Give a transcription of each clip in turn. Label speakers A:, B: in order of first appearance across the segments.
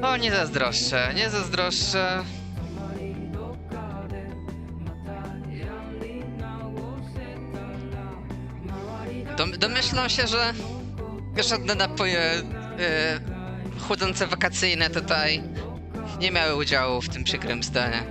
A: O, nie zazdroszczę, nie zazdroszczę. Domyślam się, że żadne napoje chłodzące wakacyjne tutaj nie miały udziału w tym przykrym stanie.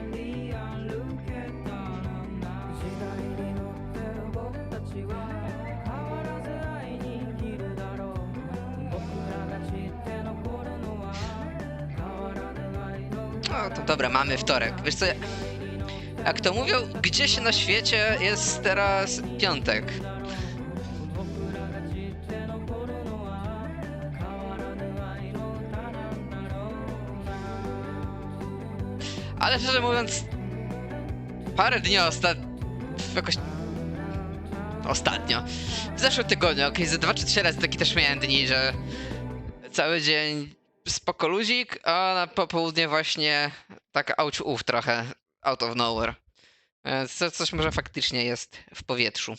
A: No to dobra, mamy wtorek. Wiesz co, jak to mówią, gdzieś na świecie jest teraz piątek. Ale szczerze mówiąc, parę dni jakoś ostatnio, w zeszłym tygodniu, okej, ze 2 czy 3 razy taki też miałem dni, że cały dzień spoko luzik, a na popołudnie właśnie tak auć trochę out of nowhere. Więc coś może faktycznie jest w powietrzu.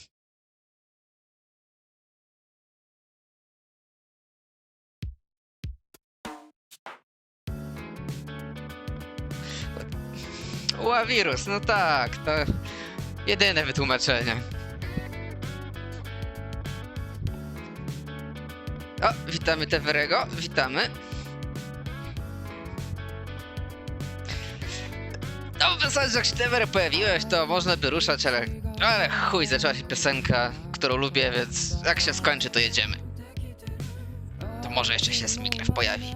A: Ła, wirus, no tak, to jedyne wytłumaczenie. O, witamy Teverego, witamy. No w zasadzie jak się Tever pojawiłeś, to można by ruszać, ale chuj, zaczęła się piosenka, którą lubię, więc jak się skończy, to jedziemy. To może jeszcze się Smiglew pojawi.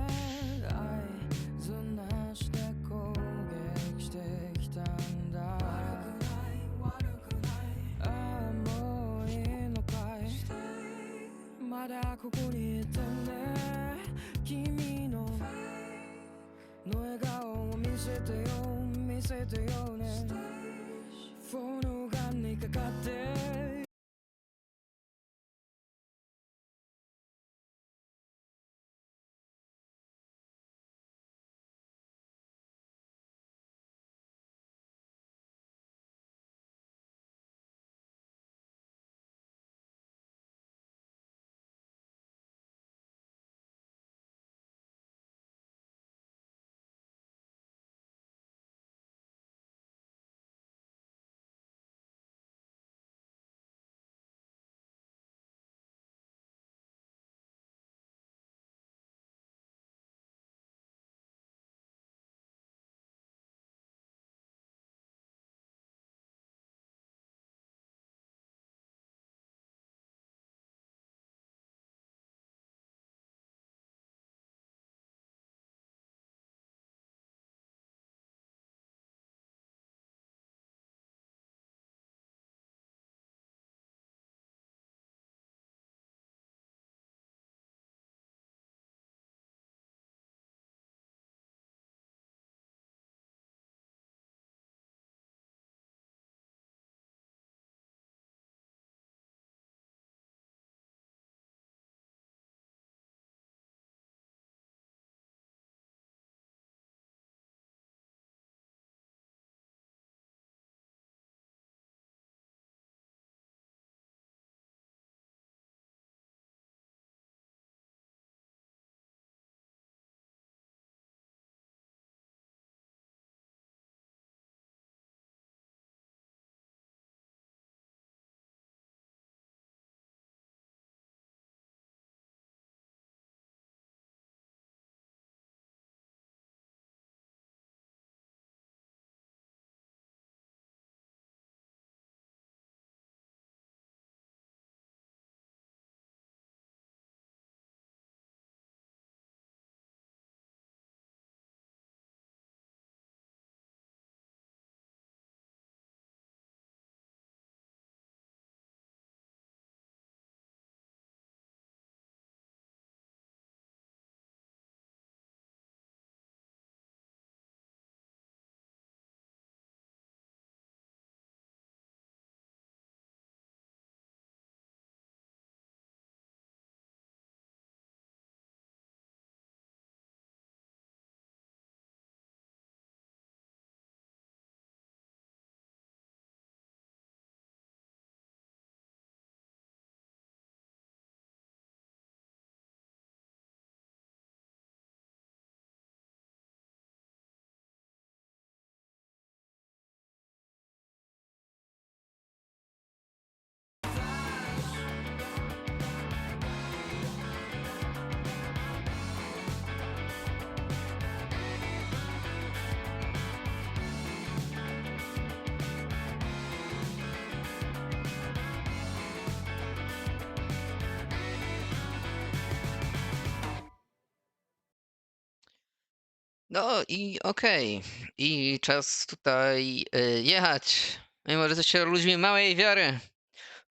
A: No i okej. I czas tutaj jechać. Mimo, że jesteście ludźmi małej wiary,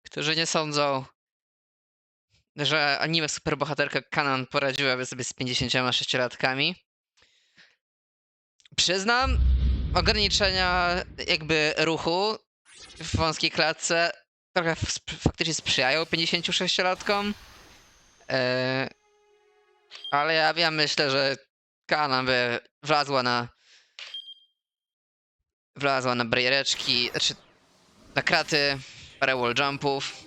A: którzy nie sądzą, że anime superbohaterka Kanan poradziłaby sobie z 56-latkami. Przyznam, ograniczenia jakby ruchu w wąskiej klatce trochę faktycznie sprzyjają 56-latkom. Ale ja myślę, że Kanan by wlazła na bariereczki, znaczy na kraty, parę wall jumpów.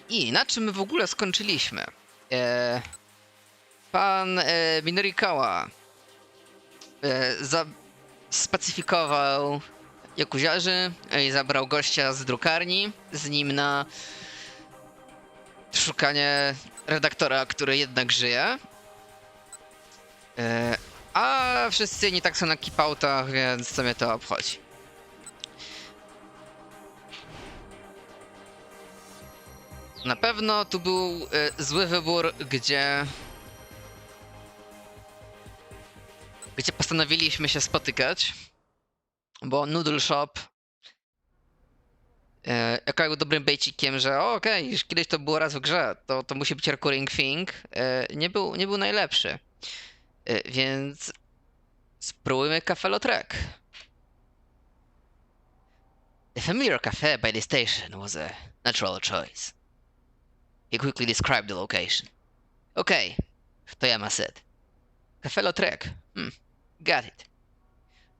A: I na czym my w ogóle skończyliśmy? Pan Minorikawa spacyfikował Jakuziarzy i zabrał gościa z drukarni z nim na szukanie redaktora, który jednak żyje. A wszyscy inni tak są na keep-outach, więc co mnie to obchodzi. Na pewno tu był zły wybór, gdzie postanowiliśmy się spotykać, bo Noodle Shop jako był dobrym bejcikiem, że okej, już kiedyś to było raz w grze, to musi być recurring thing, nie był najlepszy. Więc spróbujmy Café Lautrec. The familiar cafe by the station was a natural choice. He quickly described the location. Okay, Toyama said. Café Lautrec. Got it.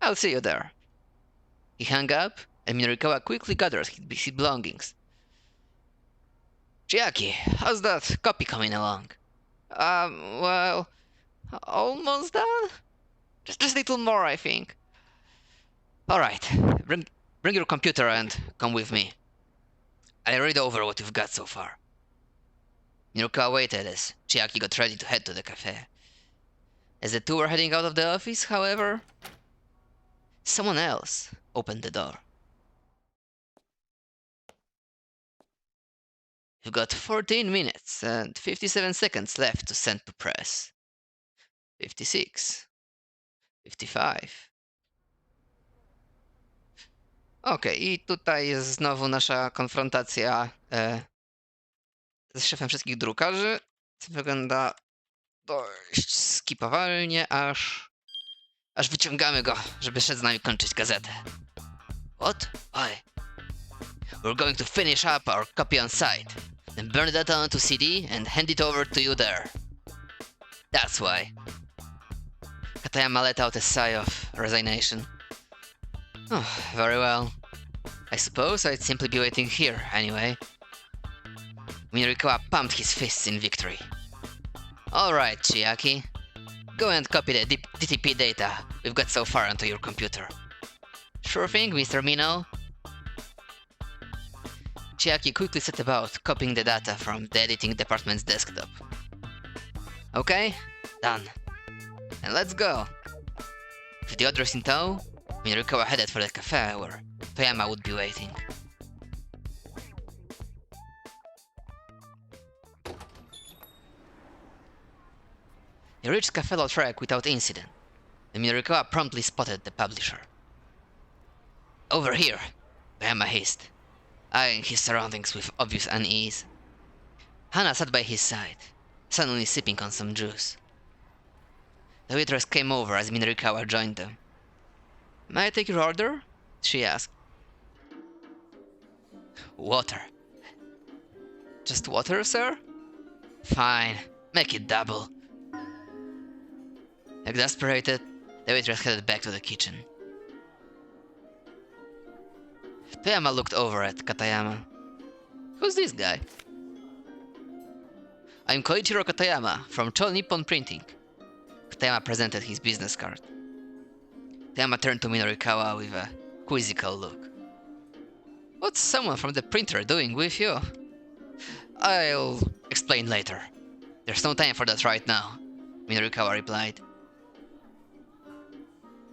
A: I'll see you there. He hung up, and Minorikawa quickly gathered his belongings. Chiaki, how's that copy coming along? Well, almost done? Just a little more, I think. Alright, bring your computer and come with me. I'll read over what you've got so far. Minorikawa waited as Chiaki got ready to head to the cafe. As the two were heading out of the office, however, someone else opened the door. You've got 14 minutes and 57 seconds left to send to press. 56. 55. Okej, i tutaj jest znowu nasza konfrontacja ze szefem wszystkich drukarzy. Co wygląda dość skipowalnie, aż wyciągamy go, żeby szedł z nami kończyć gazetę. What? Why? We're going to finish up our copy on site, then burn the data onto CD and hand it over to you there. That's why. Katayama let out a sigh of resignation. Oh, very well. I suppose I'd simply be waiting here, anyway. Minorikawa pumped his fists in victory. Alright, Chiaki. Go and copy the DTP data we've got so far onto your computer. Sure thing, Mr. Mino. Chiaki quickly set about copying the data from the editing department's desktop. Okay, done. And let's go. With the others in tow, Minorikawa headed for the cafe where Toyama would be waiting. He reached Café Lautrec without incident, and Minorikawa promptly spotted the publisher. Over here, Toyama hissed, eyeing his surroundings with obvious unease. Hana sat by his side, suddenly sipping on some juice. The waitress came over as Minorikawa joined them. May I take your order? She asked. Water. Just water, sir? Fine, make it double. Exasperated, the waitress headed back to the kitchen. Toyama looked over at Katayama. Who's this guy? I'm Koichiro Katayama from Chol Nippon Printing. Katayama presented his business card. Toyama turned to Minorikawa with a quizzical look. What's someone from the printer doing with you? I'll explain later. There's no time for that right now, Minorikawa replied.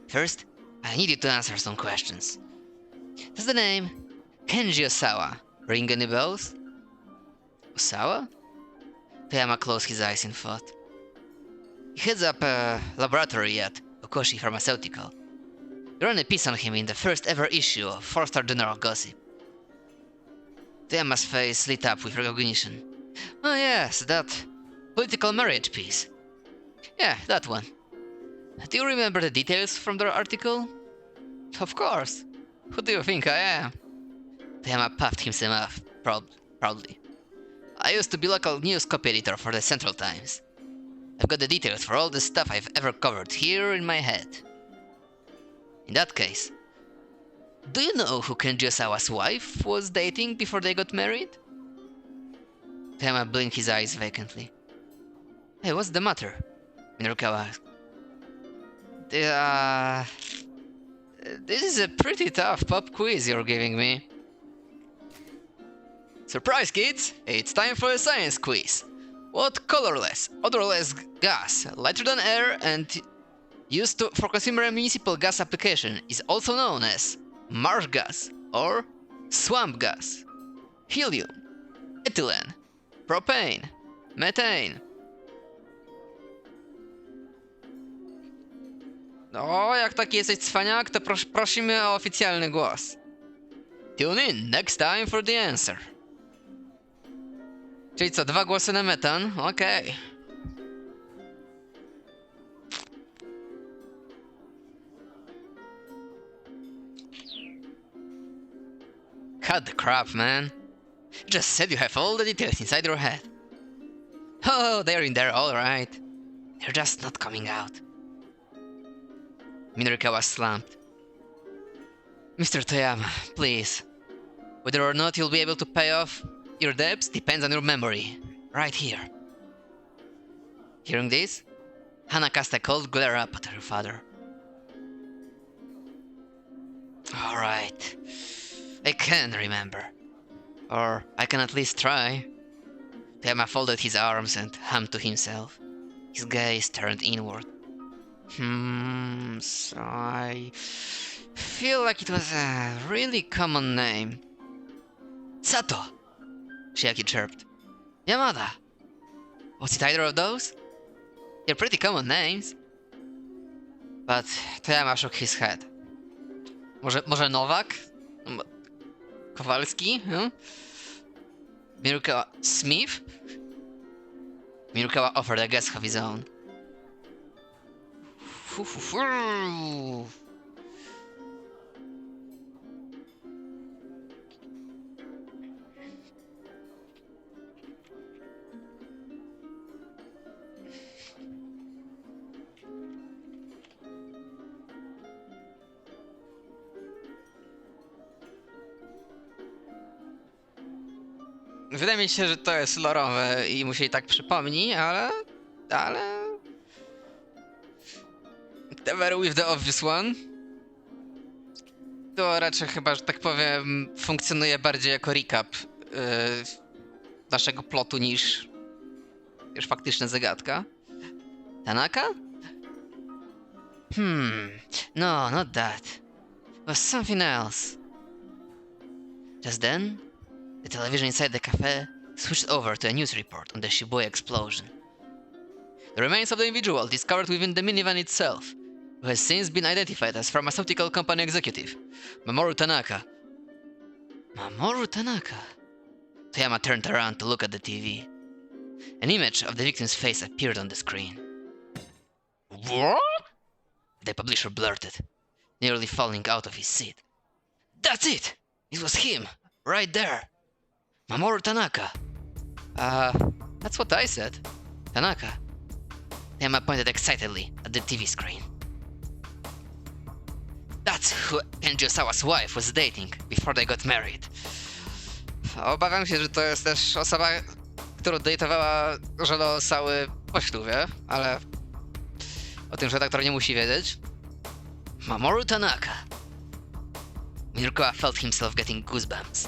A: First, I need you to answer some questions. Does the name Kenji Osawa ring any bells? Osawa? Toyama closed his eyes in thought. He heads up a laboratory at Okoshi Pharmaceutical. They ran a piece on him in the first ever issue of 4-Star General Gossip. Toyama's face lit up with recognition. Oh yes, that political marriage piece. Yeah, that one. Do you remember the details from the article? Of course. Who do you think I am? Toyama puffed himself up proudly. I used to be local news copy editor for the Central Times. I've got the details for all the stuff I've ever covered here in my head. In that case, do you know who Kenji-Osawa's wife was dating before they got married? Toyama blinked his eyes vacantly. Hey, what's the matter? Minorukawa asked. This is a pretty tough pop quiz you're giving me. Surprise, kids! It's time for a science quiz. What colorless, odorless gas, lighter than air and used for consumer and municipal gas application is also known as marsh gas or swamp gas? Helium, ethylene, propane, methane. No, jak taki jesteś cwaniak, to prosimy o oficjalny głos. Tune in next time for the answer. Czyli co, 2 głosy na metan? Okej. Cut the crap, man. You just said you have all the details inside your head. Oh, they're in there, alright. They're just not coming out. Minorukawa slumped. Mr. Toyama, please. Whether or not you'll be able to pay off your debts depends on your memory. Right here. Hearing this, Hana cast a cold glare up at her father. Alright. I can remember. Or I can at least try. Toyama folded his arms and hummed to himself. His gaze turned inward. So I feel like it was a really common name. Sato! Shiaki chirped. Yamada! Was it either of those? They're pretty common names. But Toyama shook his head. Może Nowak? Kowalski? Huh? Minorukawa Smith? Minorukawa offered a guess of his own. Wydaje mi się, że to jest lorowe i mu się i tak przypomni, ale... Whatever with the obvious one. To raczej chyba, że tak powiem, funkcjonuje bardziej jako recap naszego plotu niż faktyczna zagadka. Tanaka? No, not that. It was something else. Just then, the television inside the cafe switched over to a news report on the Shibuya explosion. The remains of the individual discovered within the minivan itself, who has since been identified as pharmaceutical company executive, Mamoru Tanaka. Mamoru Tanaka? Toyama turned around to look at the TV. An image of the victim's face appeared on the screen. What? The publisher blurted, nearly falling out of his seat. That's it! It was him, right there. Mamoru Tanaka. That's what I said. Tanaka. Toyama pointed excitedly at the TV screen. That's who Kenji-Osawa's wife was dating before they got married. Obawiam się, że to jest też osoba, którą dejtowała żona Osały po ślubie, ale o tym redaktor nie musi wiedzieć. Mamoru Tanaka. Minorukawa felt himself getting goosebumps.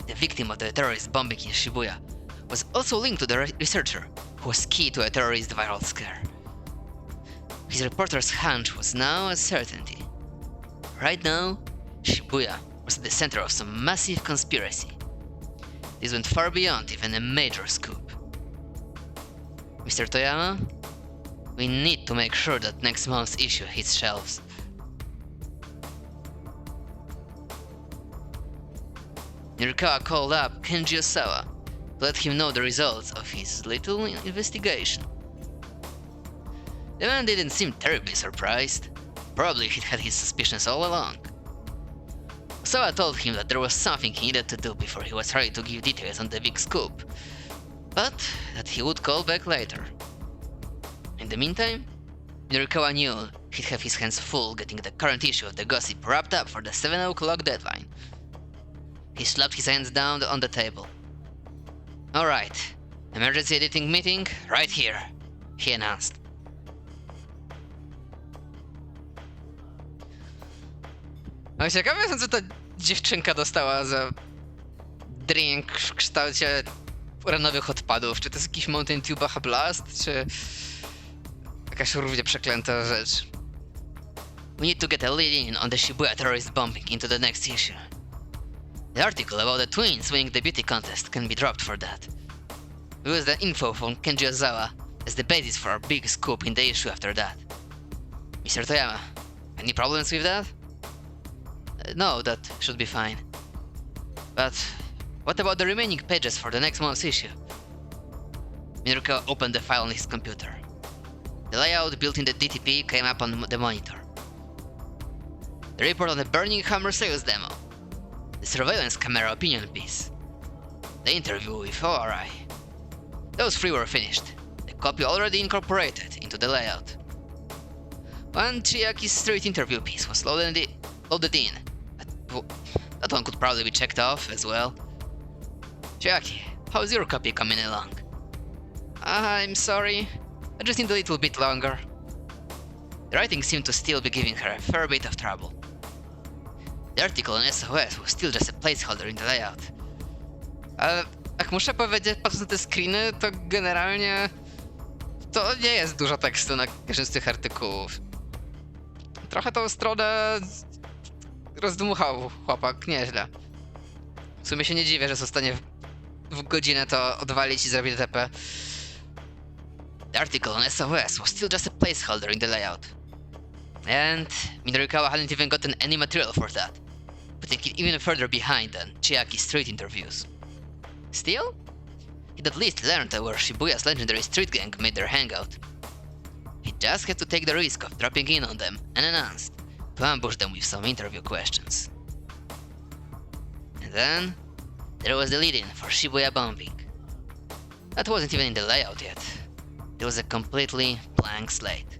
A: The victim of the terrorist bombing in Shibuya was also linked to the researcher who was key to a terrorist viral scare. His reporter's hunch was now a certainty. Right now, Shibuya was at the center of some massive conspiracy. This went far beyond even a major scoop. Mr. Toyama, We need to make sure that next month's issue hits shelves. Nirikawa called up Kenji Osawa to let him know the results of his little investigation. The man didn't seem terribly surprised. Probably he'd had his suspicions all along. Osawa told him that there was something he needed to do before he was ready to give details on the big scoop, but that he would call back later. In the meantime, Nirikawa knew he'd have his hands full getting the current issue of the gossip wrapped up for the 7 o'clock deadline. He slapped his hands down on the table. "Alright, emergency editing meeting right here," he announced. No ciekawe jestem, co ta dziewczynka dostała za drink w kształcie uranowych odpadów. Czy to jest jakiś Mountain Dew Baja Blast, czy jakaś równie przeklęta rzecz? We need to get a lead in on the Shibuya terrorist bombing into the next issue. The article about the twins winning the beauty contest can be dropped for that. We use the info from Kenji Ozawa as the basis for our big scoop in the issue after that. Mr. Toyama, any problems with that? No, that should be fine. But what about the remaining pages for the next month's issue? Mirko opened the file on his computer. The layout built in the DTP came up on the monitor. The report on the Burning Hammer sales demo. The surveillance camera opinion piece. The interview with ORI. Those three were finished. The copy already incorporated into the layout. One Chiaki's street interview piece was loaded in. That one could probably be checked off as well. Chiaki, how's your copy coming along? I'm sorry, I just need a little bit longer. The writing seemed to still be giving her a fair bit of trouble. The article on SOS was still just a placeholder in the layout. Ale jak muszę powiedzieć, patrząc na te screeny, to generalnie to nie jest dużo tekstu na każdym z tych artykułów. Trochę tą stronę rozdmuchał chłopak, nieźle. W sumie się nie dziwię, że zostanie w godzinę to odwalić i zrobić TP. The article on SOS was still just a placeholder in the layout. And Minorikawa hadn't even gotten any material for that, putting it even further behind than Chiaki's street interviews. Still, he'd at least learned where Shibuya's legendary street gang made their hangout. He just had to take the risk of dropping in on them unannounced, to ambush them with some interview questions. And then, there was the lead-in for Shibuya bombing. That wasn't even in the layout yet. It was a completely blank slate.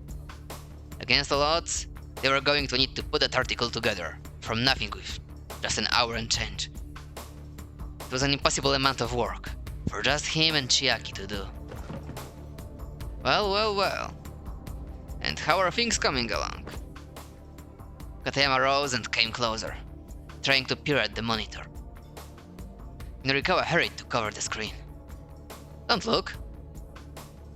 A: Against all odds, they were going to need to put that article together, from nothing with just an hour and change. It was an impossible amount of work, for just him and Chiaki to do. Well. And how are things coming along? Katayama rose and came closer, trying to peer at the monitor. Norikawa hurried to cover the screen. Don't look.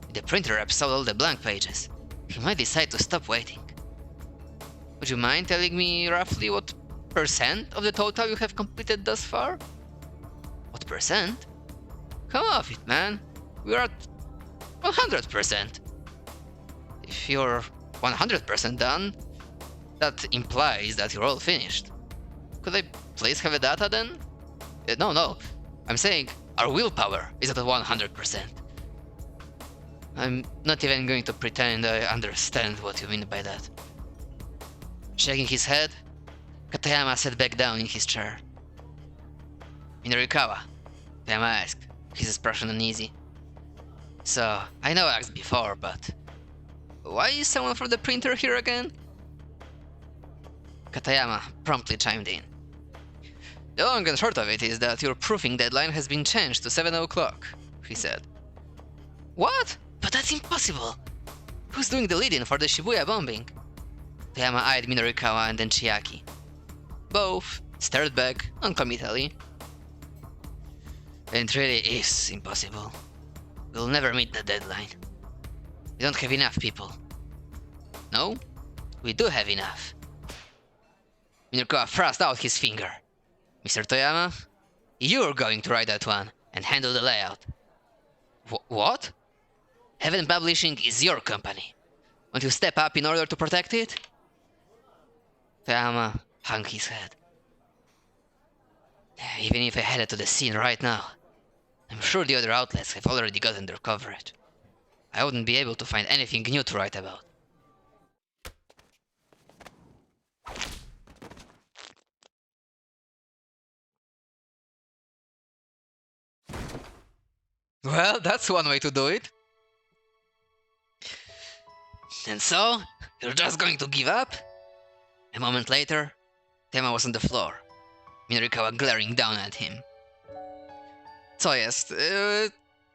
A: If the printer rep saw all the blank pages, he might decide to stop waiting. Would you mind telling me roughly what percent of the total you have completed thus far? What percent? Come off it, man. We're at 100%. If you're 100% done, that implies that you're all finished. Could I please have a data then? No. I'm saying our willpower is at 100%. I'm not even going to pretend I understand what you mean by that. Shaking his head, Katayama sat back down in his chair. Minorikawa, Katayama asked, his expression uneasy. So, I know I asked before, but why is someone from the printer here again? Katayama promptly chimed in. The long and short of it is that your proofing deadline has been changed to 7 o'clock, he said. What? But that's impossible! Who's doing the lead-in for the Shibuya bombing? Katayama eyed Minorikawa and then Chiaki. Both stared back uncommittally. It really is impossible. We'll never meet the deadline. We don't have enough people. No, we do have enough. Minorikawa thrust out his finger. Mr. Toyama, you're going to write that one and handle the layout. What? Heaven Publishing is your company. Won't you step up in order to protect it? Toyama hung his head. Even if I headed to the scene right now, I'm sure the other outlets have already gotten their coverage. I wouldn't be able to find anything new to write about. Well, that's one way to do it. And so, you're just going to give up? A moment later, Tema was on the floor. Minorikawa glaring down at him. Co jest?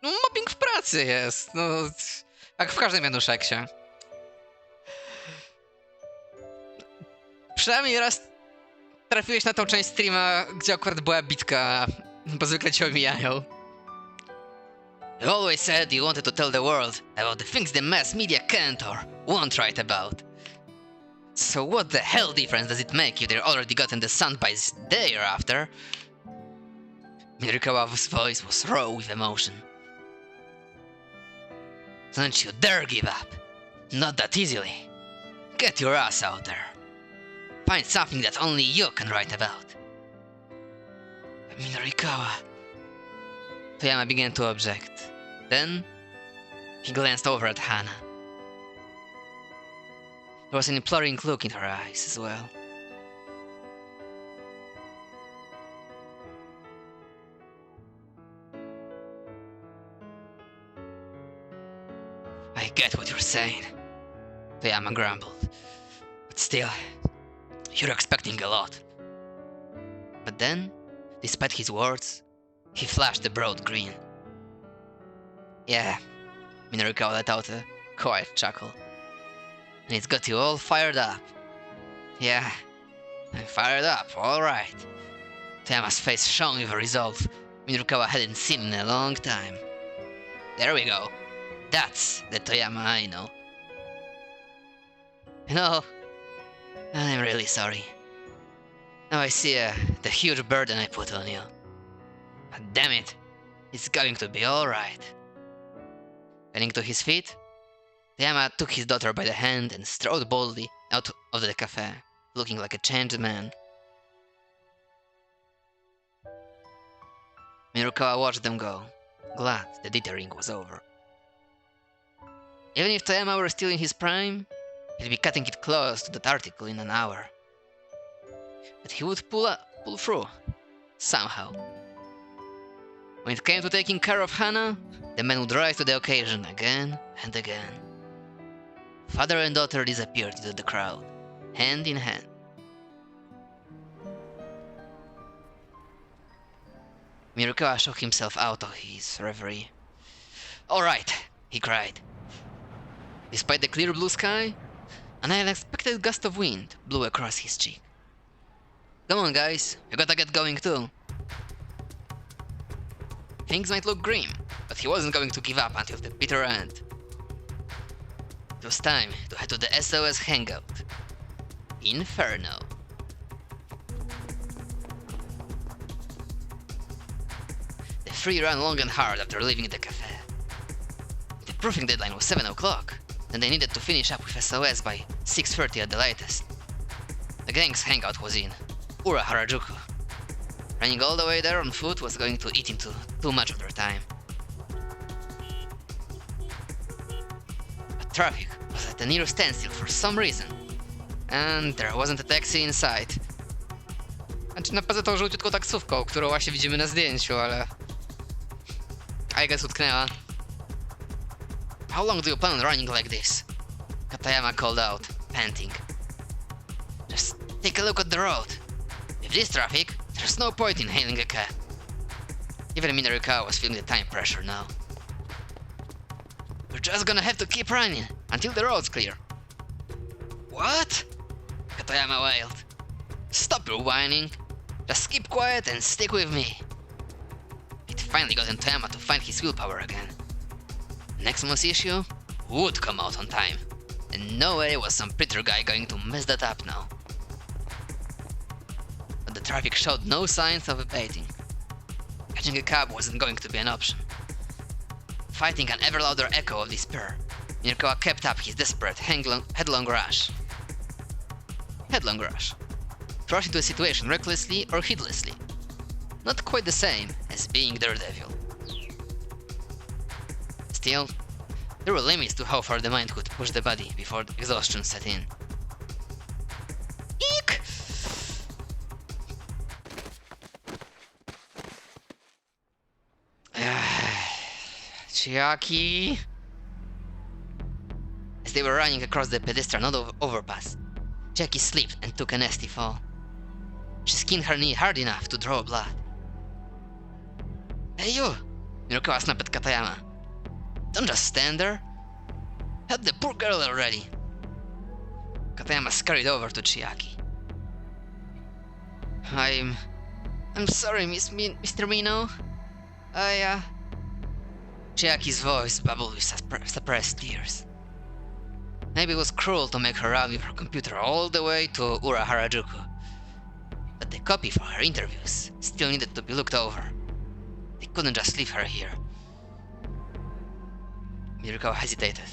A: Mobbing w pracy jest. No, jak w każdym Januszeksie. Przynajmniej raz trafiłeś na tą część streama, gdzie akurat była bitka, bo zwykle cię omijają. You always said you wanted to tell the world about the things the mass media can't or won't write about. So what the hell difference does it make if they've already gotten the soundbites day or after? Minorikawa's voice was raw with emotion. Don't you dare give up. Not that easily. Get your ass out there. Find something that only you can write about. Minorikawa... Toyama began to object. Then, he glanced over at Hana. There was an imploring look in her eyes as well. I get what you're saying, Toyama grumbled. But still, you're expecting a lot. But then, despite his words, he flashed a broad grin. Yeah, Minorikawa let out a quiet chuckle. And it's got you all fired up. Yeah, I'm fired up, alright. Toyama's face shone with resolve Minorikawa hadn't seen in a long time. There we go. That's the Toyama I know. You know, I'm really sorry. Now I see the huge burden I put on you. But damn it, it's going to be alright. Getting to his feet, Toyama took his daughter by the hand and strode boldly out of the cafe, looking like a changed man. Minorikawa watched them go, glad the dithering was over. Even if Toyama were still in his prime, he'd be cutting it close to that article in an hour. But he would pull through, somehow. When it came to taking care of Hana, the man would rise to the occasion again and again. Father and daughter disappeared into the crowd, hand in hand. Minorikawa shook himself out of his reverie. "Alright," he cried. Despite the clear blue sky, an unexpected gust of wind blew across his cheek. "Come on, guys, we gotta get going too." Things might look grim, but he wasn't going to give up until the bitter end. It was time to head to the SOS hangout. Inferno. The three ran long and hard after leaving the cafe. The proofing deadline was 7 o'clock, and they needed to finish up with SOS by 6:30 at the latest. The gang's hangout was in Ura Harajuku. Running all the way there on foot was going to eat into too much of their time. But traffic was at a near standstill for some reason, and there wasn't a taxi in sight. Znaczy, no poza tą żółciutką taksówką, którą właśnie widzimy na zdjęciu, ale... I guess utknęła. "How long do you plan on running like this?" Katayama called out, panting. "Just take a look at the road. With this traffic, there's no point in hailing a cab." Even Minorikawa was feeling the time pressure now. "We're just gonna have to keep running until the road's clear." "What?" Katayama wailed. "Stop your whining. Just keep quiet and stick with me." It finally got Toyama to find his willpower again. Next month's issue would come out on time, and no way was some prettier guy going to mess that up now. But the traffic showed no signs of abating. Catching a cab wasn't going to be an option. Fighting an ever louder echo of despair, Mirkowa kept up his desperate headlong rush. To rush into a situation recklessly or heedlessly. Not quite the same as being Daredevil. Still, there were limits to how far the mind could push the body before exhaustion set in. Eek! Chiaki. As they were running across the pedestrian overpass, Chiaki slipped and took a nasty fall. She skinned her knee hard enough to draw blood. Hey you! Mirokawa snapped at Katayama. Don't just stand there. Help the poor girl already. Katayama scurried over to Chiaki. I'm sorry, Mr. Mino. Chiaki's voice bubbled with suppressed tears. Maybe it was cruel to make her run with her computer all the way to Ura Harajuku. But the copy for her interviews still needed to be looked over. They couldn't just leave her here. Mirokawa hesitated,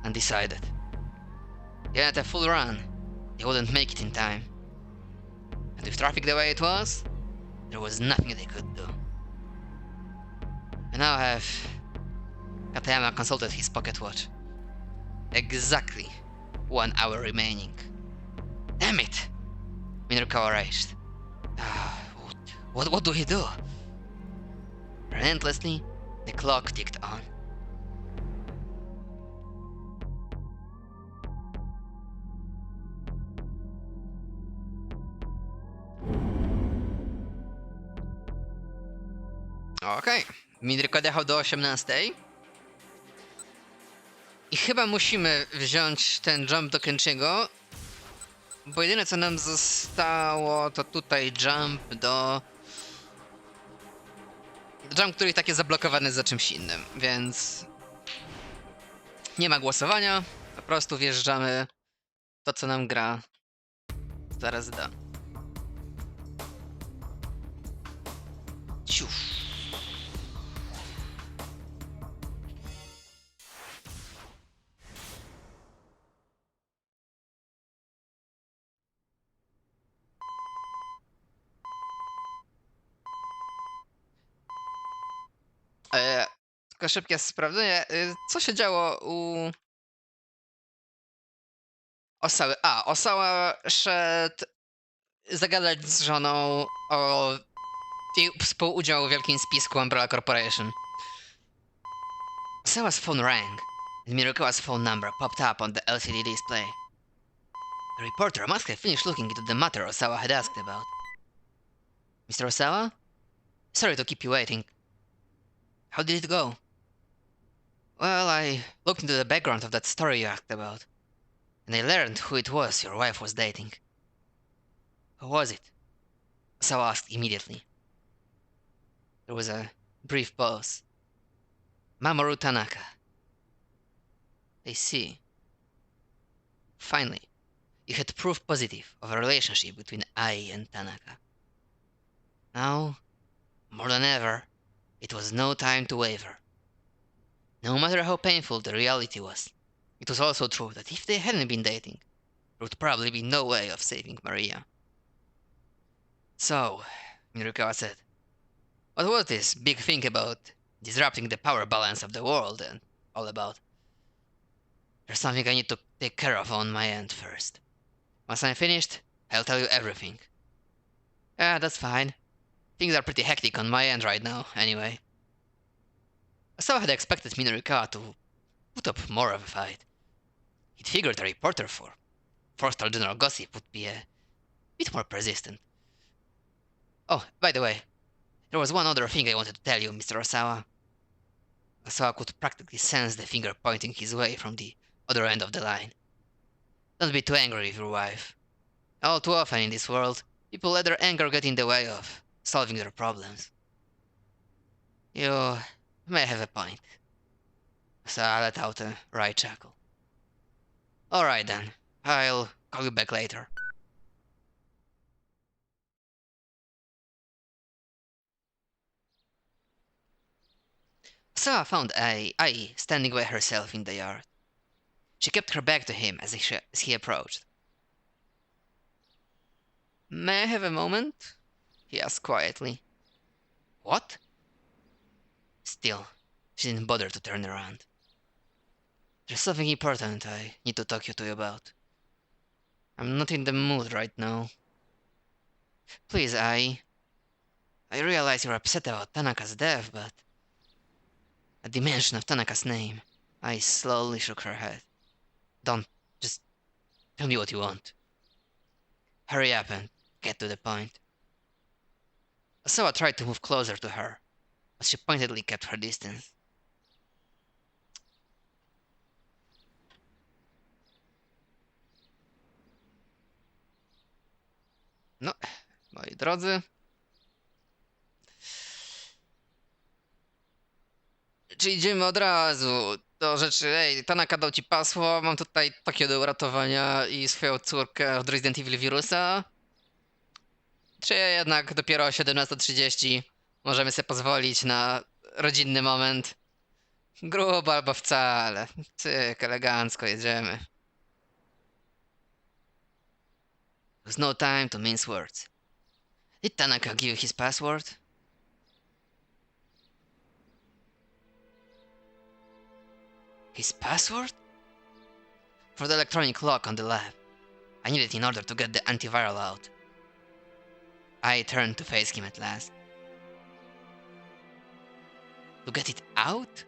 A: undecided. Even at a full run, they wouldn't make it in time. And with traffic the way it was, there was nothing they could do. And now Katayama consulted his pocket watch. Exactly 1 hour remaining. Damn it! Mirokawa raged. What do we do? Relentlessly, the clock ticked on. Okej, Mirokawa dojechał do 18. I chyba musimy wziąć ten jump do Kenchiego, bo jedyne co nam zostało to tutaj jump, który i tak jest zablokowany za czymś innym, więc nie ma głosowania, po prostu wjeżdżamy to co nam gra zaraz da. Ciuf. Tylko szybkie sprawdzenie, co się działo u Osały. Osała szedł zagadać z żoną o jej współudział w wielkim spisku Umbrella Corporation. Osawa's phone rang, and Mirokawa's phone number popped up on the LCD display. The reporter must have finished looking into the matter Osawa had asked about. Mr. Osawa? Sorry to keep you waiting. How did it go? Well, I looked into the background of that story you asked about, and I learned who it was your wife was dating. Who was it? Osawa asked immediately. There was a brief pause. Mamoru Tanaka. I see. Finally, you had proof positive of a relationship between Ai and Tanaka. Now, more than ever, it was no time to waver. No matter how painful the reality was, it was also true that if they hadn't been dating, there would probably be no way of saving Maria. So, Mirokawa said, what was this big thing about disrupting the power balance of the world and all about? There's something I need to take care of on my end first. Once I'm finished, I'll tell you everything. Yeah, that's fine. Things are pretty hectic on my end right now, anyway. Osawa had expected Minorikawa to put up more of a fight. He'd figured a reporter for four-star general gossip would be a bit more persistent. Oh, by the way, there was one other thing I wanted to tell you, Mr. Osawa. Osawa could practically sense the finger pointing his way from the other end of the line. Don't be too angry with your wife. All too often in this world, people let their anger get in the way of solving their problems. You may have a point. Osawa let out a wry chuckle. Alright then, I'll call you back later. Osawa found Ai standing by herself in the yard. She kept her back to him as he approached. May I have a moment? He asked quietly. What? Still, she didn't bother to turn around. There's something important I need to talk to you about. I'm not in the mood right now. Please, I realize you're upset about Tanaka's death, but at the mention of Tanaka's name, I slowly shook her head. Don't, just tell me what you want. Hurry up and get to the point. Asawa tried to move closer to her, but she pointedly kept her distance. No, moi drodzy. Czy idziemy od razu do rzeczy? Ej, Tanaka dał ci pasło, mam tutaj Tokio do uratowania i swoją córkę od Resident Evil Virusa. Czy jednak dopiero o 17:30 możemy sobie pozwolić na rodzinny moment? Grubo albo wcale. Cyk, elegancko jedziemy. There's no time to mince words. Did Tanaka give you his password? His password? For the electronic lock on the lab. I need it in order to get the antiviral out. I turned to face him at last. To get it out?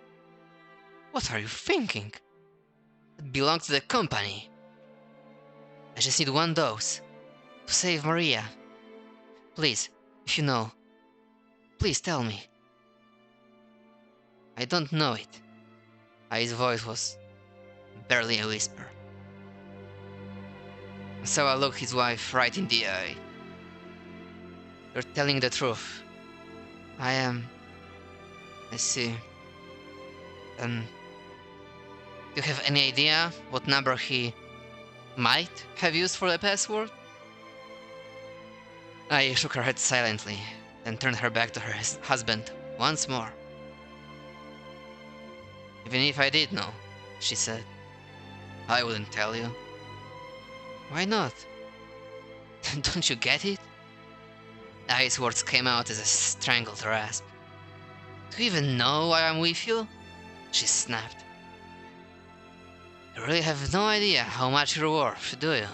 A: What are you thinking? It belongs to the company. I just need one dose. To save Maria. Please, if you know, please tell me. I don't know it. His voice was barely a whisper. So I looked his wife right in the eye. You're telling the truth. I see. Do you have any idea what number he might have used for the password? I shook her head silently, then turned her back to her husband once more. Even if I did know, she said, I wouldn't tell you. Why not? Don't you get it? Ai's words came out as a strangled rasp. Do you even know why I'm with you? She snapped. You really have no idea how much you're worth, do you?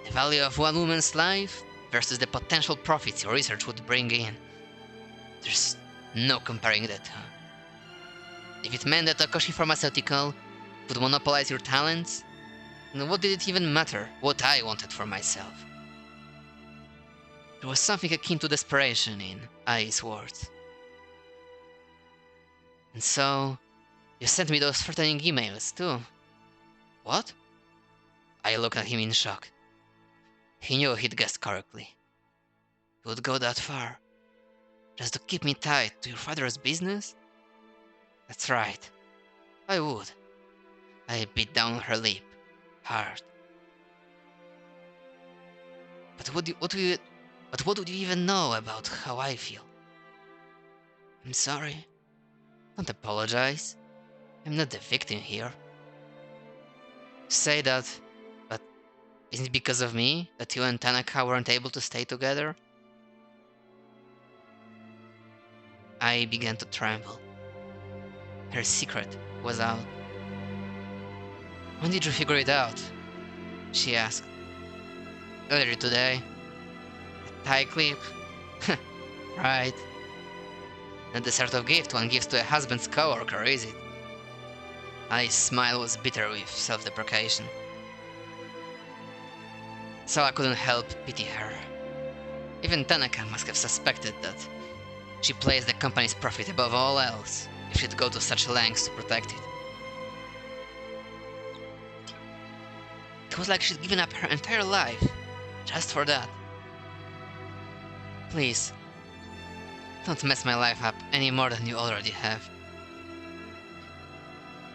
A: The value of one woman's life versus the potential profits your research would bring in. There's no comparing the two. If it meant that Tokoshi Pharmaceutical would monopolize your talents, then what did it even matter what I wanted for myself? There was something akin to desperation in Ai's words. And so, you sent me those threatening emails, too. What? I looked at him in shock. He knew he'd guessed correctly. He would go that far, just to keep me tied to your father's business? That's right. I would. I bit down her lip, hard. But what would you even know about how I feel? I'm sorry. Don't apologize. I'm not the victim here. Say that, but isn't it because of me that you and Tanaka weren't able to stay together? I began to tremble. Her secret was out. When did you figure it out? She asked. Earlier today. A tie clip? Right. Not the sort of gift one gives to a husband's coworker, is it? Ai's smile was bitter with self-deprecation. So I couldn't help pity her. Even Tanaka must have suspected that she placed the company's profit above all else if she'd go to such lengths to protect it. It was like she'd given up her entire life just for that. Please, don't mess my life up any more than you already have.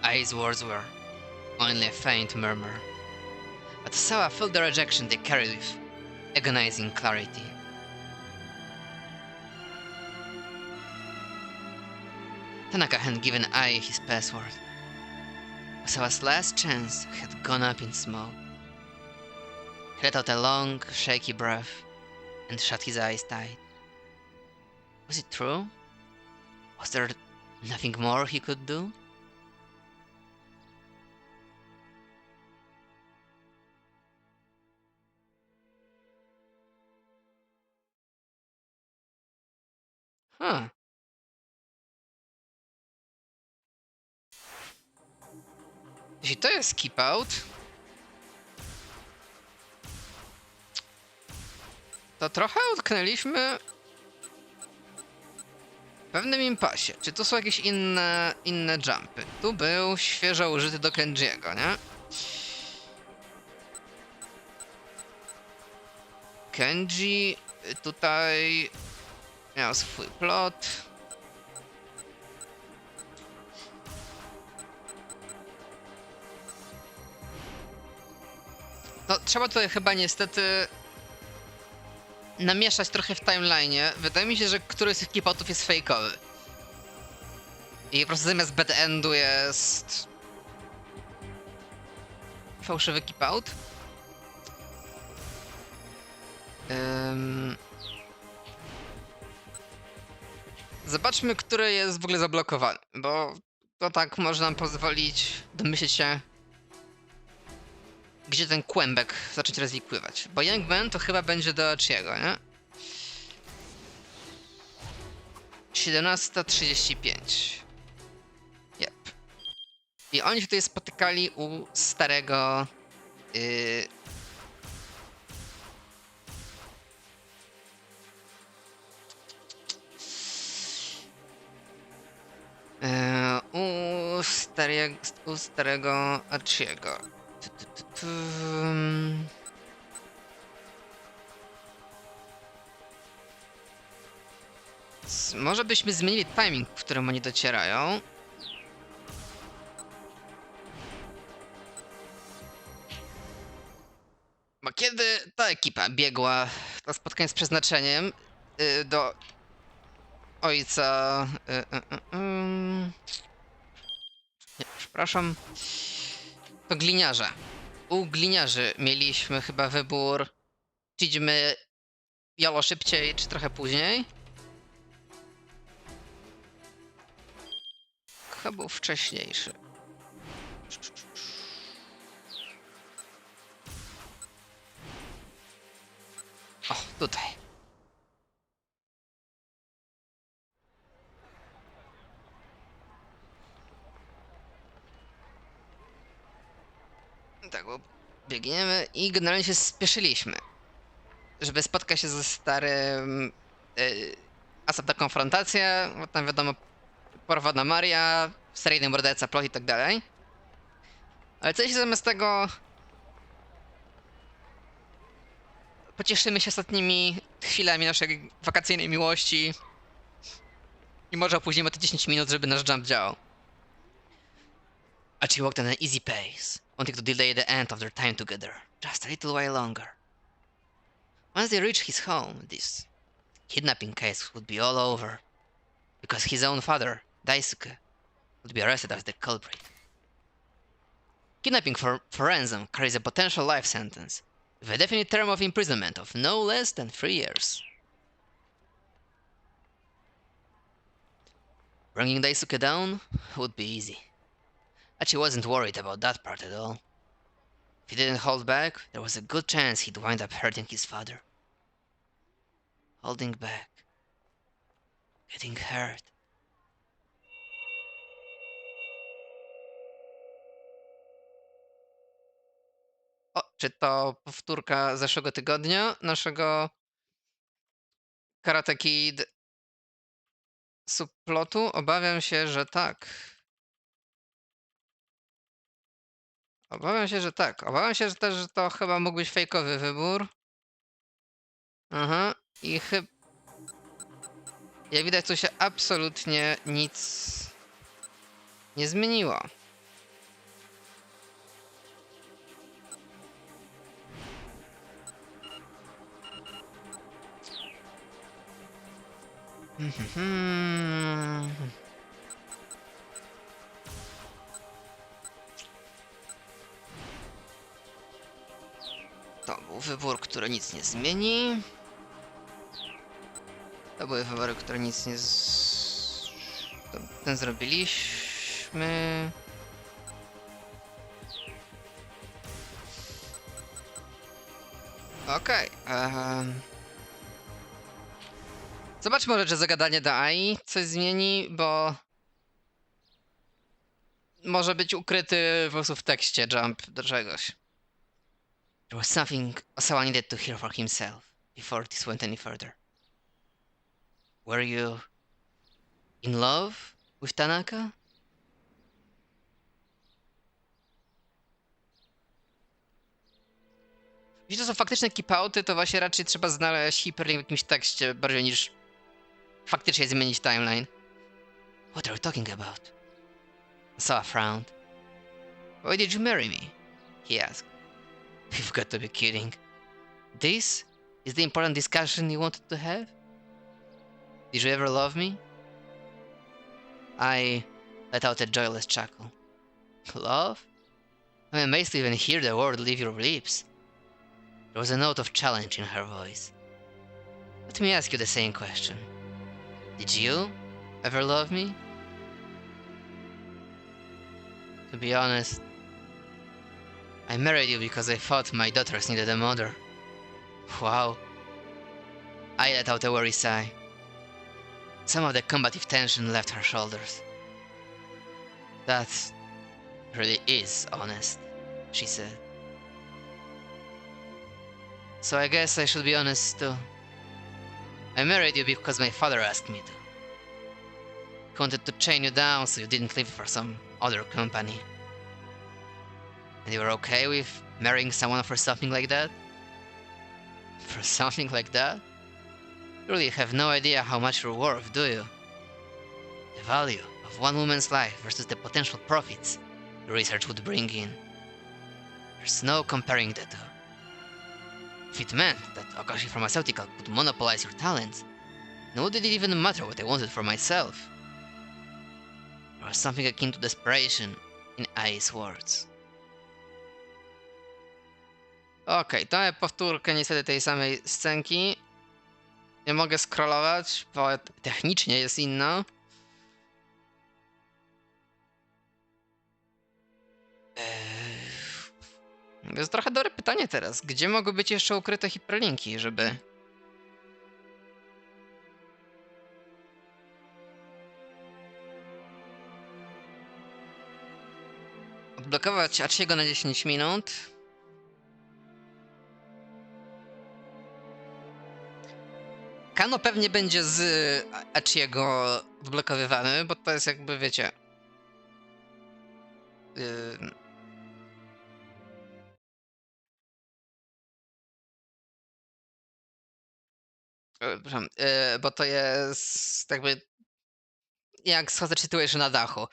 A: Ai's words were only a faint murmur, but Sawa felt the rejection they carried with agonizing clarity. Tanaka hadn't given Ai his password. Kusawa's last chance had gone up in smoke. He let out a long, shaky breath and shut his eyes tight. Was it true? Was there nothing more he could do? Huh. Jeśli to jest keep out, to trochę utknęliśmy w pewnym impasie. Czy tu są jakieś inne jumpy? Tu był świeżo użyty do Kenjiego, nie? Kenji tutaj miał swój plot. No, trzeba tutaj chyba niestety namieszać trochę w timeline'ie. Wydaje mi się, że któryś z tych keep-outów jest fejkowy. I po prostu zamiast bad endu jest fałszywy keep-out. Zobaczmy, który jest w ogóle zablokowany, bo to tak może nam pozwolić domyśleć się, gdzie ten kłębek zacząć rozwikływać. Bo Youngman to chyba będzie do Achiego, nie? 17:35. Yep. I oni się tutaj spotykali u starego... u starego Achiego. Może byśmy zmienili timing, w którym oni docierają. Bo kiedy ta ekipa biegła na spotkanie z przeznaczeniem do ojca... Nie, przepraszam. To gliniarze. U gliniarzy mieliśmy chyba wybór, czy idziemy jolo szybciej, czy trochę później. Chyba był wcześniejszy. O, tutaj. Tak, bo biegniemy i generalnie się spieszyliśmy, żeby spotkać się ze starym Asap na konfrontację, bo tam wiadomo, porwana Maria, seryjny morderca, plot i tak dalej. Ale co jeśli zamiast tego pocieszymy się ostatnimi chwilami naszej wakacyjnej miłości i może opóźnimy te 10 minut, żeby nasz jump działał. Archie walked at an easy pace, wanting to delay the end of their time together just a little while longer. Once they reached his home, this kidnapping case would be all over, because his own father, Daisuke, would be arrested as the culprit. Kidnapping for ransom carries a potential life sentence, with a definite term of imprisonment of no less than 3 years. Bringing Daisuke down would be easy. Achi wasn't worried about that part at all. If he didn't hold back, there was a good chance he'd wind up hurting his father. Holding back. Getting hurt. O, czy to powtórka zeszłego tygodnia? Naszego Karate Kid subplotu? Obawiam się, że tak. Obawiam się, że tak. Obawiam się, że też że to chyba mógł być fejkowy wybór. Aha. I chyba... Jak widać, tu się absolutnie nic nie zmieniło. był wybór, który nic nie zmieni. To były wybory, które nic nie ten zrobiliśmy. Okej. Zobaczmy może, czy zagadanie do AI coś zmieni, bo może być ukryty po prostu w tekście jump do czegoś. There was something Osawa needed to hear for himself before this went any further. Were you in love with Tanaka? Jeśli to są faktyczne keep-outy, to właśnie raczej trzeba znaleźć hiperlink w jakimś tekście, bardziej niż faktycznie zmienić timeline. What are you talking about? Osawa frowned. Why did you marry me? He asked. You've got to be kidding. This is the important discussion you wanted to have? Did you ever love me? I let out a joyless chuckle. Love? I'm amazed to even hear the word leave your lips. There was a note of challenge in her voice. Let me ask you the same question. Did you ever love me? To be honest, I married you because I thought my daughters needed a mother. Wow. I let out a weary sigh. Some of the combative tension left her shoulders. That really is honest, she said. So I guess I should be honest too. I married you because my father asked me to. He wanted to chain you down so you didn't live for some other company. And you were okay with marrying someone for something like that? For something like that? You really have no idea how much you're worth, do you? The value of one woman's life versus the potential profits the research would bring in. There's no comparing the two. If it meant that Akashi Pharmaceutical could monopolize your talents, then would it even matter what I wanted for myself? There was something akin to desperation in Ai's words. Okej, to mamy powtórkę niestety tej samej scenki. Nie mogę scrollować, bo technicznie jest inna. Jest trochę dobre pytanie teraz. Gdzie mogły być jeszcze ukryte hiperlinki, żeby... odblokować Achiego na 10 minut. Kano pewnie będzie z Achiego odblokowywany, bo to jest jakby, wiecie... przepraszam, bo to jest jakby jak schodzę situation na dachu.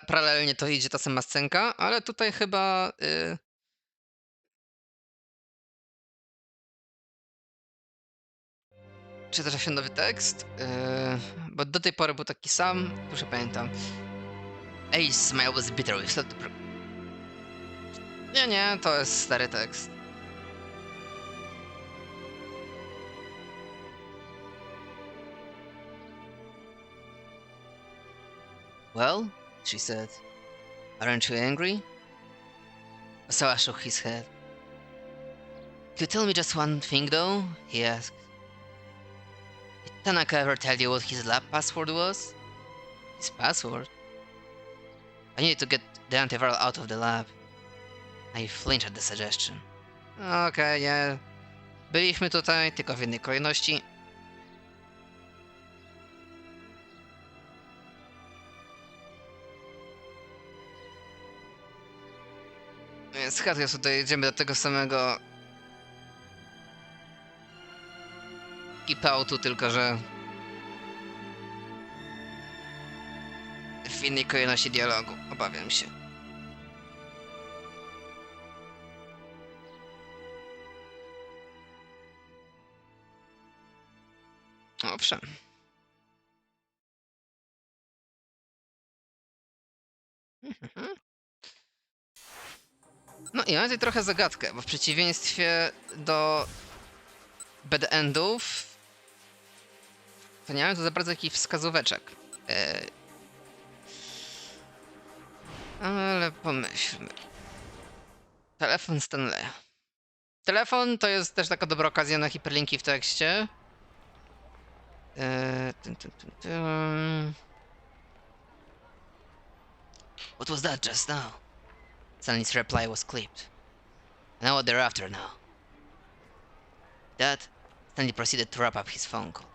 A: Paralelnie to idzie ta sama scenka, ale tutaj chyba... Czyta się nowy tekst, bo do tej pory był taki sam, już nie pamiętam. Ace smile was bitter with nie, to jest stary tekst. Well, she said, aren't you angry? Osawa shook his head. Could you tell me just one thing though? He asked. Did Tanaka ever tell you what his lab password was? His password? I needed to get the antiviral out of the lab. I flinched at the suggestion. Okej, nie. Byliśmy tutaj, tylko w innej kolejności. Więc chyba tutaj jedziemy do tego samego keep-outu, tylko że w innej kolejności dialogu, obawiam się. Owszem. No i mamy tutaj trochę zagadkę, bo w przeciwieństwie do bad endów to nie mamy tu za bardzo jakichś wskazóweczek. Ale pomyślmy. Telefon Stanleya. Telefon to jest też taka dobra okazja na hiperlinki w tekście. What was that just now? Stanley's reply was clipped. I know what they're after now. That, Stanley proceeded to wrap up his phone call.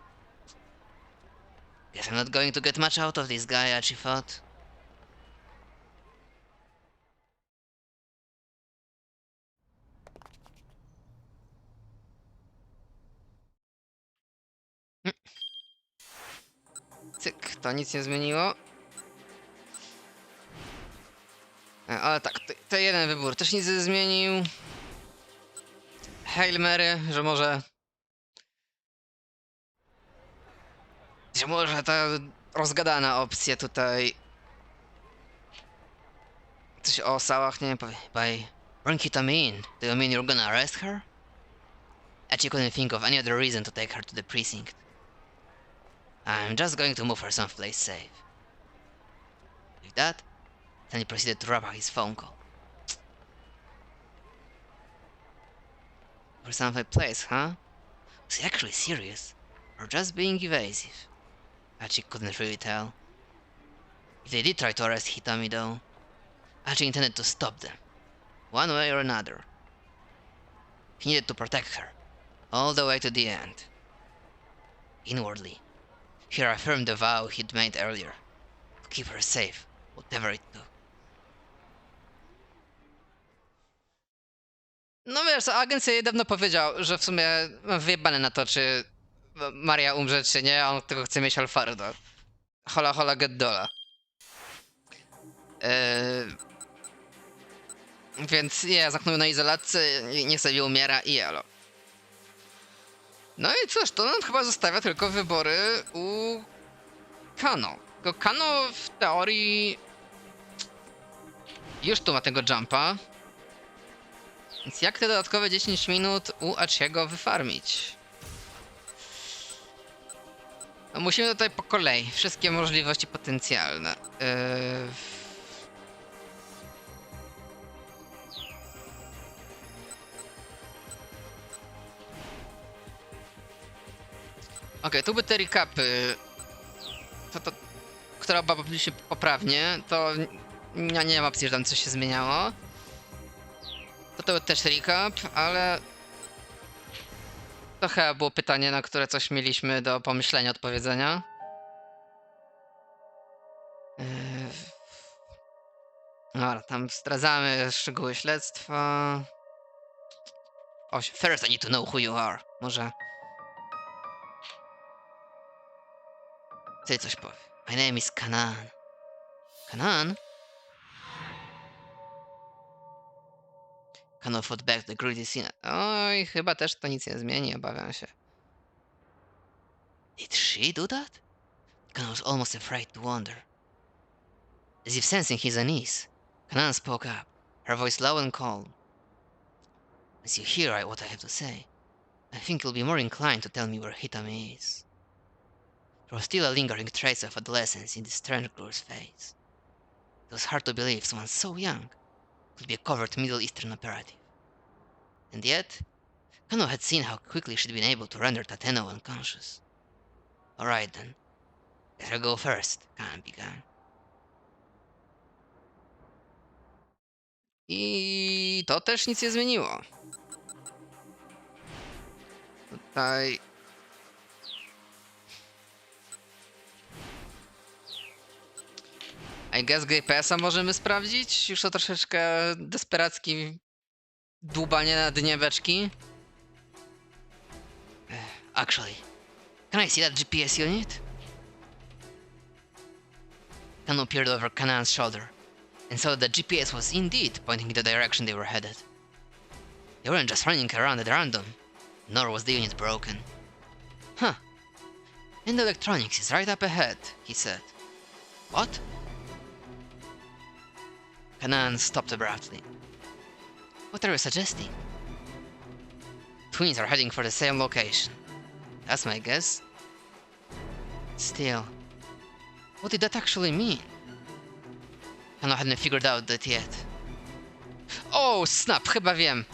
A: Guess I'm not going to get much out of this guy, Archie thought. Cyk, to nic nie zmieniło. Ale tak, to jeden wybór też nic nie zmienił. Hail Mary, że może... Że może ta rozgadana opcja tutaj... Coś o sałach, nie wiem, powie... By bring Hitami in, do you mean you're gonna arrest her? Actually couldn't think of any other reason to take her to the precinct. I'm just going to move her someplace safe. With that, then he proceeded to wrap up his phone call. For someplace place, huh? Was he actually serious? Or just being evasive? Archie couldn't really tell. If they did try to arrest Hitami though, Archie intended to stop them, one way or another. He needed to protect her, all the way to the end. Inwardly, he reaffirmed the vow he'd made earlier, to keep her safe, whatever it took. No wiesz, agent sobie dawno powiedział, że w sumie mam wyjebane na to, czy Maria umrze, czy nie, a on tylko chce mieć Alfardo. Hola hola get dola. Więc nie, zamknął na izolatce, niech sobie umiera i jalo. No i cóż, to nam chyba zostawia tylko wybory u Kano. Tylko Kano w teorii już tu ma tego jumpa. Więc jak te dodatkowe 10 minut u Achiego wyfarmić? No musimy tutaj po kolei. Wszystkie możliwości potencjalne. Okej, tu by te recapy, która obawi się poprawnie, to nie ma opcji, że tam coś się zmieniało. To był też recap, ale to chyba było pytanie, na które coś mieliśmy do pomyślenia, odpowiedzenia. Dobra, tam zdradzamy szczegóły śledztwa. First I need to know who you are. Może... Ty coś powie. My name is Kanan. Kanan? Kano fought back the greedy sin. Oj, chyba też to nic nie zmieni, obawiam się. Did she do that? Kano was almost afraid to wonder. As if sensing his unease, Kanan spoke up, her voice low and calm. As you hear what I have to say, I think you'll be more inclined to tell me where Hitami is. There was still a lingering trace of adolescence in the strange girl's face. It was hard to believe someone so young could be a covert Middle Eastern operative. And yet, Kano had seen how quickly she'd been able to render Tateno unconscious. Alright then, let her go first, Kanan began. I to też nic nie zmieniło. Tutaj... I guess GPS-a możemy sprawdzić? Już to troszeczkę desperacki dłubanie na dnie beczki. Actually, can I see that GPS unit? Kano peered over Kanan's shoulder and saw that the GPS was indeed pointing in the direction they were headed. They weren't just running around at random, nor was the unit broken. Huh. And the electronics is right up ahead, he said. What? Kanan stopped abruptly. What are you suggesting? Twins are heading for the same location. That's my guess. Still, what did that actually mean? I hadn't figured out that yet. Oh, snap, chyba wiem.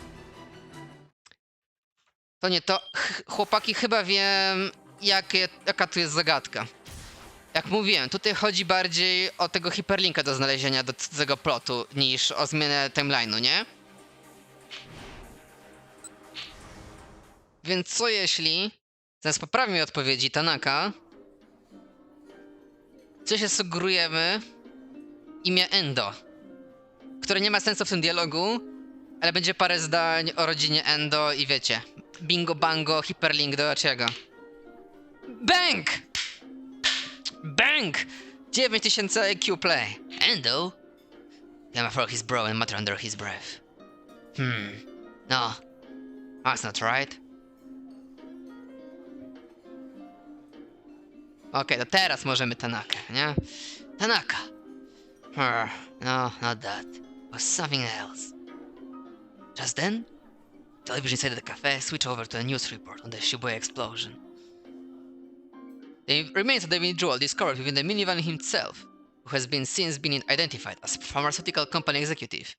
A: To nie to. Chłopaki, chyba wiem, jaka tu jest zagadka. Jak mówiłem, tutaj chodzi bardziej o tego hiperlinka do znalezienia do cudzego plotu, niż o zmianę timeline'u, nie? Więc co jeśli, zamiast poprawnej odpowiedzi Tanaka, co się sugerujemy imię Endo, które nie ma sensu w tym dialogu, ale będzie parę zdań o rodzinie Endo i wiecie, bingo bango, hiperlink do czego. Bang! Bang! 9000 IQ play. Endo? Gamma for his bro and mutter under his breath. No, that's not right. Okej, to teraz możemy Tanaka, nie? Tanaka! No, not that. It was something else. Just then, television inside the cafe switched over to a news report on the Shibuya explosion. The remains of the individual discovered within the minivan himself, who has been since been identified as pharmaceutical company executive.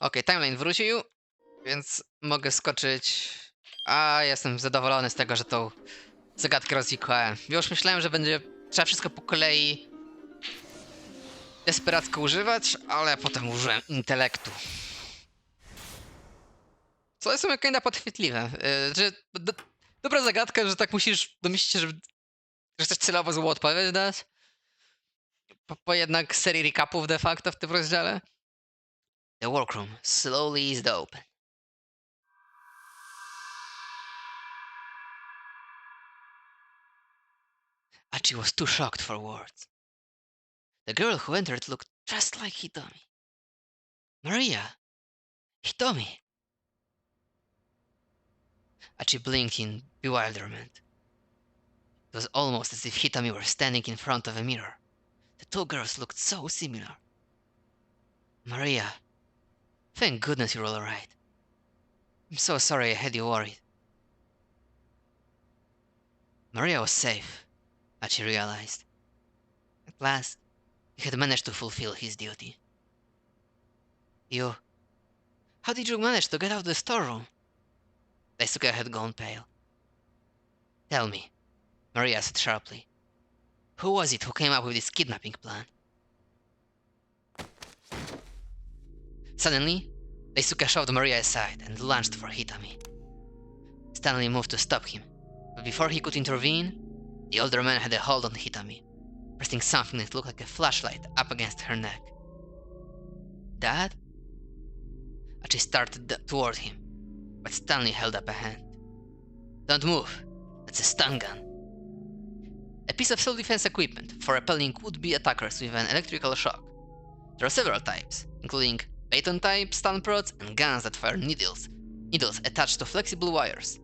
A: Okej, timeline wrócił, więc mogę skoczyć. A jestem zadowolony z tego, że tą zagadkę rozwikłałem. Już myślałem, że będzie trzeba wszystko po kolei desperacko używać, ale potem użyłem intelektu. Co jest kinda podchwytliwe. Dobra zagadka, że tak musisz domyślić się, że chcesz celowo złą odpowiedź dać. Po jednak serii recapów de facto w tym rozdziale. The workroom slowly eased open. Achi was too shocked for words. The girl who entered looked just like Hitomi. Maria! Hitomi! Achi blinked in bewilderment. It was almost as if Hitomi were standing in front of a mirror. The two girls looked so similar. Maria, thank goodness you're all right. I'm so sorry I had you worried. Maria was safe, Achi realized. At last, he had managed to fulfill his duty. How did you manage to get out of the storeroom? Daisuke had gone pale. Tell me, Maria said sharply. Who was it who came up with this kidnapping plan? Suddenly, Daisuke shoved Maria aside and lunged for Hitomi. Stanley moved to stop him, but before he could intervene, the older man had a hold on Hitomi, pressing something that looked like a flashlight up against her neck. Dad? Achi started toward him, but Stanley held up a hand. Don't move. That's a stun gun. A piece of self-defense equipment for repelling would-be attackers with an electrical shock. There are several types, including baton-type stun prods and guns that fire needles attached to flexible wires.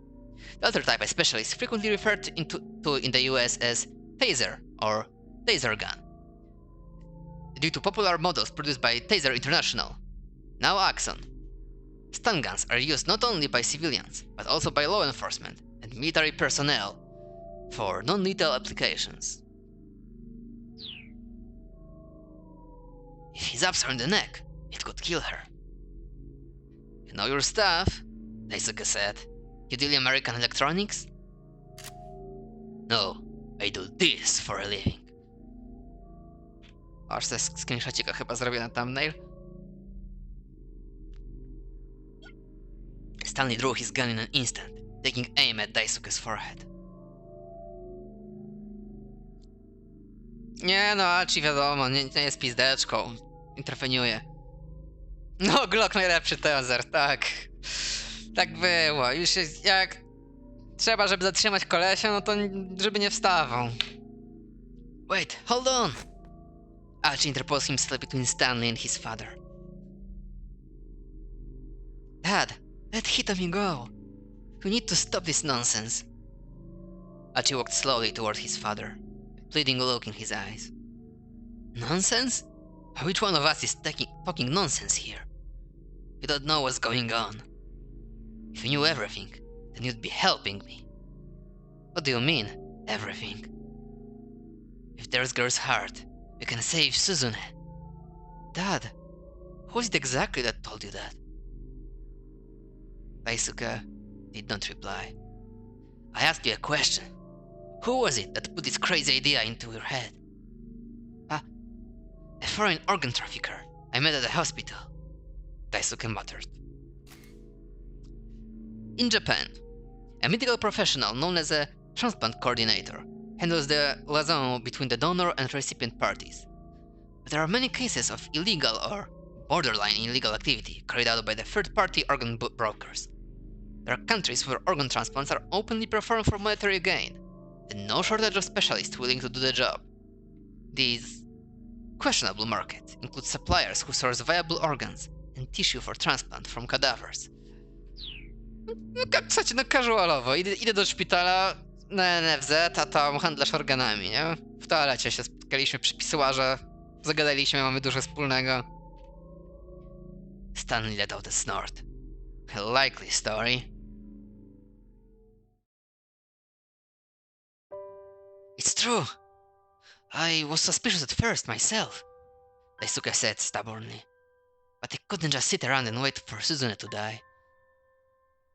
A: The other type especially is frequently referred to in the US as taser or taser gun, due to popular models produced by Taser International, now Axon. Stun guns are used not only by civilians, but also by law enforcement and military personnel for non-lethal applications. If he zaps her in the neck, it could kill her. You know your stuff, Daisuke said. You deal in American electronics? No, I do this for a living. Aż ze screenshotика chyba zrobię na thumbnail. Stanley drew his gun in an instant, taking aim at Daisuke's forehead. Nie no, Achi wiadomo, nie jest pizdeczką. Interweniuje. No, Glock najlepszy taser, tak. Tak było. Już jest, jak trzeba, żeby zatrzymać kolesia, no to żeby nie wstawał. Wait, hold on! Achi interposed himself between Stanley and his father. Dad, let Hitomi go. We need to stop this nonsense. Achi walked slowly toward his father, a pleading look in his eyes. Nonsense? Which one of us is talking nonsense here? You don't know what's going on. If you knew everything, then you'd be helping me. What do you mean, everything? If there's girl's heart, we can save Suzune. Dad, who is it exactly that told you that? Daisuke did not reply. I asked you a question. Who was it that put this crazy idea into your head? Ah, a foreign organ trafficker I met at the hospital, Daisuke muttered. In Japan, a medical professional known as a transplant coordinator handles the liaison between the donor and recipient parties. But there are many cases of illegal or borderline illegal activity carried out by the third-party organ brokers. There are countries where organ transplants are openly performed for monetary gain, and no shortage of specialists willing to do the job. These questionable markets include suppliers who source viable organs and tissue for transplant from cadavers. Słuchajcie, no casualowo, idę do szpitala na NFZ, a tam handlarz organami, nie? W toalecie się spotkaliśmy przy pisuarze, zagadaliśmy, mamy dużo wspólnego. Stanley let out a snort. A likely story. It's true. I was suspicious at first myself, Daisuke said stubbornly. But I couldn't just sit around and wait for Suzune to die.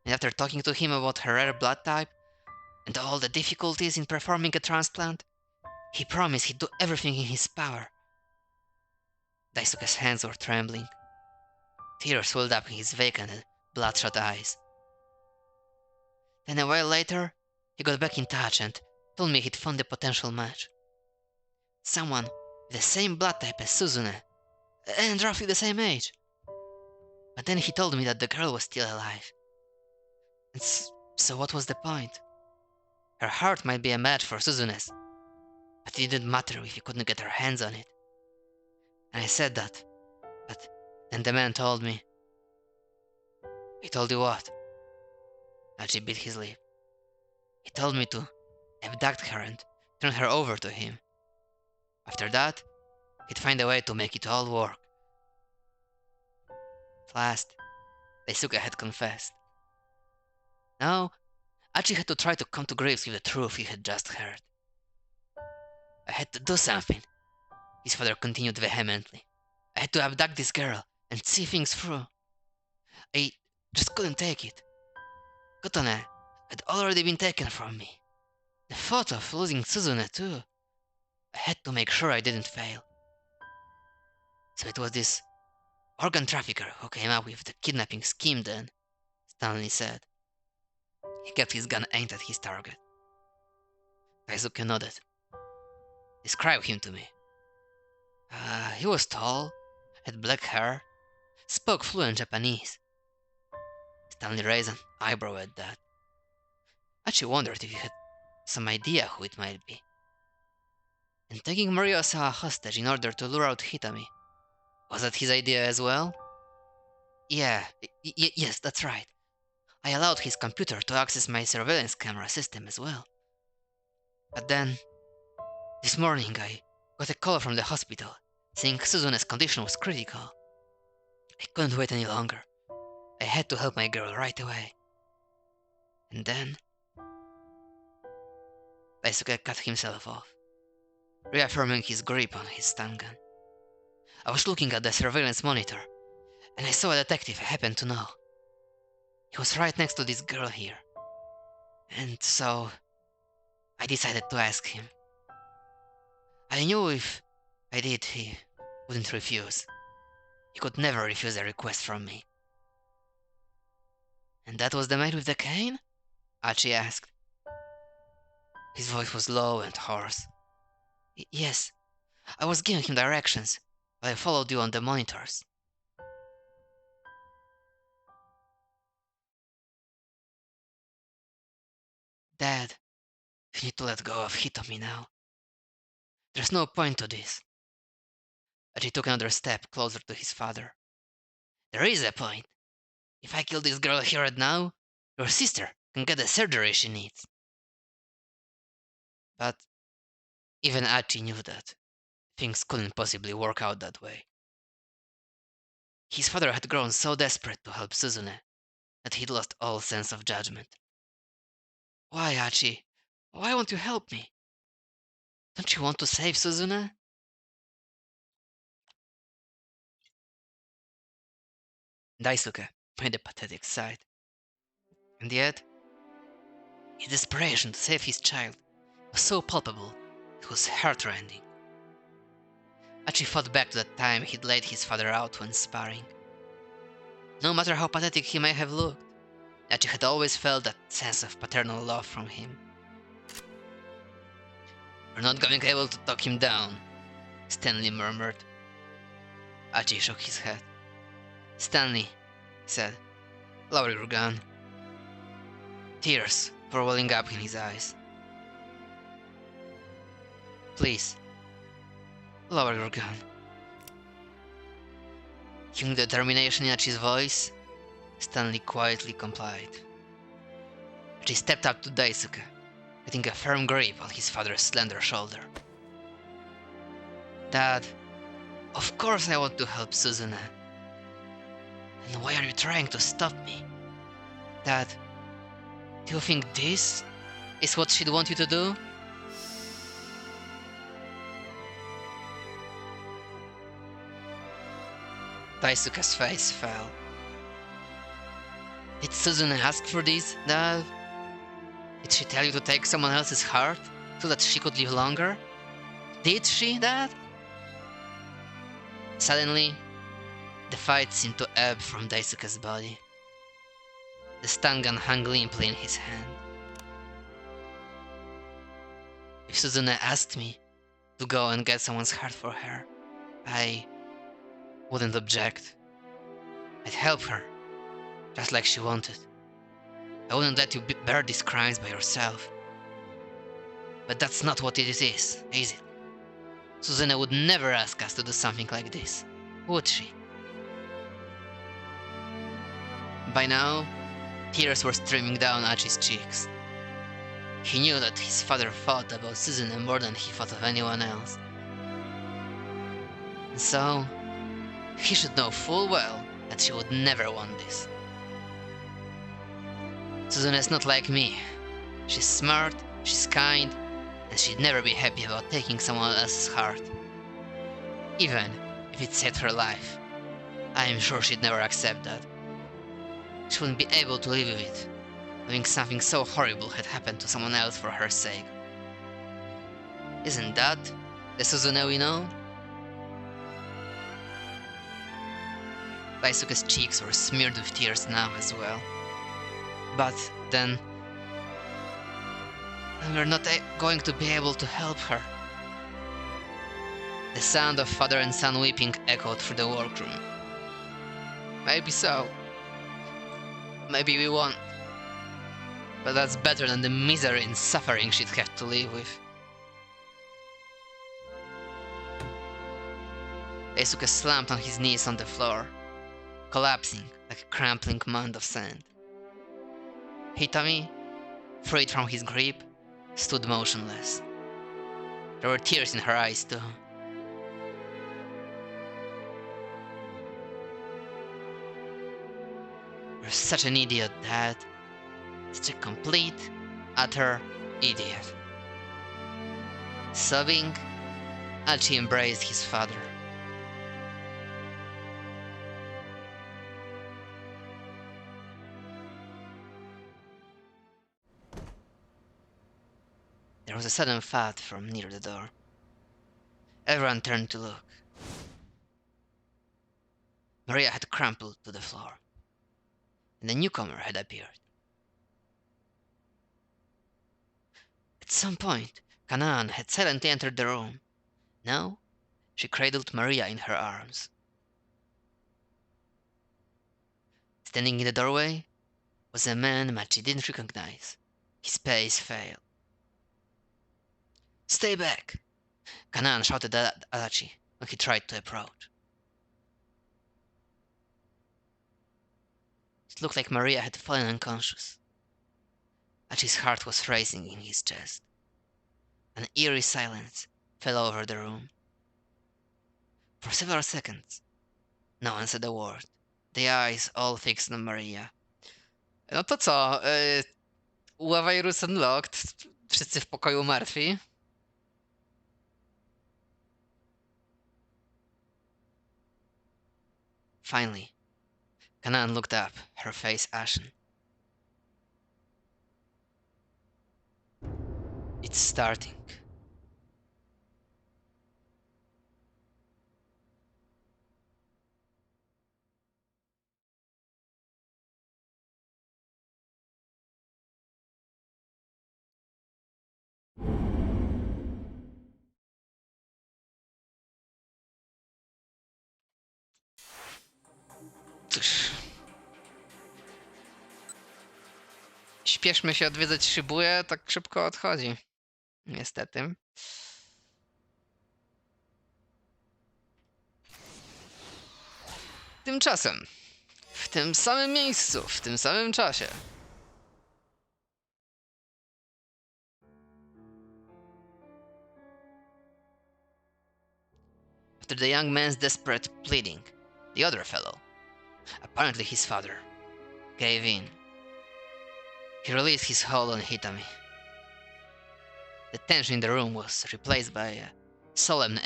A: And after talking to him about her rare blood type, and all the difficulties in performing a transplant, he promised he'd do everything in his power. Daisuke's hands were trembling. Tears welled up in his vacant and bloodshot eyes. Then a while later, he got back in touch and told me he'd found a potential match. Someone with the same blood type as Suzune, and roughly the same age. But then he told me that the girl was still alive. And so what was the point? Her heart might be a match for Suzune's, but it didn't matter if he couldn't get her hands on it. And I said that, but then the man told me. He told you what? Archie bit his lip. He told me to abduct her and turn her over to him. After that, he'd find a way to make it all work. At last, Daisuke had confessed. Now, Archie had to try to come to grips with the truth he had just heard. I had to do something, his father continued vehemently. I had to abduct this girl and see things through. I just couldn't take it. Kotone had already been taken from me. The thought of losing Suzune too. I had to make sure I didn't fail. So it was this organ trafficker who came up with the kidnapping scheme then, Stanley said. He kept his gun aimed at his target. Daisuke nodded. Describe him to me. He was tall, had black hair, spoke fluent Japanese. Stanley raised an eyebrow at that. Archie wondered if he had some idea who it might be. And taking Moriosawa hostage in order to lure out Hitami, was that his idea as well? Yeah, yes, that's right. I allowed his computer to access my surveillance camera system as well. But then, this morning I got a call from the hospital, saying Suzune's condition was critical. I couldn't wait any longer. I had to help my girl right away. And then Daisuke cut himself off, reaffirming his grip on his stun gun. I was looking at the surveillance monitor, and I saw a detective I happened to know. He was right next to this girl here. And so I decided to ask him. I knew if I did, he wouldn't refuse. He could never refuse a request from me. And that was the man with the cane? Archie asked. His voice was low and hoarse. Yes, I was giving him directions, but I followed you on the monitors. Dad, you need to let go of Hitomi now. There's no point to this. Archie took another step closer to his father. There is a point. If I kill this girl here and now, your sister can get the surgery she needs. But even Archie knew that things couldn't possibly work out that way. His father had grown so desperate to help Suzune that he'd lost all sense of judgment. Why, Achi? Why won't you help me? Don't you want to save Suzune? Daisuke made a pathetic sigh. And yet, his desperation to save his child was so palpable, it was heart-rending. Achi thought back to that time he'd laid his father out when sparring. No matter how pathetic he may have looked, Achi had always felt that sense of paternal love from him. "We're not going to be able to talk him down," Stanley murmured. Achi shook his head. "Stanley," he said, "lower your gun." Tears were welling up in his eyes. "Please, lower your gun." Hearing the determination in Achi's voice, Stanley quietly complied. Achi stepped up to Daisuke, getting a firm grip on his father's slender shoulder. "Dad, of course I want to help Suzune. And why are you trying to stop me? Dad, do you think this is what she'd want you to do?" Daisuke's face fell. "Did Suzune ask for this, Dad? Did she tell you to take someone else's heart so that she could live longer? Did she, Dad?" Suddenly, the fight seemed to ebb from Daisuke's body. The stun gun hung limply in his hand. "If Suzune asked me to go and get someone's heart for her, I wouldn't object. I'd help her, just like she wanted. I wouldn't let you bear these crimes by yourself. But that's not what it is it? Suzune would never ask us to do something like this, would she?" By now, tears were streaming down Achi's cheeks. He knew that his father thought about Suzune more than he thought of anyone else. And so, he should know full well that she would never want this. "Suzune is not like me. She's smart, she's kind, and she'd never be happy about taking someone else's heart. Even if it saved her life, I am sure she'd never accept that. She wouldn't be able to live with it, knowing something so horrible had happened to someone else for her sake. Isn't that the Suzune we know?" Daisuke's cheeks were smeared with tears now as well. "But then we're not going to be able to help her." The sound of father and son weeping echoed through the workroom. "Maybe so. Maybe we won't. But that's better than the misery and suffering she'd have to live with." Daisuke slumped on his knees on the floor, collapsing like a crumbling mound of sand. Hitami, freed from his grip, stood motionless. There were tears in her eyes too. "You're such an idiot, Dad. Such a complete, utter idiot." Sobbing, Achi embraced his father. There was a sudden thud from near the door. Everyone turned to look. Maria had crumpled to the floor, and a newcomer had appeared. At some point, Kanaan had silently entered the room. Now, she cradled Maria in her arms. Standing in the doorway was a man Machi didn't recognize. His pace failed. "Stay back!" Kanaan shouted at Achi when he tried to approach. It looked like Maria had fallen unconscious. Achi's heart was racing in his chest. An eerie silence fell over the room. For several seconds, No one said a word. The eyes all fixed on Maria. No to co? Virus unlocked. Wszyscy w pokoju martwi. Finally, Kanan looked up, her face ashen. It's starting. Cóż. Śpieszmy się odwiedzać Shibuya, tak szybko odchodzi. Niestety. Tymczasem, w tym samym miejscu, w tym samym czasie. After the young man's desperate pleading, the other fellow, apparently his father, gave in. He released his hold on Hitami. The tension in the room was replaced by a solemn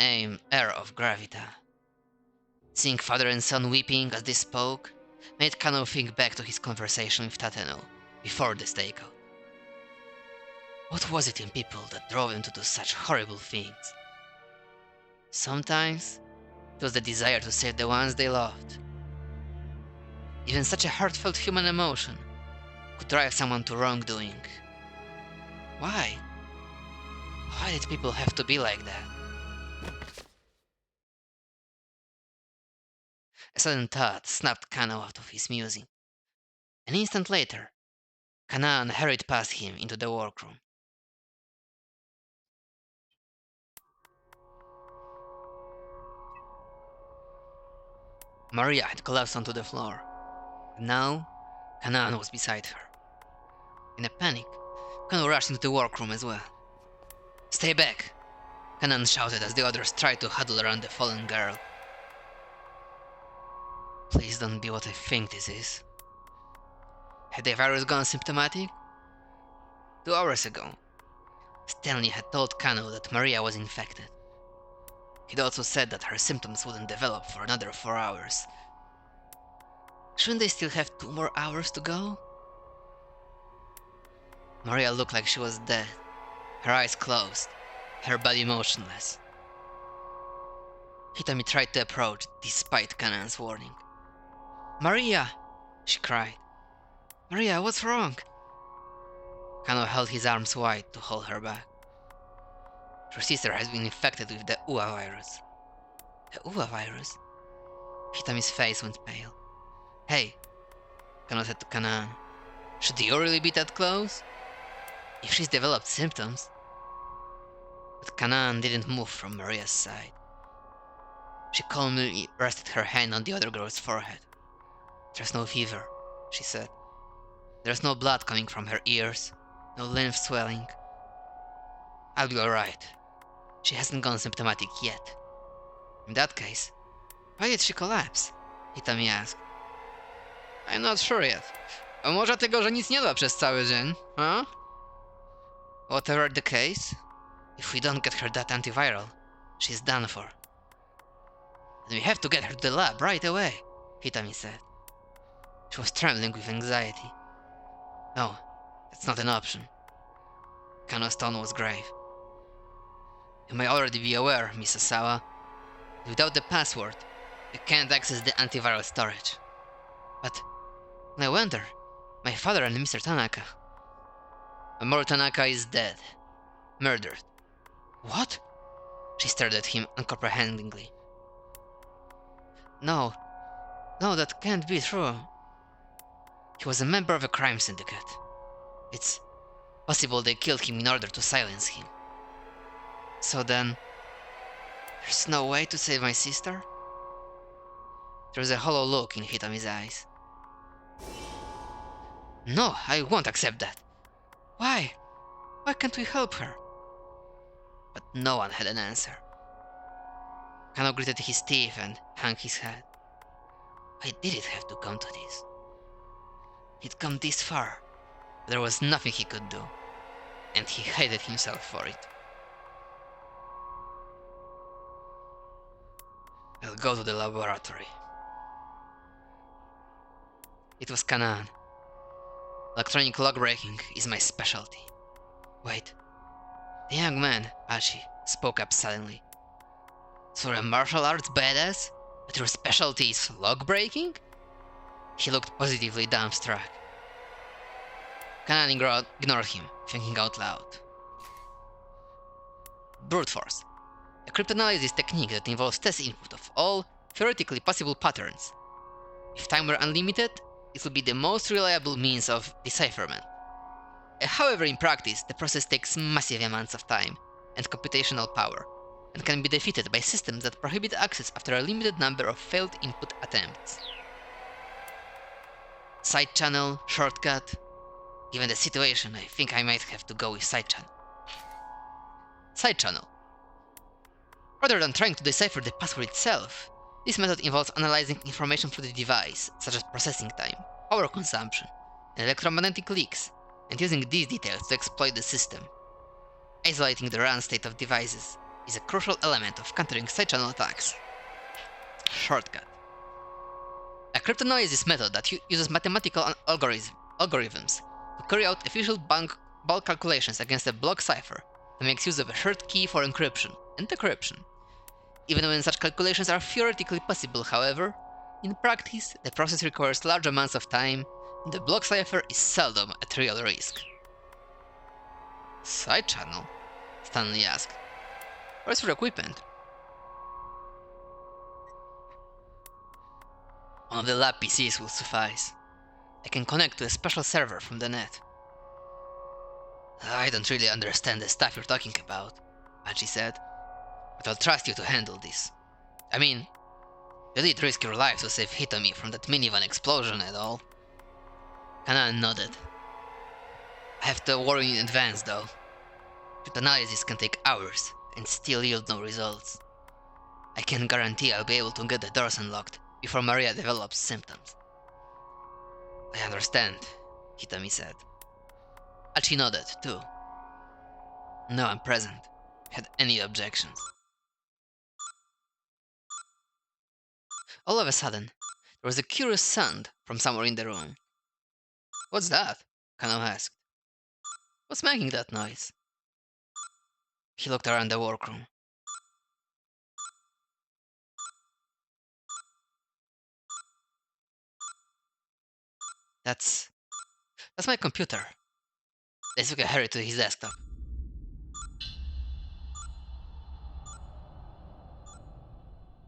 A: air of gravity. Seeing father and son weeping as they spoke made Kano think back to his conversation with Tateno before the stakeout. What was it in people that drove them to do such horrible things? Sometimes it was the desire to save the ones they loved. Even such a heartfelt human emotion could drive someone to wrongdoing. Why? Why did people have to be like that? A sudden thought snapped Kano out of his musing. An instant later, Kanan hurried past him into the workroom. Maria had collapsed onto the floor. Now, Kanan was beside her. In a panic, Kano rushed into the workroom as well. "Stay back!" Kanan shouted as the others tried to huddle around the fallen girl. Please don't be what I think this is. Had the virus gone symptomatic? 2 hours ago, Stanley had told Kano that Maria was infected. He'd also said that her symptoms wouldn't develop for another 4 hours. Shouldn't they still have 2 more hours to go? Maria looked like she was dead, her eyes closed, her body motionless. Hitami tried to approach despite Kanan's warning. "Maria!" she cried. "Maria, what's wrong?" Kano held his arms wide to hold her back. Her sister has been infected with the UA virus. The UA virus? Hitami's face went pale. "Hey," Kano said to Kanan, "should you really be that close? If she's developed symptoms..." But Kanan didn't move from Maria's side. She calmly rested her hand on the other girl's forehead. "There's no fever," she said. "There's no blood coming from her ears, no lymph swelling. I'll be alright. She hasn't gone symptomatic yet." "In that case, why did she collapse?" Hitami asked. "I'm not sure yet. A może tego, że nic nie da przez cały dzień, huh? Whatever the case, if we don't get her that antiviral, she's done for. Then we have to get her to the lab right away," Hitami said. She was trembling with anxiety. "No, that's not an option." Kano's tone was grave. "You may already be aware, Miss Asawa, that without the password, you can't access the antiviral storage. But I wonder, my father and Mr. Tanaka..." "Mamoru Tanaka is dead. Murdered." "What?" She stared at him uncomprehendingly. No, that can't be true. He was a member of a crime syndicate. It's possible they killed him in order to silence him. So then, there's no way to save my sister?" There was a hollow look in Hitami's eyes. "No, I won't accept that. Why? Why can't we help her?" But no one had an answer. Kano gritted his teeth and hung his head. Why did it have to come to this? He'd come this far, but there was nothing he could do, and he hated himself for it. I'll go to the laboratory. It was Canaan. Electronic log breaking is my specialty. Wait. The young man, Archie, spoke up suddenly. So a martial arts badass, but your specialty is log breaking? He looked positively dumbstruck. Canaan ignored him, thinking out loud. Brute force. A cryptanalysis technique that involves test input of all theoretically possible patterns. If time were unlimited, it would be the most reliable means of decipherment. However, in practice, the process takes massive amounts of time and computational power, and can be defeated by systems that prohibit access after a limited number of failed input attempts. Side channel, shortcut. Given the situation, I think I might have to go with side channel. Side channel. Rather than trying to decipher the password itself, this method involves analyzing information from the device, such as processing time, power consumption, and electromagnetic leaks, and using these details to exploit the system. Isolating the run state of devices is a crucial element of countering side-channel attacks. Shortcut. A cryptanalysis method that uses mathematical algorithms to carry out official bulk calculations against a block cipher that makes use of a shared key for encryption and decryption. Even when such calculations are theoretically possible, however, in practice the process requires large amounts of time, and the block cipher is seldom at real risk. Side channel? Stanley asked. Where's your equipment? One of the lab PCs will suffice. I can connect to a special server from the net. I don't really understand the stuff you're talking about, Archie said, but I'll trust you to handle this. I mean, you did risk your life to save Hitomi from that minivan explosion and all. Canaan nodded. I have to warn you in advance, though. Cryptanalysis can take hours and still yield no results. I can guarantee I'll be able to get the doors unlocked before Maria develops symptoms. I understand, Hitomi said. Archie nodded, too. No one present had any objections. All of a sudden, there was a curious sound from somewhere in the room. What's that? Kano asked. What's making that noise? He looked around the workroom. That's my computer. Daisuke hurried to his desktop.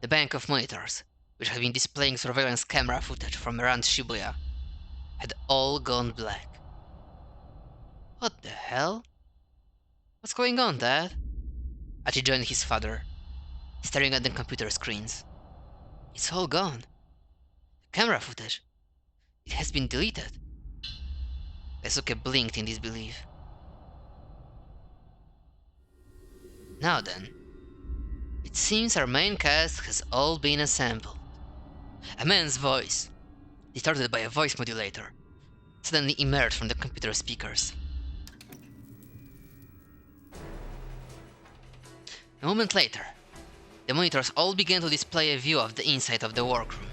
A: The bank of monitors, which had been displaying surveillance camera footage from around Shibuya, had all gone black. What the hell? What's going on, Dad? Archie joined his father, staring at the computer screens. It's all gone. The camera footage. It has been deleted. Daisuke blinked in disbelief. Now then, it seems our main cast has all been assembled. A man's voice, distorted by a voice modulator, suddenly emerged from the computer speakers. A moment later, the monitors all began to display a view of the inside of the workroom.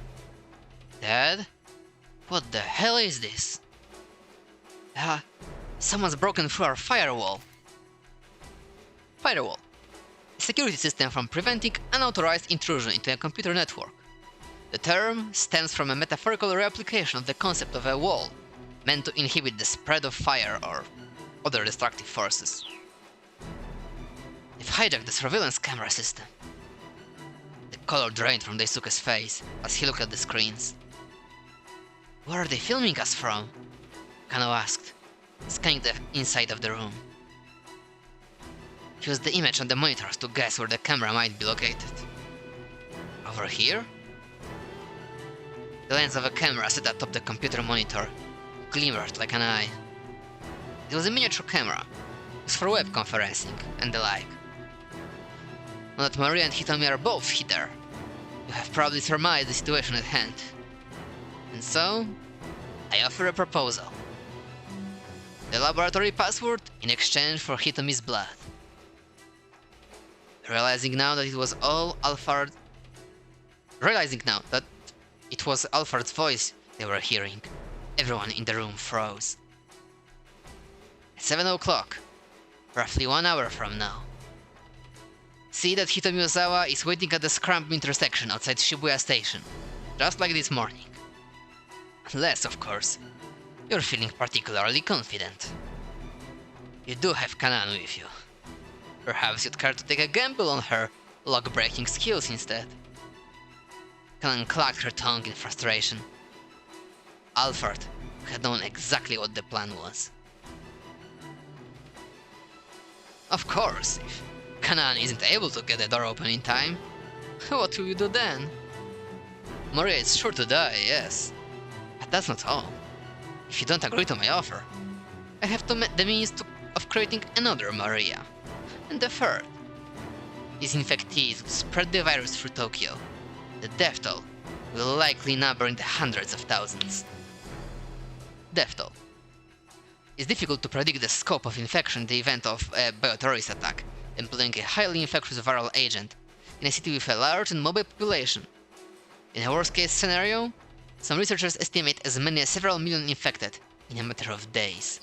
A: Dad? What the hell is this? Someone's broken through our firewall. Firewall. A security system from preventing unauthorized intrusion into a computer network. The term stems from a metaphorical reapplication of the concept of a wall, meant to inhibit the spread of fire or other destructive forces. They've hijacked the surveillance camera system. The color drained from Daisuke's face as he looked at the screens. Where are they filming us from? Kano asked, scanning the inside of the room. He used the image on the monitors to guess where the camera might be located. Over here? The lens of a camera set atop the computer monitor glimmered like an eye. It was a miniature camera, used for web conferencing and the like. Now that Maria and Hitomi are both here, you have probably surmised the situation at hand. And so, I offer a proposal. The laboratory password in exchange for Hitomi's blood. Realizing now that it was Alphard's voice they were hearing, everyone in the room froze. At 7 o'clock, roughly 1 hour from now, see that Hitomi Ozawa is waiting at the Scramble intersection outside Shibuya Station, just like this morning. Unless, of course, you're feeling particularly confident. You do have Kanan with you. Perhaps you'd care to take a gamble on her lock-breaking skills instead. Kanan clacked her tongue in frustration. Alphard had known exactly what the plan was. Of course, if Kanan isn't able to get the door open in time, what will you do then? Maria is sure to die, yes. But that's not all. If you don't agree to my offer, I have the means of creating another Maria. And the third. These infectees will spread the virus through Tokyo. The death toll will likely number in the hundreds of thousands. Death toll. It's difficult to predict the scope of infection in the event of a bioterrorist attack, employing a highly infectious viral agent in a city with a large and mobile population. In a worst-case scenario, some researchers estimate as many as several million infected in a matter of days.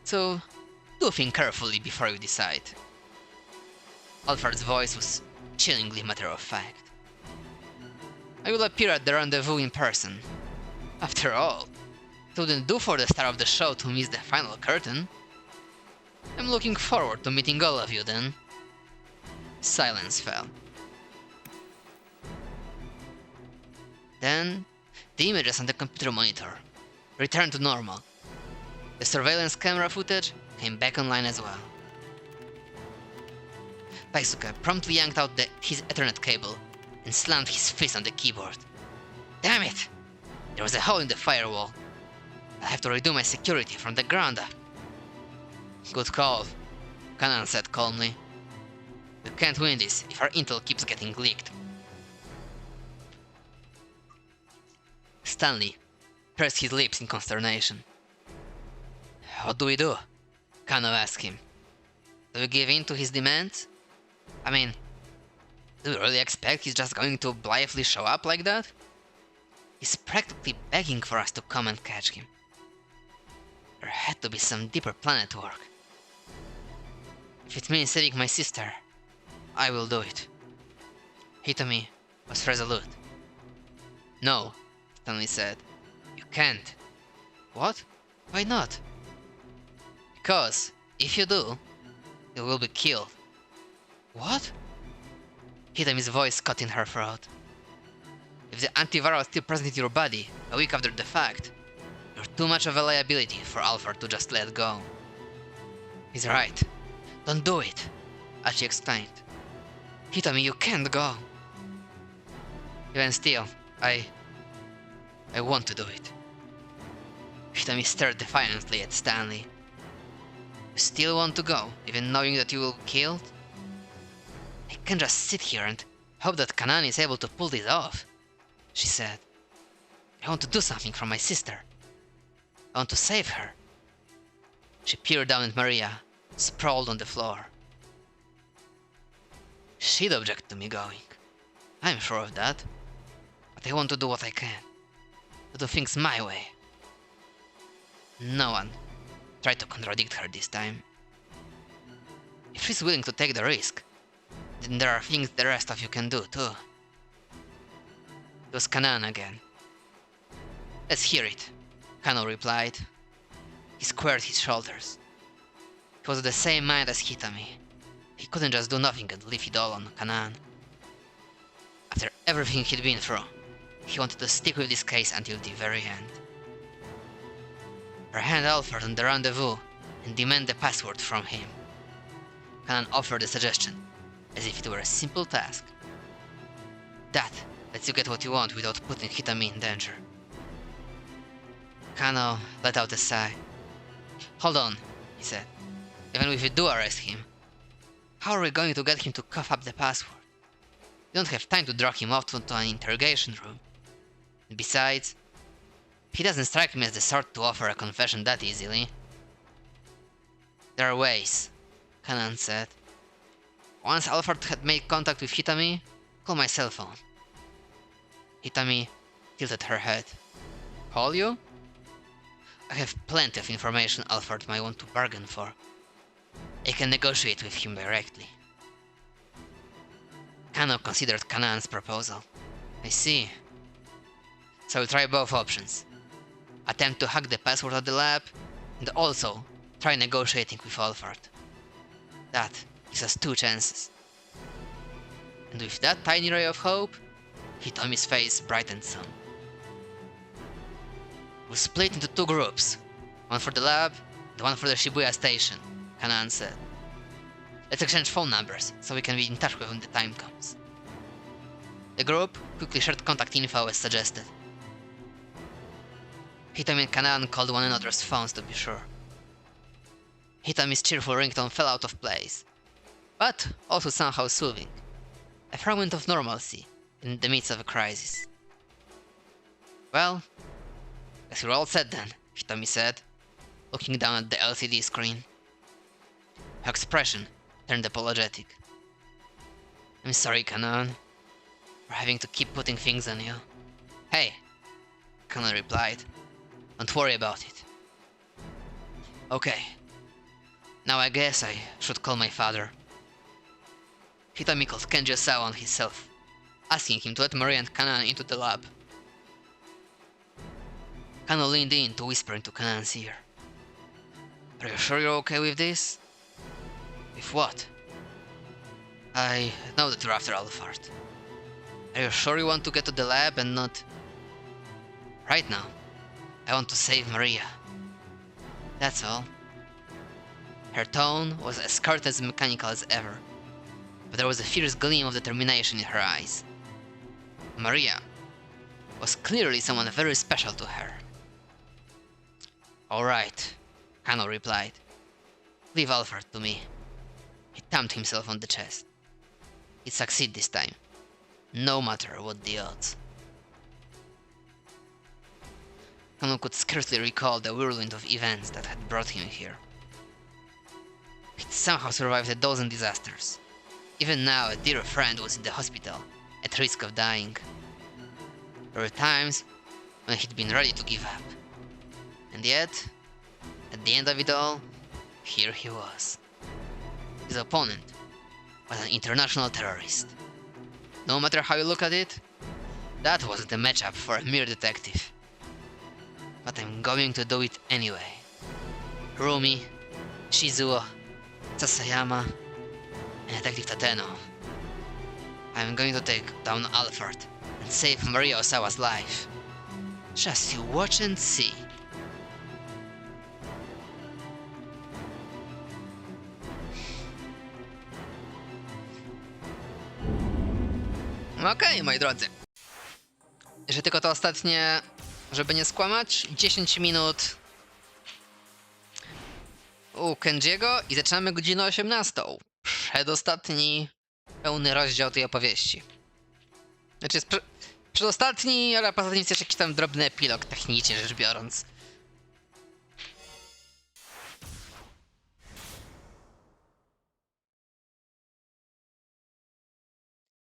A: So, do think carefully before you decide. Alphard's voice was chillingly matter-of-fact. I will appear at the rendezvous in person. After all, it wouldn't do for the star of the show to miss the final curtain. I'm looking forward to meeting all of you then. Silence fell. Then, the images on the computer monitor returned to normal. The surveillance camera footage came back online as well. Daisuke promptly yanked out his Ethernet cable and slammed his fist on the keyboard. Damn it! There was a hole in the firewall. I'll have to redo my security from the ground up. Good call, Kanan said calmly. We can't win this if our intel keeps getting leaked. Stanley pursed his lips in consternation. What do we do? Kano asked him. Do we give in to his demands? I mean, do we really expect he's just going to blithely show up like that? He's practically begging for us to come and catch him. There had to be some deeper plan at work. If it means saving my sister, I will do it. Hitomi was resolute. No, Stanley said. You can't. What? Why not? Because, if you do, you will be killed. What? Hitomi's voice cut in her throat. If the antiviral is still present in your body a week after the fact, you're too much of a liability for Alphard to just let go. He's right. Don't do it, Achi exclaimed. Hitomi, you can't go. Even still, I want to do it. Hitomi stared defiantly at Stanley. You still want to go, even knowing that you will be killed? I can't just sit here and hope that Kanan is able to pull this off, she said. I want to do something for my sister. I want to save her. She peered down at Maria, sprawled on the floor. She'd object to me going. I'm sure of that. But I want to do what I can. To do things my way. No one tried to contradict her this time. If she's willing to take the risk, then there are things the rest of you can do too. It was Kanan again. Let's hear it, Kano replied. He squared his shoulders. He was of the same mind as Hitomi. He couldn't just do nothing and leave it all on Kanan. After everything he'd been through, he wanted to stick with this case until the very end. Apprehend Alphard on the rendezvous and demand the password from him. Kanan offered a suggestion, as if it were a simple task. That lets you get what you want without putting Hitomi in danger. Kano let out a sigh. Hold on, he said. Even if we do arrest him, how are we going to get him to cough up the password? We don't have time to drag him off to an interrogation room. And besides, he doesn't strike me as the sort to offer a confession that easily. There are ways, Kanan said. Once Alfred had made contact with Hitami, call my cell phone. Hitami tilted her head. Call you? I have plenty of information Alfred might want to bargain for. I can negotiate with him directly. Kano considered Kanan's proposal. I see. So we'll try both options. Attempt to hack the password of the lab, and also try negotiating with Alfred. That gives us 2 chances. And with that tiny ray of hope, Hitomi's face brightened some. We'll split into 2 groups. One for the lab, and one for the Shibuya station, Kanan said. Let's exchange phone numbers, so we can be in touch when the time comes. The group quickly shared contact info as suggested. Hitomi and Kanan called one another's phones to be sure. Hitomi's cheerful ringtone fell out of place, but also somehow soothing. A fragment of normalcy in the midst of a crisis. Well, guess we're all set then, Hitomi said, looking down at the LCD screen. Her expression turned apologetic. I'm sorry, Kanan, for having to keep putting things on you. Hey, Kanan replied. Don't worry about it. Okay. Now I guess I should call my father. Hitami called Kenji Osawa on his cell, asking him to let Maria and Kanan into the lab. Kano leaned in to whisper into Kanan's ear. Are you sure you're okay with this? With what? I know that you're after Alfred. Are you sure you want to get to the lab and not... Right now, I want to save Maria. That's all. Her tone was as curt as mechanical as ever, but there was a fierce gleam of determination in her eyes. Maria was clearly someone very special to her. Alright, Kano replied. Leave Alfred to me. He thumped himself on the chest. He'd succeed this time, no matter what the odds. Kano could scarcely recall the whirlwind of events that had brought him here. He'd somehow survived a dozen disasters. Even now, a dear friend was in the hospital, at risk of dying. There were times when he'd been ready to give up. And yet, at the end of it all, here he was. His opponent was an international terrorist. No matter how you look at it, that wasn't a matchup for a mere detective. But I'm going to do it anyway. Rumi, Shizuo, Sasayama, and Detective Tateno. I'm going to take down Alfred and save Maria Osawa's life. Just you watch and see. Okej, moi drodzy. Że tylko to ostatnie, żeby nie skłamać, 10 minut u Kenjiego i zaczynamy godzinę 18. Przedostatni pełny rozdział tej opowieści. Znaczy jest przedostatni, ale poza tym jest jeszcze jakiś tam drobny epilog, technicznie rzecz biorąc.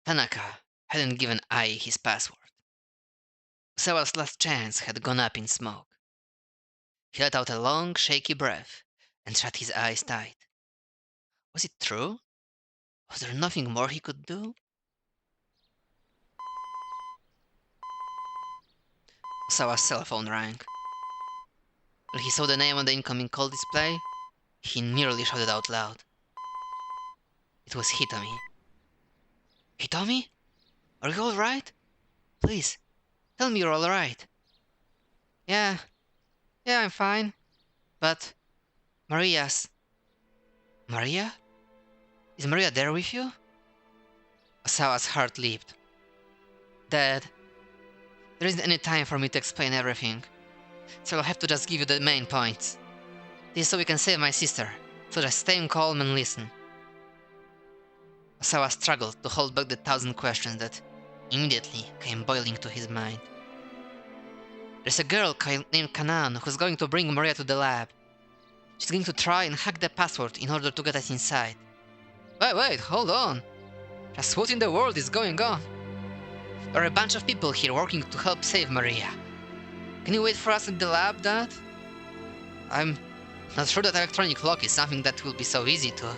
A: Tanaka hadn't given Ai his password. Osawa's last chance had gone up in smoke. He let out a long, shaky breath and shut his eyes tight. Was it true? Was there nothing more he could do? Osawa's cell phone rang. When he saw the name on the incoming call display, he nearly shouted out loud. It was Hitomi. Hitomi? Are you alright? Please, tell me you're alright. Yeah, I'm fine. But Maria's... Maria? Is Maria there with you? Osawa's heart leaped. Dad, there isn't any time for me to explain everything, so I'll have to just give you the main points. This is so we can save my sister, so just stay calm and listen. Osawa struggled to hold back the 1,000 questions that immediately came boiling to his mind. There's a girl named Kanan who's going to bring Maria to the lab. She's going to try and hack the password in order to get us inside. Wait, hold on. Just what in the world is going on? There are a bunch of people here working to help save Maria. Can you wait for us at the lab, Dad? I'm not sure that electronic lock is something that will be so easy to...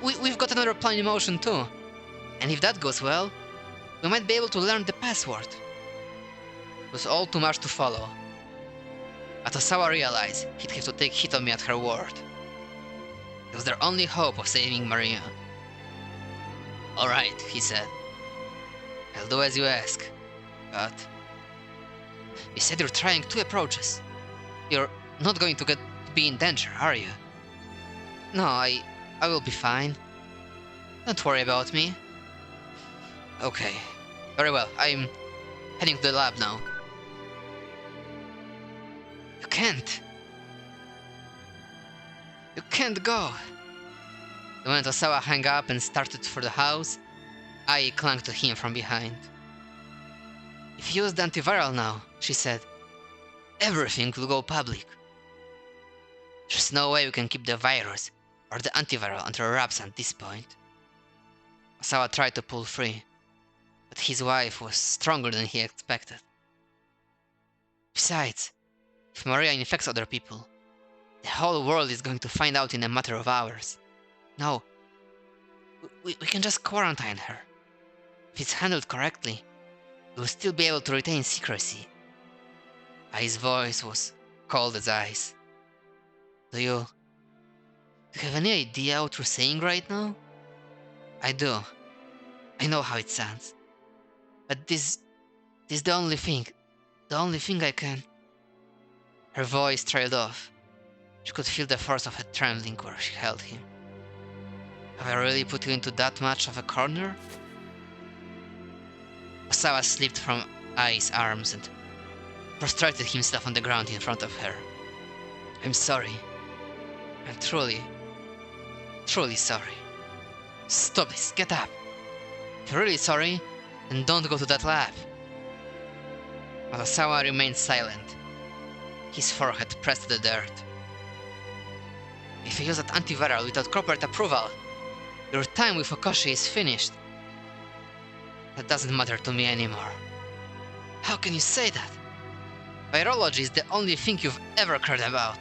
A: We've got another plan in motion too. And if that goes well, we might be able to learn the password. It was all too much to follow. But Osawa realized he'd have to take Hitomi at her word. It was their only hope of saving Maria. Alright, he said. I'll do as you ask, but... You said you're trying 2 approaches. You're not going to be in danger, are you? No, I will be fine. Don't worry about me. Okay. Very well, I'm heading to the lab now. You can't. You can't go. The moment Osawa hung up and started for the house, Ai clung to him from behind. If you use the antiviral now, she said, everything will go public. There's no way we can keep the virus or the antiviral under wraps at this point. Osawa tried to pull free, but his wife was stronger than he expected. Besides, if Maria infects other people, the whole world is going to find out in a matter of hours. No, we can just quarantine her. If it's handled correctly, we'll still be able to retain secrecy. Ai's voice was cold as ice. Do you have any idea what you're saying right now? I do. I know how it sounds. But this is the only thing I can... Her voice trailed off. She could feel the force of her trembling where she held him. Have I really put you into that much of a corner? Osawa slipped from Ai's arms and prostrated himself on the ground in front of her. I'm sorry. I'm truly sorry. Stop this, get up. If you're really sorry, then don't go to that lab. But Osawa remained silent, his forehead pressed to the dirt. If you use that antiviral without corporate approval, your time with Okoshi is finished. That doesn't matter to me anymore. How can you say that? Virology is the only thing you've ever cared about.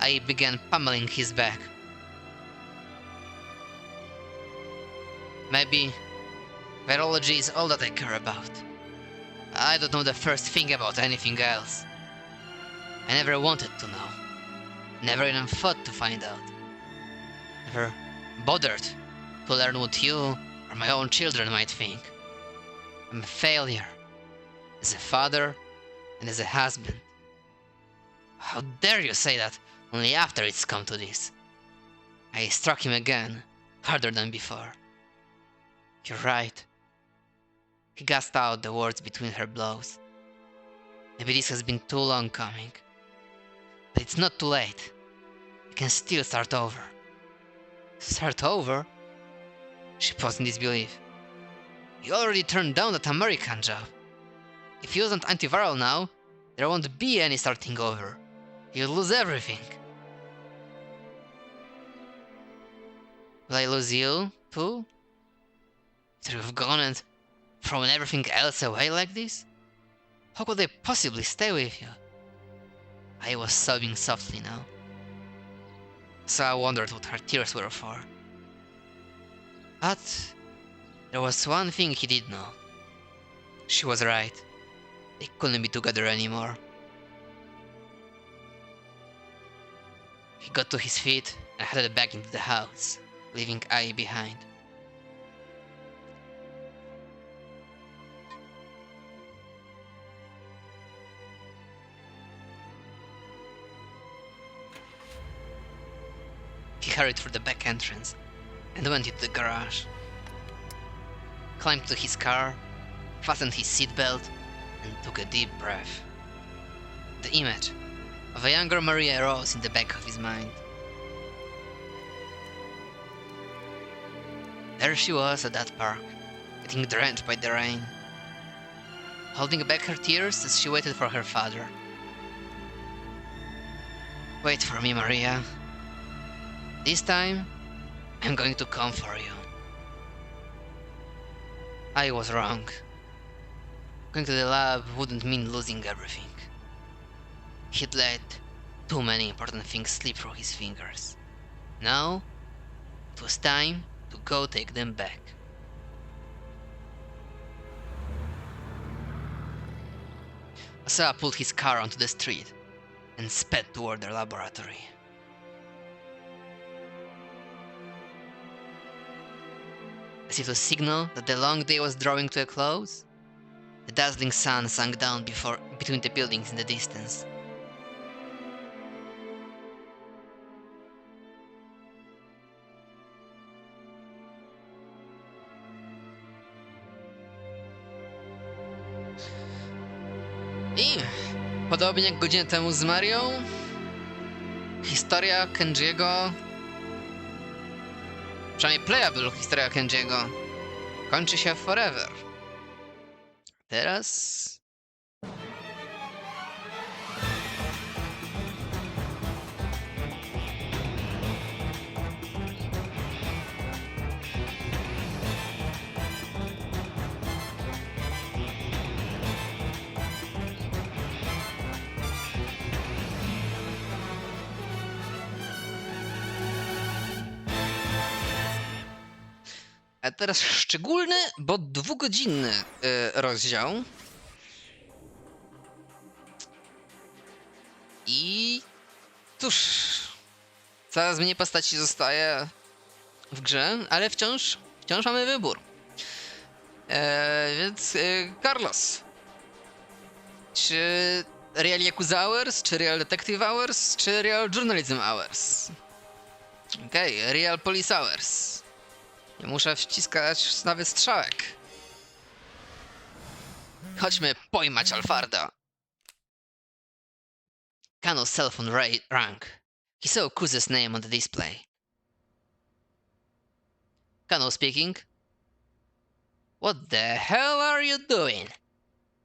A: I began pummeling his back. Maybe virology is all that I care about. I don't know the first thing about anything else. I never wanted to know. Never even thought to find out. Never bothered to learn what you or my own children might think. I'm a failure. As a father and as a husband. How dare you say that only after it's come to this? I struck him again, harder than before. You're right. He gasped out the words between her blows. Maybe this has been too long coming. But it's not too late. We can still start over. Start over? She paused in disbelief. You already turned down that American job. If you use antiviral now, there won't be any starting over. You'll lose everything. Will I lose you, too? After you've gone and thrown everything else away like this? How could I possibly stay with you? I was sobbing softly now. So I wondered what her tears were for. But there was one thing he did know. She was right. They couldn't be together anymore. He got to his feet and headed back into the house, leaving Ai behind. He hurried through the back entrance and went into the garage. Climbed to his car, fastened his seatbelt, and took a deep breath. The image of a younger Maria arose in the back of his mind. There she was at that park, getting drenched by the rain. holding back her tears as she waited for her father. Wait for me, Maria. This time, I'm going to come for you. I was wrong. Going to the lab wouldn't mean losing everything. He'd let too many important things slip through his fingers. Now, it was time to go take them back. Asawa pulled his car onto the street and sped toward their laboratory. As if to signal that the long day was drawing to a close, the dazzling sun sank down between the buildings in the distance. I podobnie jak godzinę temu z Marią, historia Kenjiego, przynajmniej playable historia Kenjiego, kończy się forever. Teraz... A teraz szczególny, bo dwugodzinny rozdział. I cóż, coraz mniej postaci zostaje w grze, ale wciąż mamy wybór. Więc Carlos, czy Real Yakuza Hours, czy Real Detective Hours, czy Real Journalism Hours? Okej, Real Police Hours. Nie muszę wciskać nawet strzałek. Chodźmy pojmać Alfarda. Kano's cell phone rang. He saw Kuze's name on the display. Kano speaking. What the hell are you doing?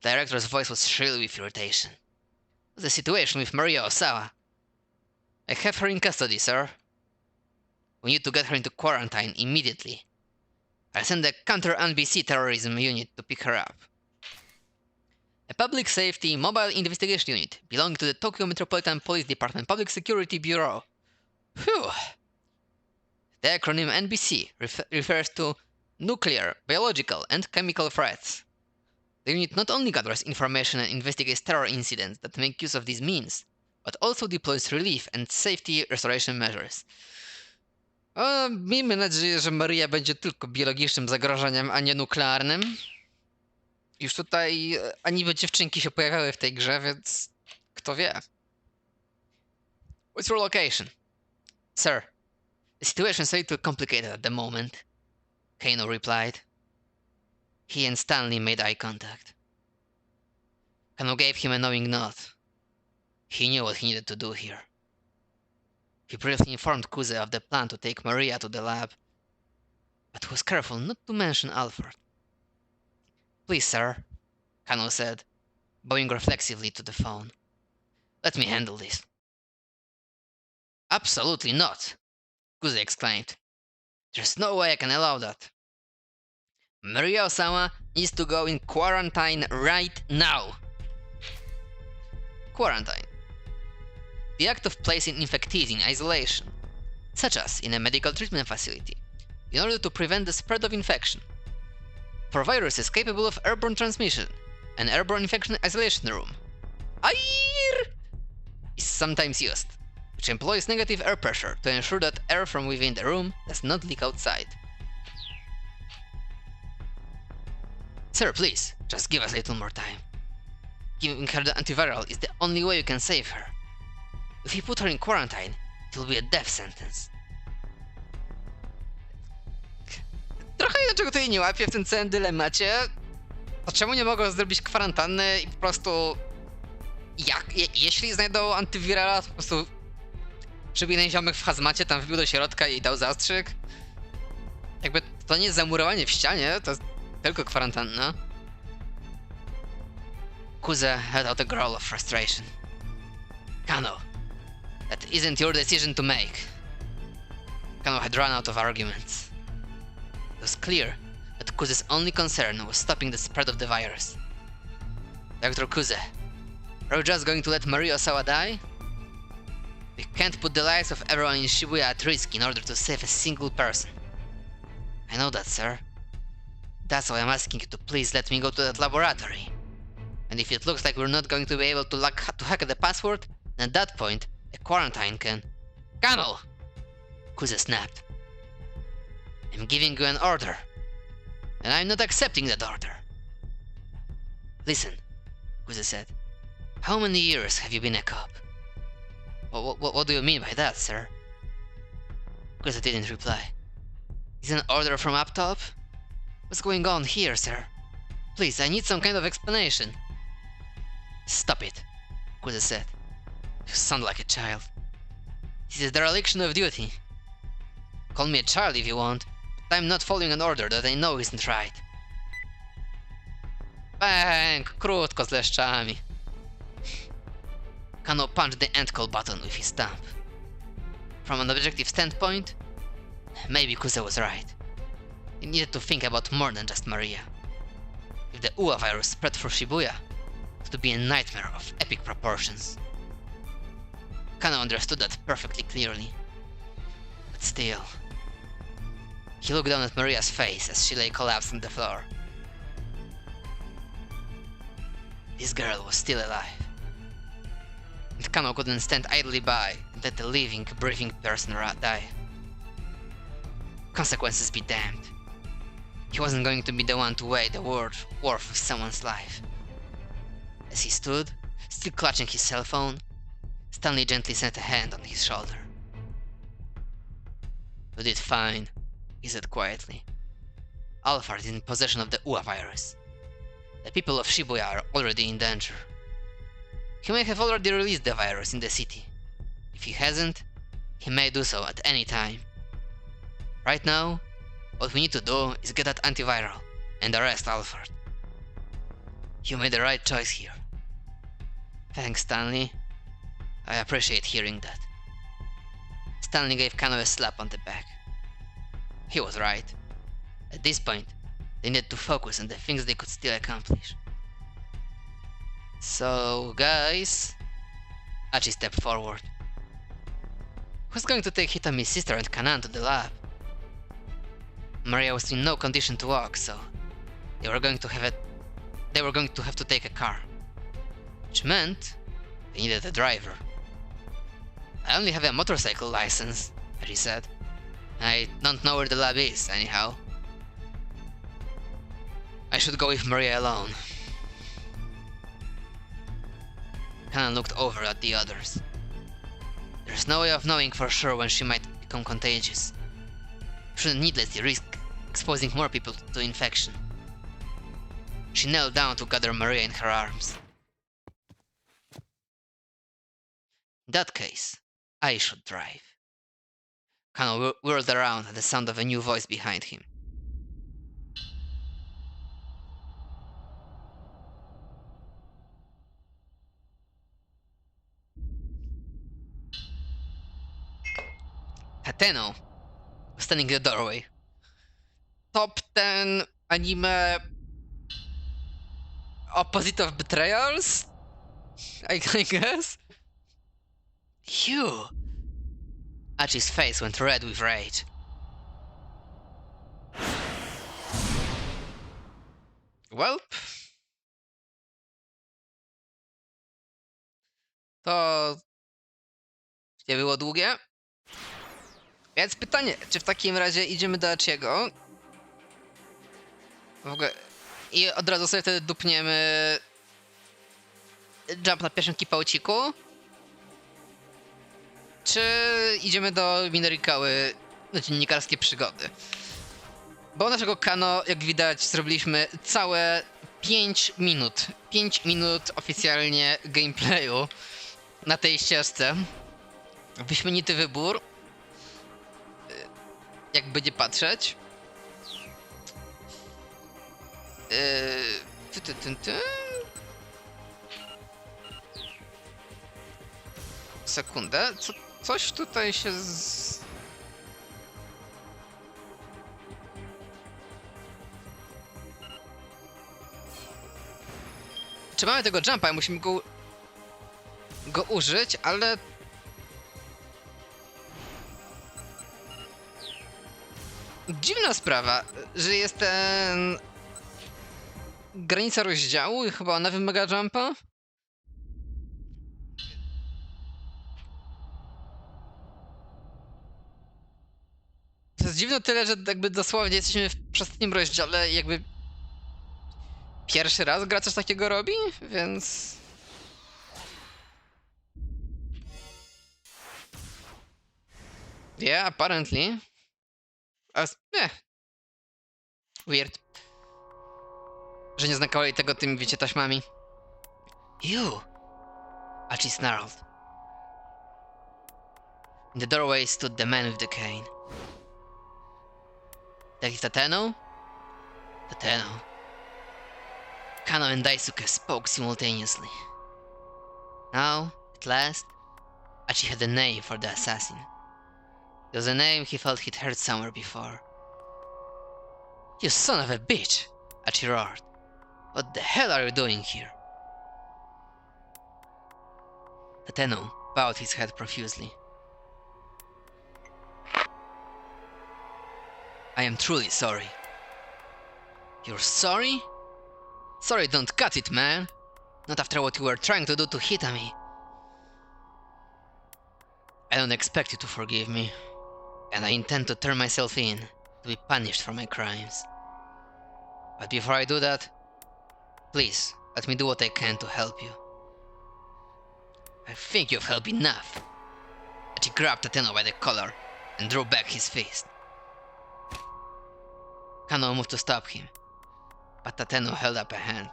A: The director's voice was shrill with irritation. What's the situation with Maria Osawa? I have her in custody, sir. We need to get her into quarantine immediately. I'll send the counter-NBC terrorism unit to pick her up. A public safety mobile investigation unit belonging to the Tokyo Metropolitan Police Department Public Security Bureau. Phew. The acronym NBC refers to nuclear, biological, and chemical threats. The unit not only gathers information and investigates terror incidents that make use of these means, but also deploys relief and safety restoration measures. Miejmy nadzieję, że Maria będzie tylko biologicznym zagrożeniem, a nie nuklearnym. Już tutaj niby dziewczynki się pojawiały w tej grze, więc kto wie. What's your location? Sir, the situation is a little complicated at the moment, Kano replied. He and Stanley made eye contact. Kano gave him a knowing nod. He knew what he needed to do here. He briefly informed Kuze of the plan to take Maria to the lab, but was careful not to mention Alfred. Please, sir, Kano said, bowing reflexively to the phone. Let me handle this. Absolutely not, Kuze exclaimed. There's no way I can allow that. Maria Osawa needs to go in quarantine right now. Quarantine. The act of placing infectees in isolation, such as in a medical treatment facility, in order to prevent the spread of infection. For viruses capable of airborne transmission, an airborne infection isolation room, AIR, is sometimes used, which employs negative air pressure to ensure that air from within the room does not leak outside. Sir, please, just give us a little more time. Giving her the antiviral is the only way you can save her. If you put her in quarantine, it will be a death sentence. Trochę dlaczego tutaj nie łapię w tym całym dylemacie. To czemu nie mogą zrobić kwarantanny i po prostu... jeśli znajdą antywirala, to po prostu... Żeby jeden ziomek w hazmacie tam wbił do środka i dał zastrzyk. Jakby to nie jest zamurowanie w ścianie, to jest tylko kwarantanna. Kuze let out a growl of frustration. Kano, that isn't your decision to make. Kano had run out of arguments. It was clear that Kuze's only concern was stopping the spread of the virus. Dr. Kuze, are you just going to let Maria Osawa die? We can't put the lives of everyone in Shibuya at risk in order to save a single person. I know that, sir. That's why I'm asking you to please let me go to that laboratory. And if it looks like we're not going to be able to hack the password, then at that point, a quarantine can... Kano! Kuze snapped. I'm giving you an order. And I'm not accepting that order. Listen, Kuze said. How many years have you been a cop? What do you mean by that, sir? Kuze didn't reply. Is an order from up top? What's going on here, sir? Please, I need some kind of explanation. Stop it, Kuze said. You sound like a child. This is a dereliction of duty. Call me a child if you want, but I'm not following an order that I know isn't right. Bang! Krótko z leszczami. Kano punched the end call button with his thumb. From an objective standpoint, maybe Kuze was right. He needed to think about more than just Maria. If the UA virus spread through Shibuya, it would be a nightmare of epic proportions. Kano understood that perfectly clearly. But still... He looked down at Maria's face as she lay collapsed on the floor. This girl was still alive. And Kano couldn't stand idly by and let a living, breathing person die. Consequences be damned. He wasn't going to be the one to weigh the worth of someone's life. As he stood, still clutching his cell phone, Stanley gently set a hand on his shoulder. You did fine, he said quietly. Alpha is in possession of the UA virus. The people of Shibuya are already in danger. He may have already released the virus in the city. If he hasn't, he may do so at any time. Right now, what we need to do is get that antiviral and arrest Alfred. You made the right choice here. Thanks, Stanley. I appreciate hearing that. Stanley gave Kano a slap on the back. He was right. At this point, they needed to focus on the things they could still accomplish. So, guys... Achi stepped forward. Who's going to take Hitami's sister and Kanan to the lab? Maria was in no condition to walk, so they were going to have to take a car. Which meant they needed a driver. I only have a motorcycle license, Achi said. I don't know where the lab is, anyhow. I should go with Maria alone. Kanan looked over at the others. There's no way of knowing for sure when she might become contagious. Shouldn't needlessly risk exposing more people to infection. She knelt down to gather Maria in her arms. In that case, I should drive. Kano whirled around at the sound of a new voice behind him. Hateno was standing in the doorway. Top 10 anime opposite of betrayals? I guess? You! Achi's face went red with rage. Well... To... nie było długie. Więc pytanie, czy w takim razie idziemy do Achiego? W ogóle... I od razu sobie wtedy dupniemy... jump na pierwszym kipałciku? Czy idziemy do Minorikały na dziennikarskie przygody? Bo naszego Kano, jak widać, zrobiliśmy całe 5 minut. 5 minut oficjalnie gameplayu na tej ścieżce. Wyśmienity wybór. Jakby nie patrzeć. Sekundę, coś tutaj się Czy mamy tego jumpa? Musimy go użyć, ale... Dziwna sprawa, że jest ten... Granica rozdziału i chyba ona wymaga jumpa? To jest dziwne tyle, że jakby dosłownie jesteśmy w przedostatnim rozdziale i jakby... Pierwszy raz gra coś takiego robi, więc... Yeah, apparently. Weird. Że nie znakowali tego tymi, wiecie, taśmami. You! Archie snarled. In the doorway stood the man with the cane. Detective Tateno? Tateno. Kano and Daisuke spoke simultaneously. Now, at last, Archie had a name for the assassin. It was a name he felt he'd heard somewhere before. You son of a bitch! Archie roared. What the hell are you doing here? Tateno bowed his head profusely. I am truly sorry. You're sorry? Sorry don't cut it, man. Not after what you were trying to do to Hitami. I don't expect you to forgive me, and I intend to turn myself in to be punished for my crimes. But before I do that, please let me do what I can to help you. I think you've helped enough. But he grabbed Tateno by the collar and drew back his fist. Kano moved to stop him, but Tateno held up a hand.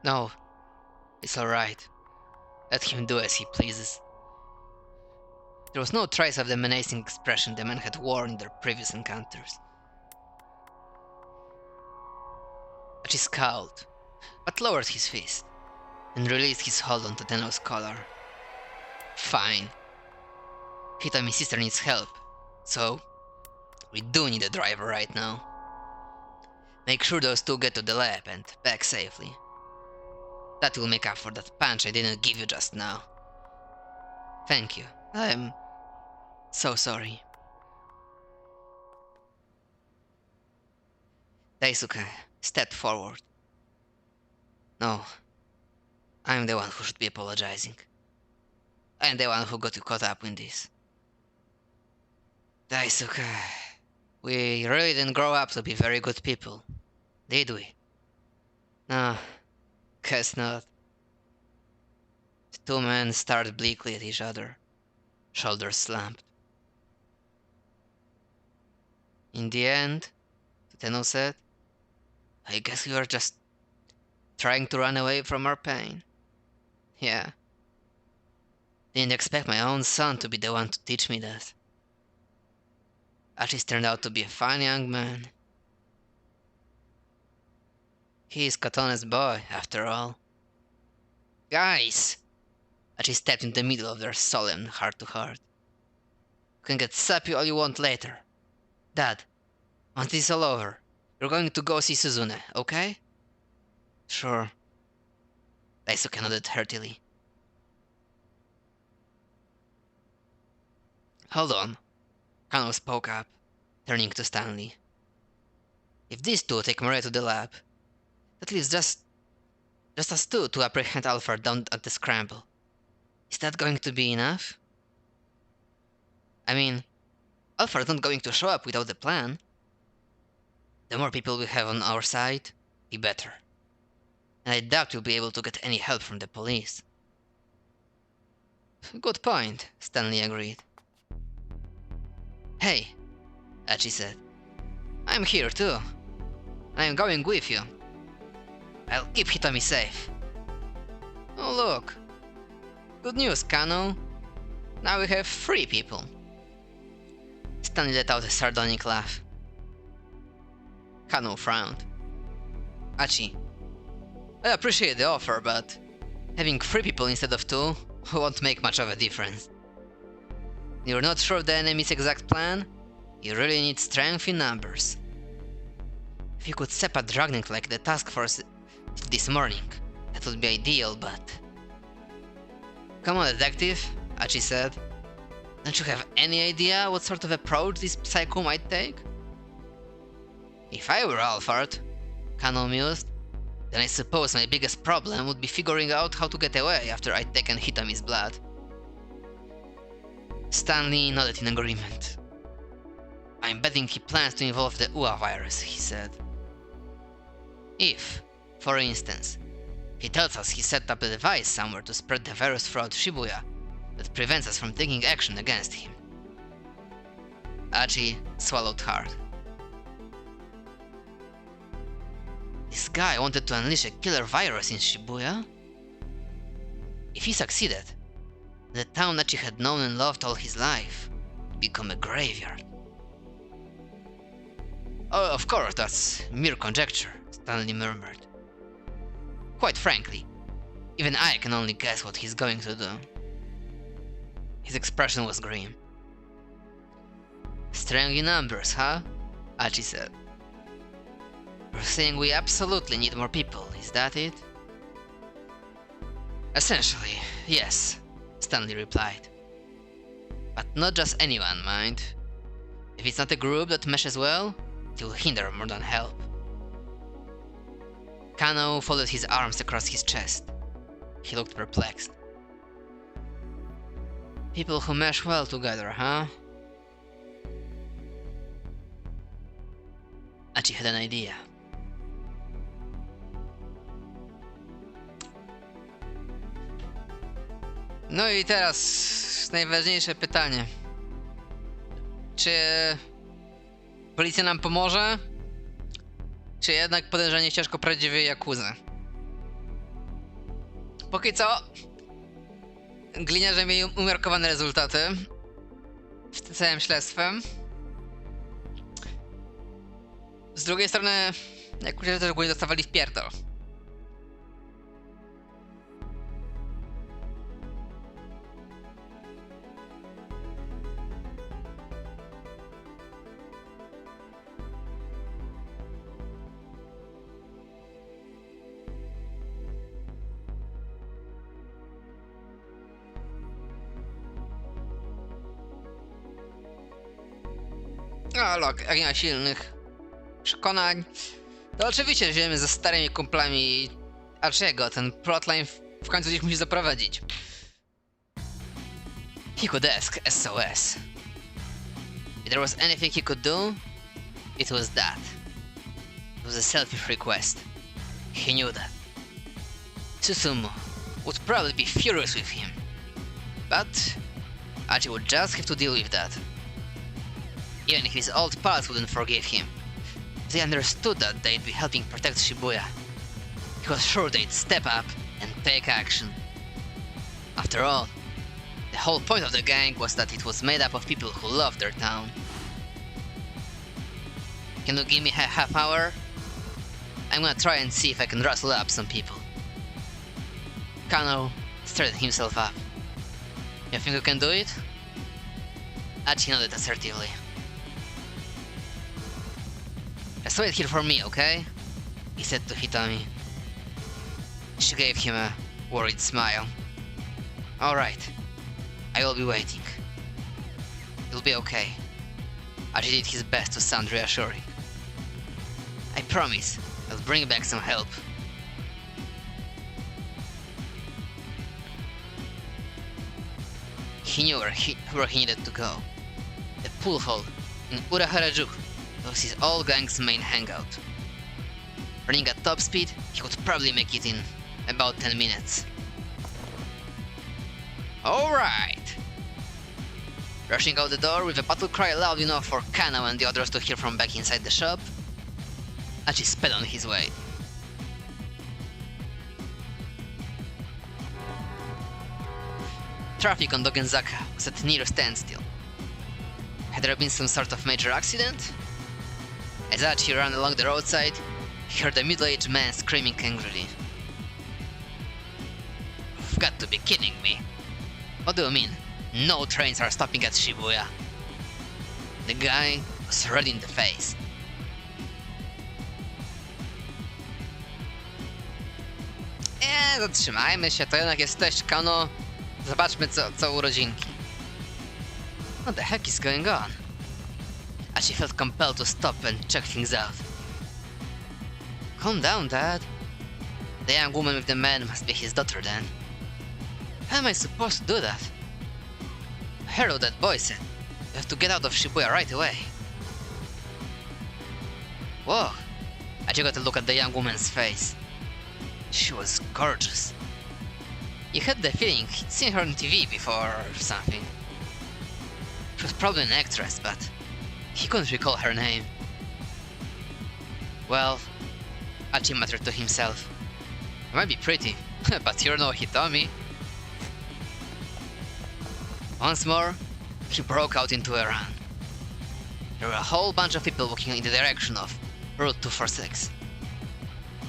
A: No, it's alright. Let him do as he pleases. There was no trace of the menacing expression the men had worn in their previous encounters. But he scowled, but lowered his fist, and released his hold on Tateno's collar. Fine. Hitami's sister needs help, so we do need a driver right now. Make sure those two get to the lab and back safely. That will make up for that punch I didn't give you just now. Thank you. I'm so sorry. Daisuke stepped forward. No, I'm the one who should be apologizing. I'm the one who got you caught up in this. Daisuke, we really didn't grow up to be very good people, did we? No, guess not. The two men stared bleakly at each other, shoulders slumped. In the end, Tateno said, I guess we were just trying to run away from our pain. Yeah. Didn't expect my own son to be the one to teach me that. Archie's turned out to be a fine young man. He's Katone's boy, after all. Guys! Archie stepped in the middle of their solemn heart-to-heart. You can get sappy all you want later. Dad, once this is all over, you're going to go see Suzune, okay? Sure. Daisuke nodded heartily. Hold on. Kano spoke up, turning to Stanley. If these two take Maria to the lab, that leaves just us two to apprehend Alfred down at the Scramble. Is that going to be enough? I mean, Alfred's not going to show up without a plan. The more people we have on our side, the better. And I doubt we'll be able to get any help from the police. Good point, Stanley agreed. Hey, Archie said. I'm here too. I'm going with you. I'll keep Hitami safe. Oh look. Good news, Kano. Now we have 3 people. Stanley let out a sardonic laugh. Kano frowned. Archie, I appreciate the offer, but having 3 people instead of 2 won't make much of a difference. You're not sure of the enemy's exact plan? You really need strength in numbers. If you could step a Dragnet like the task force this morning, that would be ideal, but... Come on, detective, Archie said. Don't you have any idea what sort of approach this psycho might take? If I were Alfred, Kano mused, then I suppose my biggest problem would be figuring out how to get away after I'd taken Hitami's blood. Stanley nodded in agreement. I'm betting he plans to involve the UA virus, he said. If, for instance, he tells us he set up a device somewhere to spread the virus throughout Shibuya that prevents us from taking action against him. Archie swallowed hard. This guy wanted to unleash a killer virus in Shibuya? If he succeeded, the town Archie had known and loved all his life would become a graveyard. Oh, of course, that's mere conjecture, Stanley murmured. Quite frankly, even I can only guess what he's going to do. His expression was grim. Strength in numbers, huh? Archie said. You're saying we absolutely need more people, is that it? Essentially, yes, Stanley replied. But not just anyone, mind. If it's not a group that meshes well, it will hinder more than help. Kano folded his arms across his chest. He looked perplexed. People who mesh well together, huh? Archie had an idea. No i teraz najważniejsze pytanie. Czy policja nam pomoże? Czy jednak podejrzenie ścieżką prawdziwej Jakuzy? Póki co gliniarze mieli umiarkowane rezultaty z tym całym śledztwem. Z drugiej strony Jakuzie też ogólnie dostawali w pierdol. No, jak nie ma silnych przekonań, to oczywiście żyjemy ze starymi kumplami Archiego. Ten plotline w końcu gdzieś musi zaprowadzić. He could ask SOS. If there was anything he could do, it was that. It was a selfish request. He knew that. Susumu would probably be furious with him. But Archie would just have to deal with that. Even his old pals wouldn't forgive him. They understood that they'd be helping protect Shibuya. He was sure they'd step up and take action. After all, the whole point of the gang was that it was made up of people who loved their town. Can you give me a half hour? I'm gonna try and see if I can rustle up some people. Kano started himself up. You think you can do it? Archie nodded assertively. Just wait here for me, okay? He said to Hitami. She gave him a worried smile. Alright, I will be waiting. You'll be okay. Archie did his best to sound reassuring. I promise I'll bring back some help. He knew where he needed to go. The pool hall in Uraharajuku was his old gang's main hangout. Running at top speed, he could probably make it in about 10 minutes. Alright! Rushing out the door with a battle cry loud enough for Kano and the others to hear from back inside the shop, Archie sped on his way. Traffic on Dogenzaka was at near standstill. Had there been some sort of major accident? As Archie ran along the roadside, he heard a middle-aged man screaming angrily. You've got to be kidding me, What do you mean? No trains are stopping at Shibuya. The guy was red in the face. Zatrzymajmy się, to jednak jest teść Kano. Zobaczmy co u rodzinki. What the heck is going on? As she felt compelled to stop and check things out. Calm down, Dad. The young woman with the man must be his daughter then. How am I supposed to do that? I heard what that boy said. You have to get out of Shibuya right away. Whoa. I just got to look at the young woman's face. She was gorgeous. You had the feeling he'd seen her on TV before or something. She was probably an actress, but he couldn't recall her name. Well, Achi muttered to himself. I might be pretty, but you're no Hitomi. Once more, he broke out into a run. There were a whole bunch of people walking in the direction of Route 246.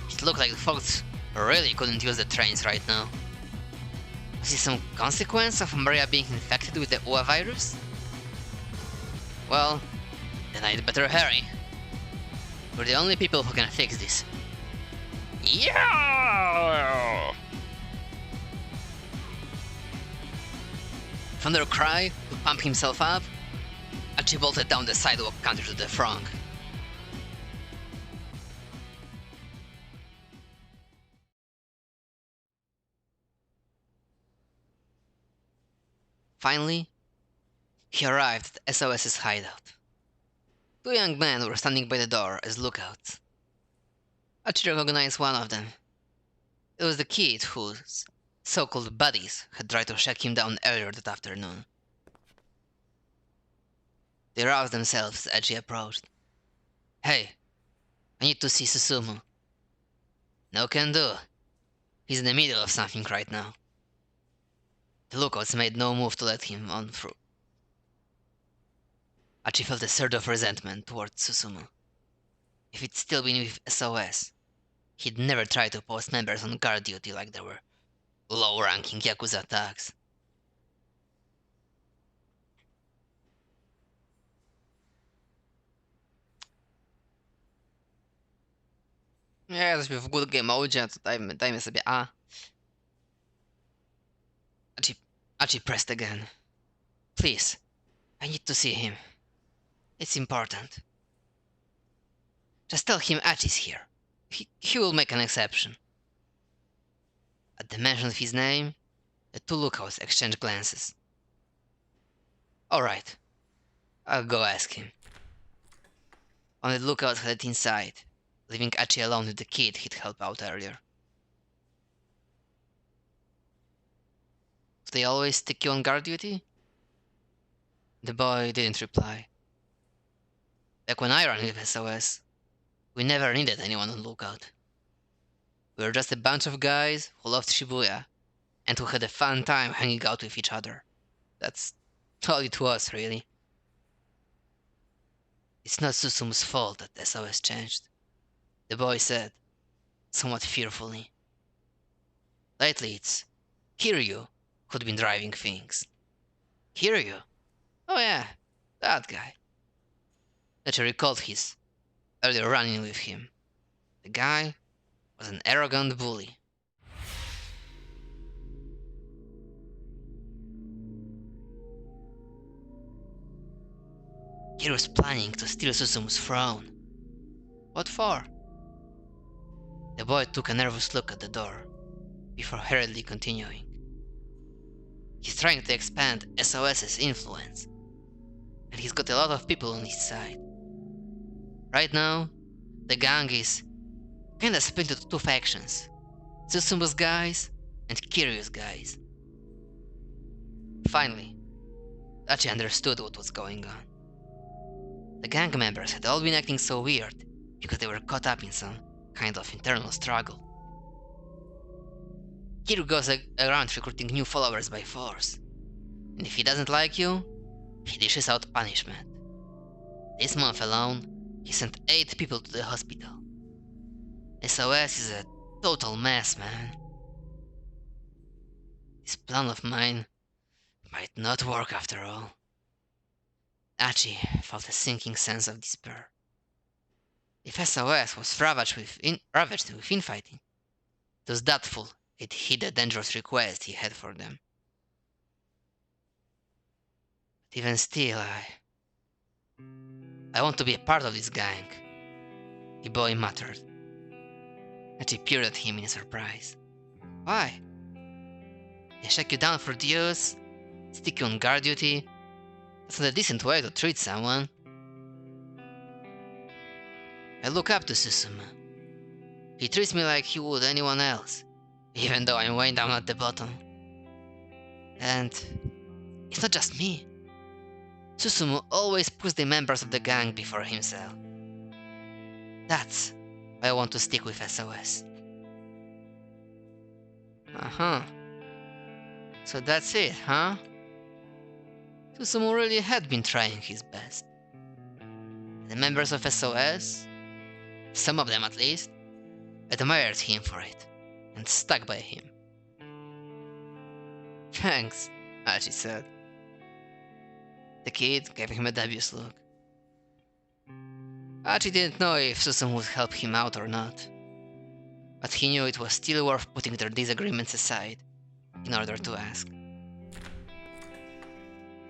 A: It looked like the folks really couldn't use the trains right now. Was it some consequence of Maria being infected with the UA virus? Well, then I'd better hurry. We're the only people who can fix this. Yeah! From their cry to pump himself up, Achi bolted down the sidewalk counter to the throng. Finally, he arrived at SOS's hideout. Two young men were standing by the door as lookouts. Achi recognized one of them. It was the kid whose so-called buddies had tried to shake him down earlier that afternoon. They roused themselves as Achi approached. Hey, I need to see Susumu. No can do. He's in the middle of something right now. The lookouts made no move to let him on through. Achi felt a surge of resentment towards Susumu. If he'd still been with SOS, he'd never try to post members on guard duty like there were low-ranking Yakuza thugs. Nie, jesteśmy w good game mode, to dajmy sobie A. Achi pressed again. Please, I need to see him. It's important. Just tell him Achi's here. He will make an exception. At the mention of his name, the two lookouts exchanged glances. Alright, I'll go ask him. Only the lookouts headed inside, leaving Achi alone with the kid he'd helped out earlier. Do they always stick you on guard duty? The boy didn't reply. Back when I ran with SOS, we never needed anyone on lookout. We were just a bunch of guys who loved Shibuya, and who had a fun time hanging out with each other. That's all it was, really. It's not Susumu's fault that SOS changed, the boy said, somewhat fearfully. Lately it's Kiryu who'd been driving things. Kiryu? Oh yeah, that guy. That recalled his earlier run-in with him. The guy was an arrogant bully. He was planning to steal Susumu's throne. What for? The boy took a nervous look at the door, before hurriedly continuing. He's trying to expand SOS's influence, and he's got a lot of people on his side. Right now, the gang is kinda split into two factions, Susumu's guys and Kiryu's guys. Finally, Achi understood what was going on. The gang members had all been acting so weird because they were caught up in some kind of internal struggle. Kiryu goes around recruiting new followers by force, and if he doesn't like you, he dishes out punishment. This month alone, he sent 8 people to the hospital. SOS is a total mess, man. This plan of mine Might not work after all. Achi felt a sinking sense of despair. If SOS was ravaged with infighting, it was doubtful it hid the dangerous request he had for them. But even still, I want to be a part of this gang, the boy muttered. Achi peered at him in surprise. Why? They shake you down for dues, stick you on guard duty. That's not a decent way to treat someone. I look up to Susumu. He treats me like he would anyone else, even though I'm way down at the bottom. And it's not just me. Susumu always puts the members of the gang before himself. That's why I want to stick with SOS. Uh-huh. So that's it, huh? Susumu really had been trying his best. The members of SOS, some of them at least, admired him for it, and stuck by him. Thanks, Achi said. The kid gave him a dubious look. Achi didn't know if Susumu would help him out or not, but he knew it was still worth putting their disagreements aside in order to ask.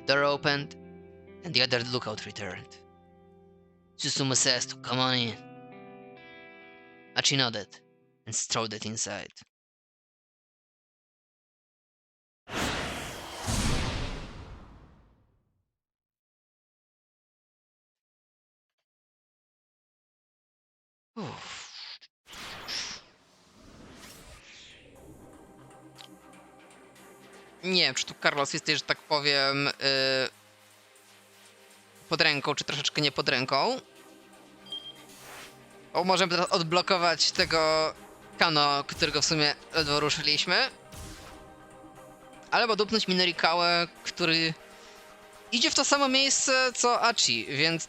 A: The door opened, and the other lookout returned. Susumu says to come on in. Achi nodded and strode it inside. Uff. Nie wiem, czy tu Carlos jesteś, że tak powiem, pod ręką, czy troszeczkę nie pod ręką. O, możemy teraz odblokować tego Kano, którego w sumie ledwo ruszyliśmy. Albo dupnąć Minorikałę, który idzie w to samo miejsce co Achi, więc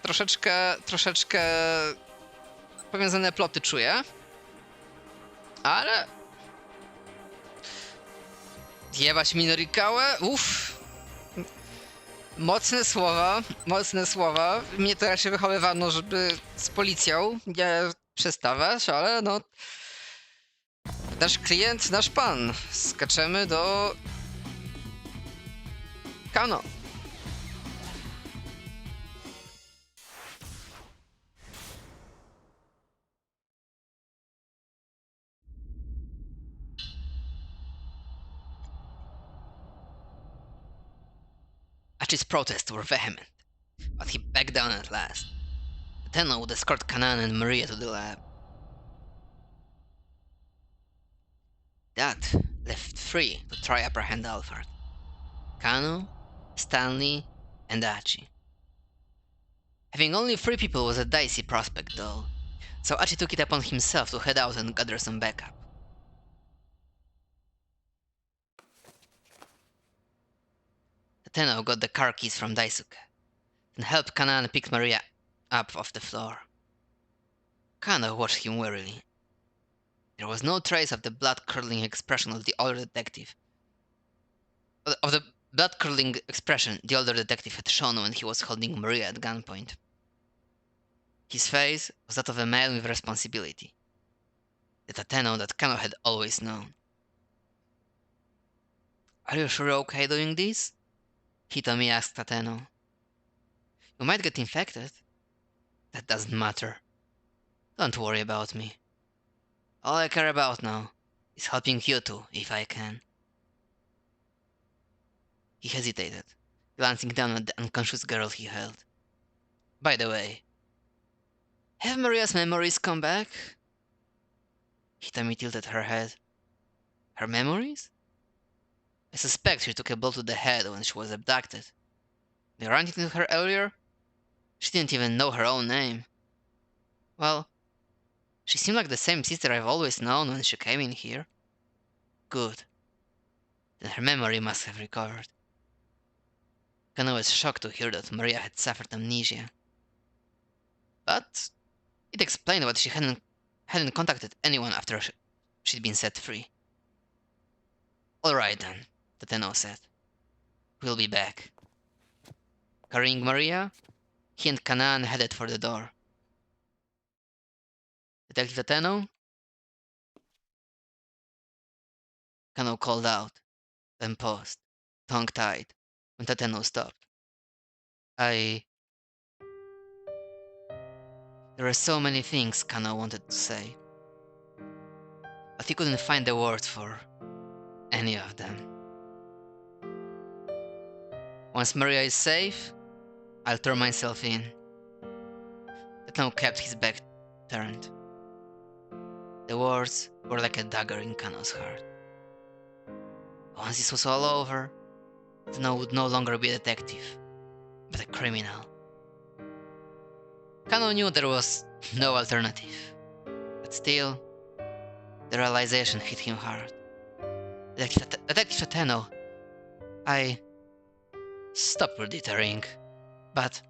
A: troszeczkę powiązane ploty czuję. Ale... Jebać Minorikałę? Uff. Mocne słowa. Mnie to raczej wychowywano, żeby z policją nie przestawać, ale no... Nasz klient, nasz pan. Skaczemy do... Kano. Achi's protests were vehement, but he backed down at last. Tenno would escort Kanan and Maria to the lab. That left three to try apprehend Alfred. Kano, Stanley, and Achi. Having only 3 people was a dicey prospect though, so Achi took it upon himself to head out and gather some backup. Tenno got the car keys from Daisuke, and helped Kanan pick Maria up off the floor. Kano watched him warily. There was no trace of the blood-curdling expression of the older detective. The older detective had shown when he was holding Maria at gunpoint. His face was that of a man with responsibility. The Tateno that Kano had always known. Are you sure you're okay doing this? Hitomi asked Tateno. You might get infected. That doesn't matter. Don't worry about me. All I care about now is helping you two, if I can. He hesitated, glancing down at the unconscious girl he held. By the way, have Maria's memories come back? Hitomi tilted her head. Her memories? I suspect she took a blow to the head when she was abducted. They ran into her earlier? She didn't even know her own name. Well, she seemed like the same sister I've always known when she came in here. Good. Then her memory must have recovered. Kano was shocked to hear that Maria had suffered amnesia. But it explained why she hadn't contacted anyone after she'd been set free. All right then, Tateno said. We'll be back. Carrying Maria, he and Kanan headed for the door. Detective Ateno? Kano called out, then paused, tongue-tied, when Tateno stopped. There were so many things Kano wanted to say, but he couldn't find the words for any of them. Once Maria is safe, I'll turn myself in. Tateno kept his back turned. The words were like a dagger in Kano's heart. Once this was all over, Tateno would no longer be a detective, but a criminal. Kano knew there was no alternative, but still, the realization hit him hard. Detective Ateno, stop predatoring, but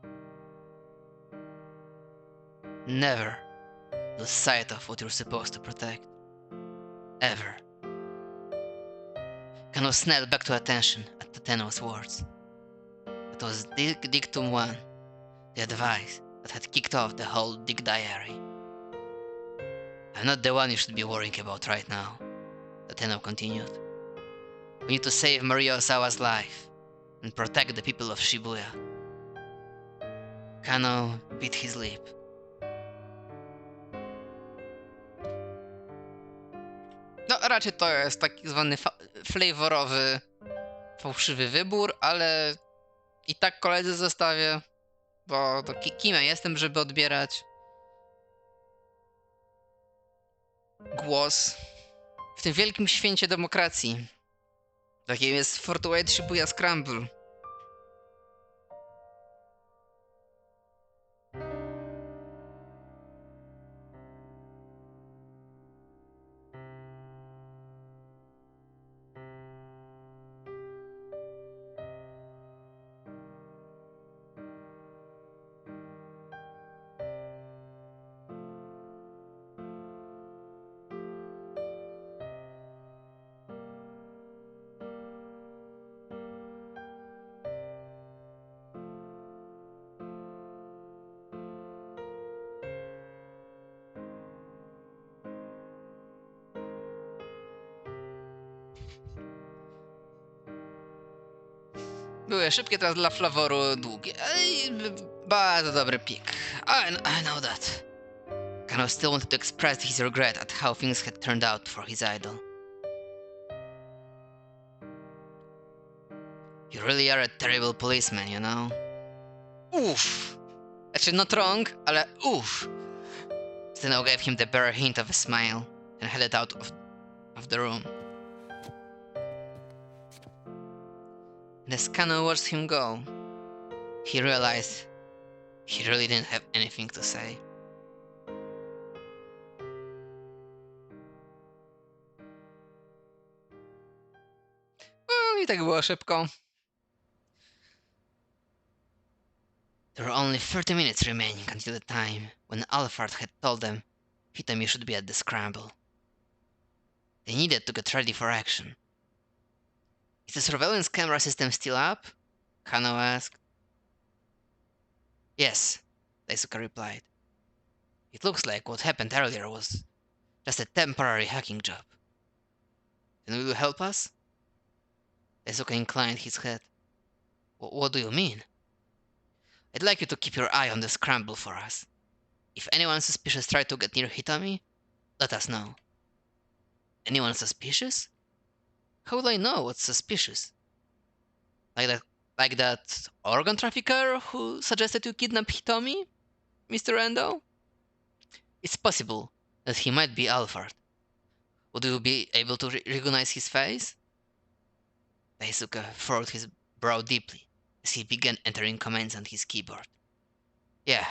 A: never lose sight of what you're supposed to protect. Ever. Kano snapped back to attention at Tateno's words. That was Dictum 1, the advice that had kicked off the whole Dick Diary. I'm not the one you should be worrying about right now, Tateno continued. We need to save Maria Osawa's life and protect the people of Shibuya. Kano bit his lip. No, raczej to jest taki zwany flavorowy, fałszywy wybór, ale i tak koledzy zostawię, bo to kim ja jestem, żeby odbierać głos w tym wielkim święcie demokracji, jakim jest 48 Shibuya Scramble. Były szybkie, teraz dla flaworu długie. Bardzo dobry pik. I know that. Kano still wanted to express his regret at how things had turned out for his idol. You really are a terrible policeman, you know? Oof! Znaczy, not wrong, ale oof! Steno gave him the bare hint of a smile and headed out of the room. And as Kano watched him go, he realized he really didn't have anything to say. I tak było szybko. There were only 30 minutes remaining until the time when Alphard had told them Hitomi should be at the scramble. They needed to get ready for action. Is the surveillance camera system still up? Kano asked. Yes, Daisuke replied. It looks like what happened earlier was just a temporary hacking job. Then will you help us? Daisuke inclined his head. What do you mean? I'd like you to keep your eye on the scramble for us. If anyone suspicious tries to get near Hitomi, let us know. Anyone suspicious? How will I know what's suspicious? Like that organ trafficker who suggested you kidnap Hitomi, Mr. Endo? It's possible that he might be Alphard. Would you be able to recognize his face? Daisuke furrowed his brow deeply as he began entering commands on his keyboard. Yeah,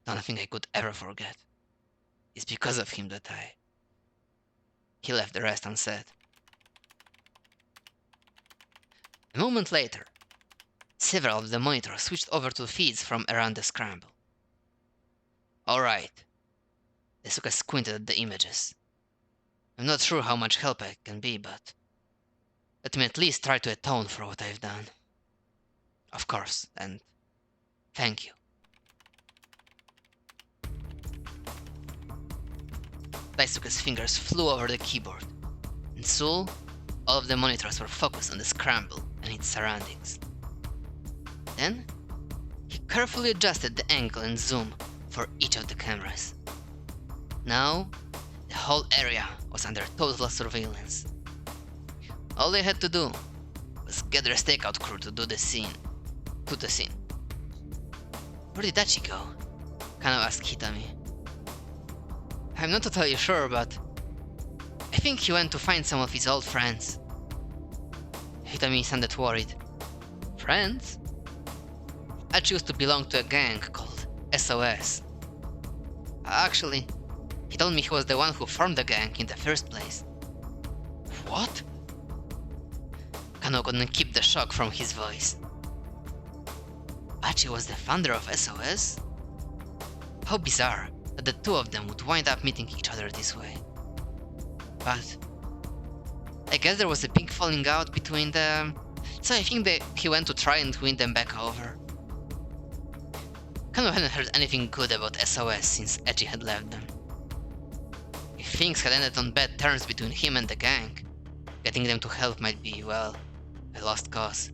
A: don't think I could ever forget. It's because of him that He left the rest unsaid. A moment later, several of the monitors switched over to feeds from around the scramble. Alright. Daisuke squinted at the images. I'm not sure how much help I can be, but let me at least try to atone for what I've done. Of course, and thank you. Daisuke's fingers flew over the keyboard, and soon all of the monitors were focused on the scramble and its surroundings. Then, he carefully adjusted the angle and zoom for each of the cameras. Now, the whole area was under total surveillance. All they had to do was get their stakeout crew to the scene. Where did Dachi go? Kano asked Hitami. I'm not totally sure, but I think he went to find some of his old friends. Hitami sounded worried. Friends? Achi used to belong to a gang called SOS. Actually, he told me he was the one who formed the gang in the first place. What? Kano couldn't keep the shock from his voice. Achi was the founder of SOS? How bizarre that the two of them would wind up meeting each other this way. But I guess there was a big falling out between them, so I think he went to try and win them back over. Kano hadn't heard anything good about SOS since Echi had left them. If things had ended on bad terms between him and the gang, getting them to help might be, well, a lost cause.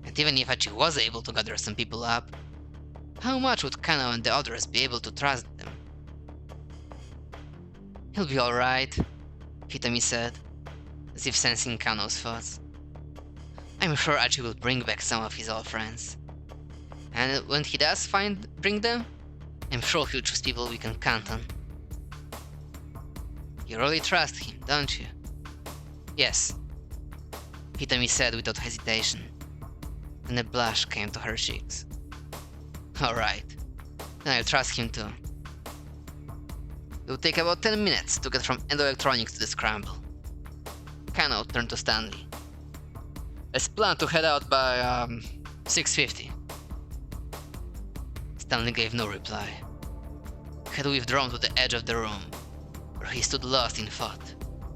A: And even if Echi was able to gather some people up, how much would Kano and the others be able to trust them? He'll be alright, Hitami said, as if sensing Kano's thoughts. I'm sure Achi will bring back some of his old friends. And when he does bring them, I'm sure he'll choose people we can count on. You really trust him, don't you? Yes, Hitami said without hesitation, and a blush came to her cheeks. Alright, then I'll trust him too. It will take about 10 minutes to get from Endo Electronics to the Scramble. Kano turned to Stanley. Let's plan to head out by 6:50. Stanley gave no reply. He had withdrawn to the edge of the room, where he stood lost in thought,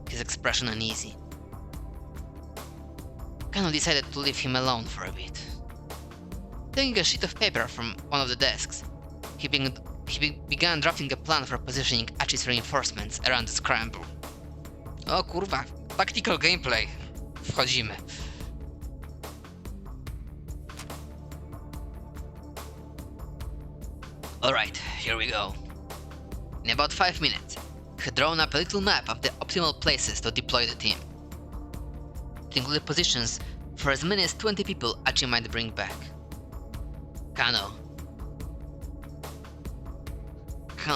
A: his expression uneasy. Kano decided to leave him alone for a bit. Taking a sheet of paper from one of the desks, he began drafting a plan for positioning Achi's reinforcements around the scramble. O kurwa, tactical gameplay. Wchodzimy. Alright, here we go. In about 5 minutes, he had drawn up a little map of the optimal places to deploy the team. It included positions for as many as 20 people Achi might bring back. Kano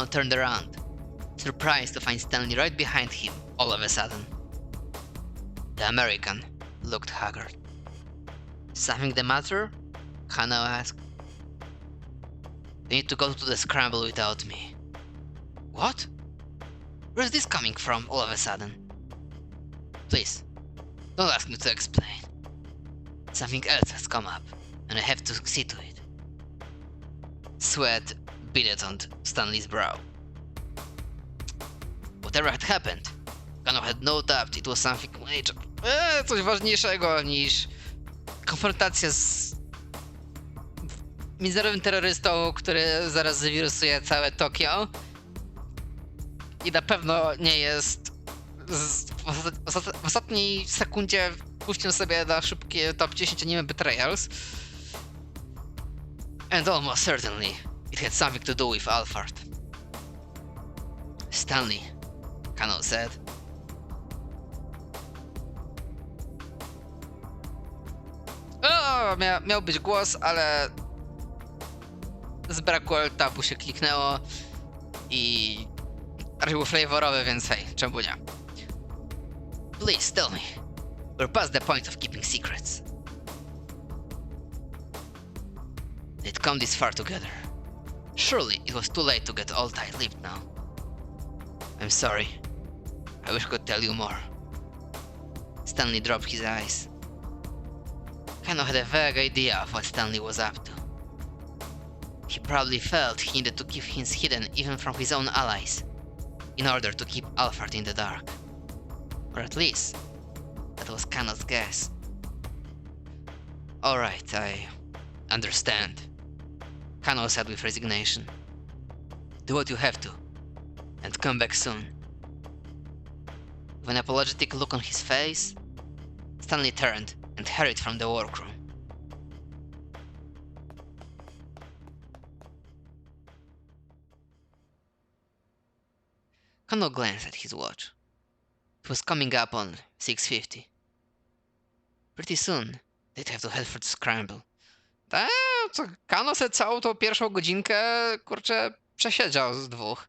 A: turned around, surprised to find Stanley right behind him all of a sudden. The American looked haggard. Something the matter? Kano asked. They need to go to the scramble without me. What? Where's this coming from all of a sudden? Please, don't ask me to explain. Something else has come up, and I have to see to it. Sweat beaded on Stanley's brow. Whatever had happened, Kano had no doubt it was something major. Coś ważniejszego niż konfrontacja z mizerowym terrorystą, który zaraz zawirusuje całe Tokio. I na pewno nie jest... W ostatniej sekundzie puścił sobie na szybkie top 10 anime betrayals. And almost certainly it had something to do with Alphard. Stanley, Kano said. O, miał być głos, ale z braku tabu się kliknęło i raczej był flavorowy, więc hej, czemu nie? Please tell me, we're past the point of keeping secrets. They'd come this far together. Surely it was too late to get all tight-lipped now. I'm sorry. I wish I could tell you more. Stanley dropped his eyes. Kano had a vague idea of what Stanley was up to. He probably felt he needed to keep things hidden even from his own allies, in order to keep Alphard in the dark. Or at least, that was Kano's guess. Alright, I understand, Kano said with resignation. Do what you have to, and come back soon. With an apologetic look on his face, Stanley turned and hurried from the workroom. Kano glanced at his watch. It was coming up on 6:50. Pretty soon, they'd have to head for the Scramble. Co Kano se całą tą pierwszą godzinkę, kurczę, przesiedział z dwóch.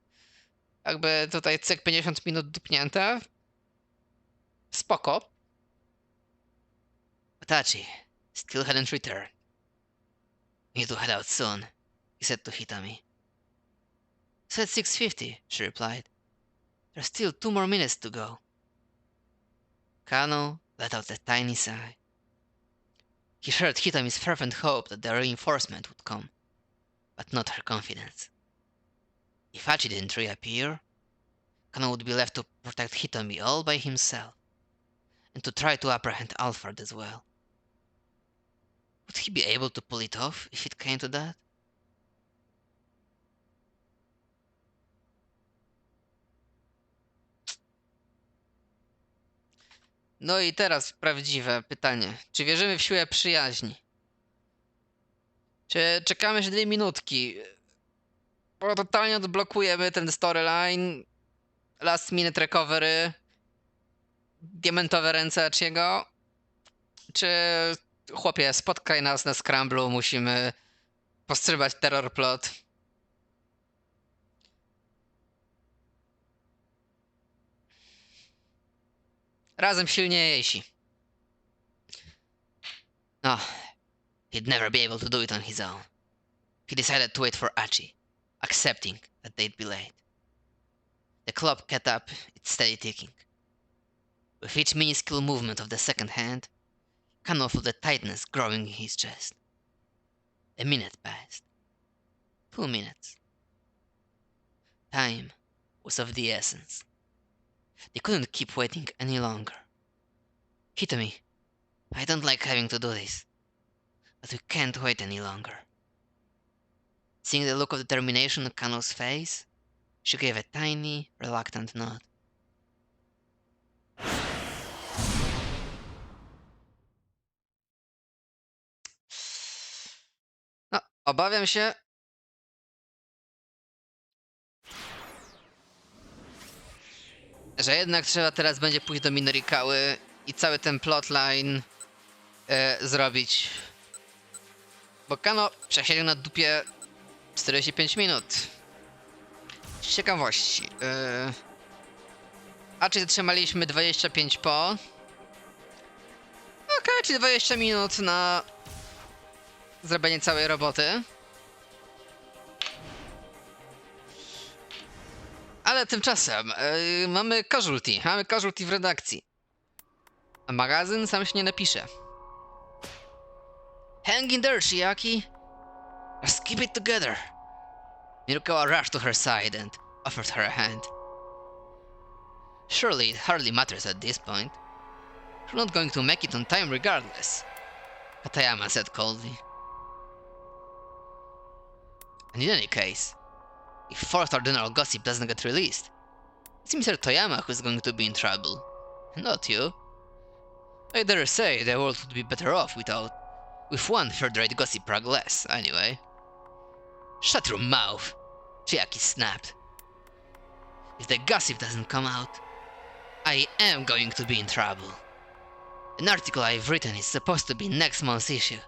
A: Jakby tutaj cyk 50 minut dupnięte. Spoko. Itachi still hadn't returned. We need to head out soon, he said to Hitami. Said 6:50, she replied. There's still 2 more minutes to go. Kano let out a tiny sigh. He shared Hitami's fervent hope that the reinforcement would come, but not her confidence. If Hachi didn't reappear, Kano would be left to protect Hitami all by himself, and to try to apprehend Alfred as well. Would he be able to pull it off if it came to that? No i teraz prawdziwe pytanie. Czy wierzymy w siłę przyjaźni? Czy czekamy jeszcze 2 minutki? Bo totalnie odblokujemy ten storyline. Last minute recovery. Diamentowe ręce Achiego. Czy chłopie, spotkaj nas na Scramblu, musimy powstrzymać terror plot. Razem silniejsi. No, he'd never be able to do it on his own. He decided to wait for Achi, accepting that they'd be late. The clock kept up its steady ticking. With each minuscule movement of the second hand, Kano felt the tightness growing in his chest. A minute passed. 2 minutes. Time was of the essence. They couldn't keep waiting any longer. Hitami, I don't like having to do this, but we can't wait any longer. Seeing the look of determination on Kano's face, she gave a tiny, reluctant nod. No, obawiam się, że jednak trzeba teraz będzie pójść do Minorikały i cały ten plotline zrobić. Bo Kano przesiedział na dupie 45 minut. Z ciekawości. A czy zatrzymaliśmy 25 po? Okej, czyli 20 minut na zrobienie całej roboty. Ale tymczasem mamy casualty w redakcji. A magazyn sam się nie napisze. Hang in there, Shiaki. Let's keep it together. Mirukawa rushed to her side and offered her a hand. Surely it hardly matters at this point. You're not going to make it on time regardless, Katayama said coldly. And in any case, if fourth ordinal gossip doesn't get released, it's Mr. Toyama who's going to be in trouble, not you. I dare say the world would be better off with one third-rate gossip rag less, anyway. Shut your mouth, Chiaki snapped. If the gossip doesn't come out, I am going to be in trouble. An article I've written is supposed to be next month's issue.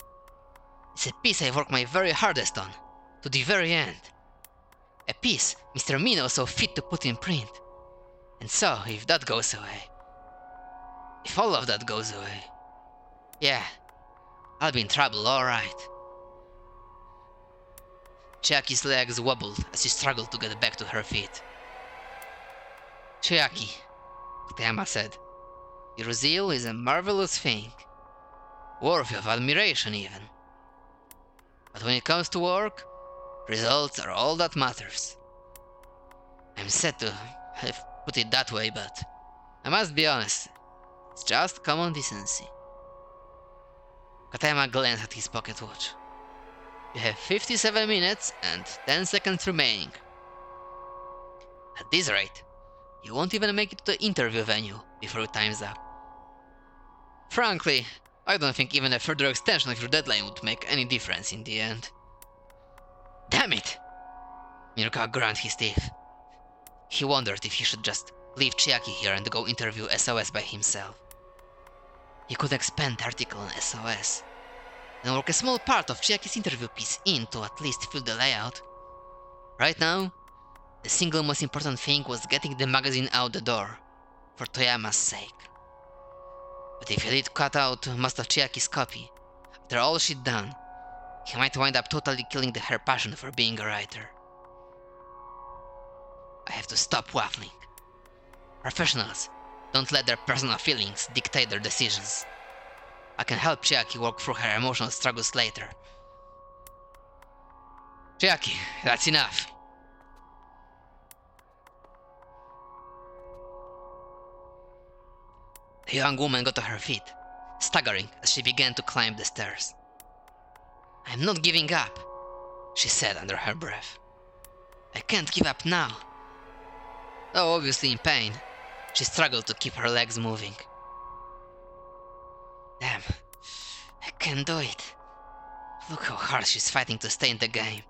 A: It's a piece I've worked my very hardest on, to the very end. A piece Mr. Mino saw fit to put in print. And so, if that goes away, if all of that goes away, yeah, I'll be in trouble, alright. Chiaki's legs wobbled as she struggled to get back to her feet. Chiaki, Katayama said, your zeal is a marvelous thing, worthy of admiration even. But when it comes to work, results are all that matters. I'm sad to have put it that way, but I must be honest, it's just common decency. Katayama glanced at his pocket watch. You have 57 minutes and 10 seconds remaining. At this rate, you won't even make it to the interview venue before your time's up. Frankly, I don't think even a further extension of your deadline would make any difference in the end. Damn it! Miruka ground his teeth. He wondered if he should just leave Chiaki here and go interview SOS by himself. He could expand the article on SOS, and work a small part of Chiaki's interview piece in to at least fill the layout. Right now, the single most important thing was getting the magazine out the door, for Toyama's sake. But if he did cut out most of Chiaki's copy, after all she'd done, he might wind up totally killing her passion for being a writer. I have to stop waffling. Professionals don't let their personal feelings dictate their decisions. I can help Chiaki work through her emotional struggles later. Chiaki, that's enough. The young woman got to her feet, staggering as she began to climb the stairs. I'm not giving up, she said under her breath. I can't give up now. Though obviously in pain, she struggled to keep her legs moving. Damn, I can't do it. Look how hard she's fighting to stay in the game.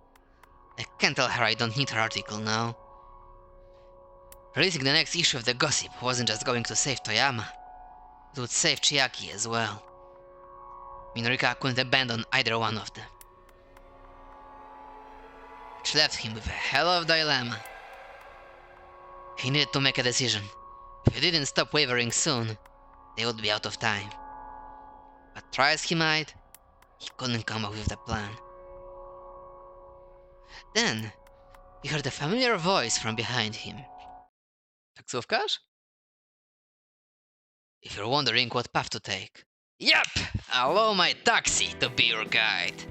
A: I can't tell her I don't need her article now. Releasing the next issue of the Gossip wasn't just going to save Toyama, it would save Chiaki as well. Minorika couldn't abandon either one of them. Which left him with a hell of a dilemma. He needed to make a decision. If he didn't stop wavering soon, they would be out of time. But try as he might, he couldn't come up with a plan. Then, he heard a familiar voice from behind him. Taksówkarz? If you're wondering what path to take, yep! Allow my taxi to be your guide.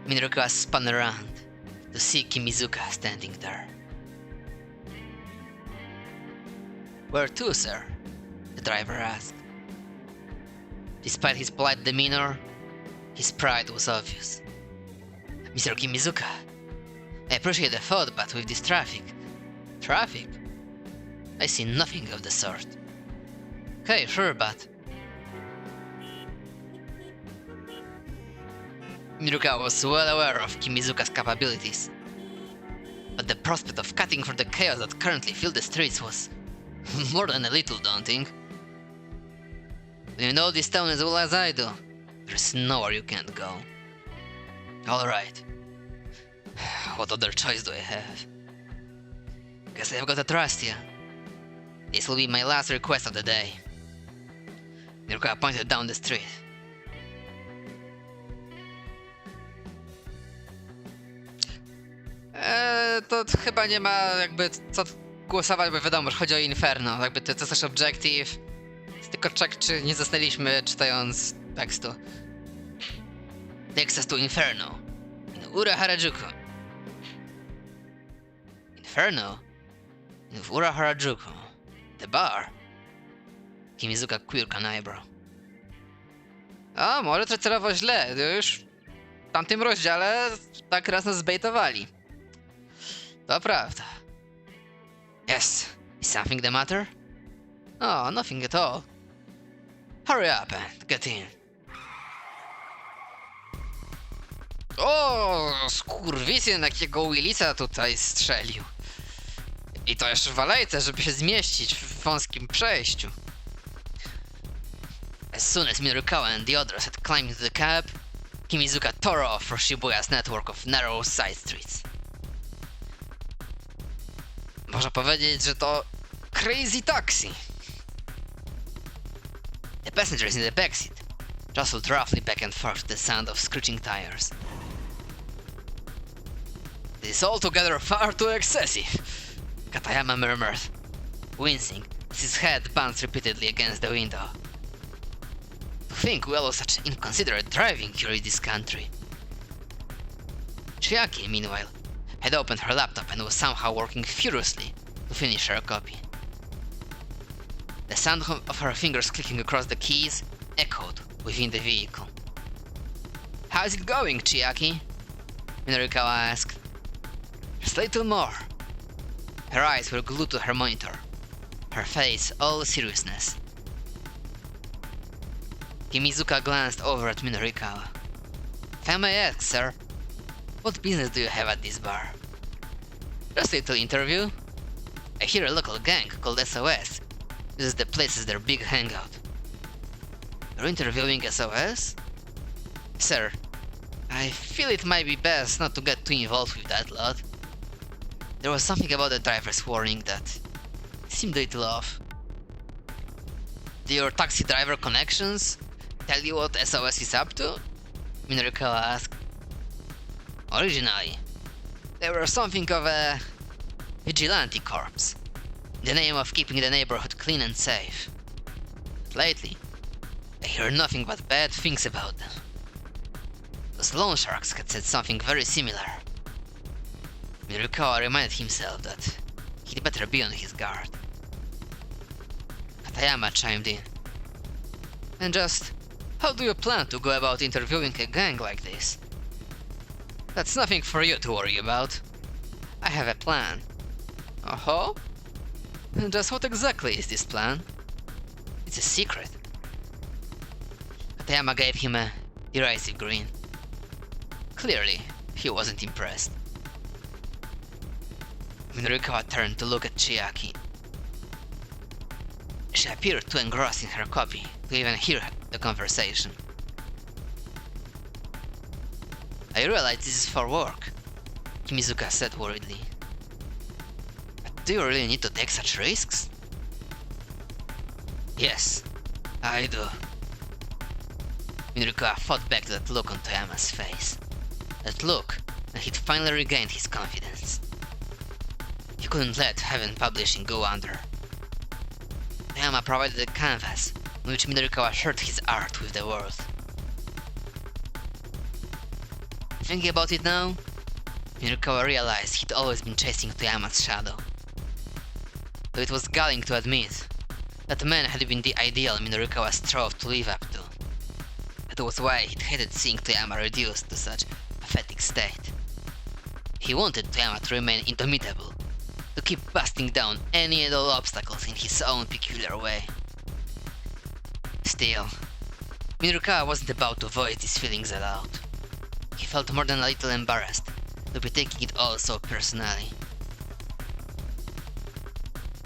A: Miruka spun around to see Kimizuka standing there. Where to, sir? The driver asked. Despite his polite demeanor, his pride was obvious. Mr. Kimizuka, I appreciate the thought, but with this traffic... Traffic? I see nothing of the sort. Okay, sure, but... Miruka was well aware of Kimizuka's capabilities, but the prospect of cutting through the chaos that currently filled the streets was more than a little daunting. You know this town as well as I do. There's nowhere you can't go. Alright. What other choice do I have? Guess I've got to trust you. This will be my last request of the day. Miruka pointed down the street. To chyba nie ma jakby co głosować, bo wiadomo, że chodzi o Inferno. Jakby to jest nasz objective. Tylko czek, czy nie zasnęliśmy czytając tekstu. Takes us to Inferno in Ura Harajuku. Inferno? In Ura Harajuku. The bar. Kimizuka quirked an eyebrow. A, może to celowo źle. Już w tamtym rozdziale tak raz nas zbejtowali. To prawda. Yes. Is something the matter? Oh, nothing at all. Hurry up and get in. O, skurwisyn jakiego Willisa tutaj strzelił. I to jeszcze w alejce, żeby się zmieścić w wąskim przejściu. As soon as Mirukawa and the others had climbed into the cab, Kimizuka tore off for Shibuya's network of narrow side streets. Można powiedzieć, że to crazy taxi. The passengers in the backseat jostled roughly back and forth to the sound of screeching tires. This is altogether far too excessive, Katayama murmured, wincing as his head bounced repeatedly against the window. To think we allow such inconsiderate driving here in this country. Chiaki, meanwhile, had opened her laptop and was somehow working furiously to finish her copy. The sound of her fingers clicking across the keys echoed within the vehicle. "How's it going, Chiaki?" Minorikawa asked. "Just a little more." Her eyes were glued to her monitor, her face all seriousness. Kimizuka glanced over at Minorikawa. "If I may ask, sir, what business do you have at this bar?" "Just a little interview. I hear a local gang called SOS uses the place as their big hangout." "You're interviewing SOS?" "Sir, I feel it might be best not to get too involved with that lot. There was something about the driver's warning that seemed a little off." "Do your taxi driver connections tell you what SOS is up to?" Minorikawa asked. "Originally, they were something of a vigilante corps, in the name of keeping the neighborhood clean and safe. But lately, I hear nothing but bad things about them. Those loan sharks had said something very similar." Minorikawa reminded himself that he'd better be on his guard. Katayama chimed in. "And just how do you plan to go about interviewing a gang like this?" "That's nothing for you to worry about. I have a plan." "Oh? And just what exactly is this plan?" "It's a secret." Katayama gave him a derisive grin. Clearly, he wasn't impressed. Minorikawa turned to look at Chiaki. She appeared too engrossed in her copy to even hear the conversation. "I realize this is for work," Kimizuka said worriedly. "But do you really need to take such risks?" "Yes, I do." Minorikawa fought back that look on Toyama's face. That look when he'd finally regained his confidence. He couldn't let Heaven Publishing go under. Toyama provided a canvas on which Minorikawa shared his art with the world. Thinking about it now, Minorikawa realized he'd always been chasing Toyama's shadow. Though it was galling to admit, that man had been the ideal Minorikawa strove to live up to. That was why he'd hated seeing Toyama reduced to such a pathetic state. He wanted Toyama to remain indomitable, to keep busting down any and all obstacles in his own peculiar way. Still, Minorikawa wasn't about to voice his feelings aloud. He felt more than a little embarrassed to be taking it all so personally.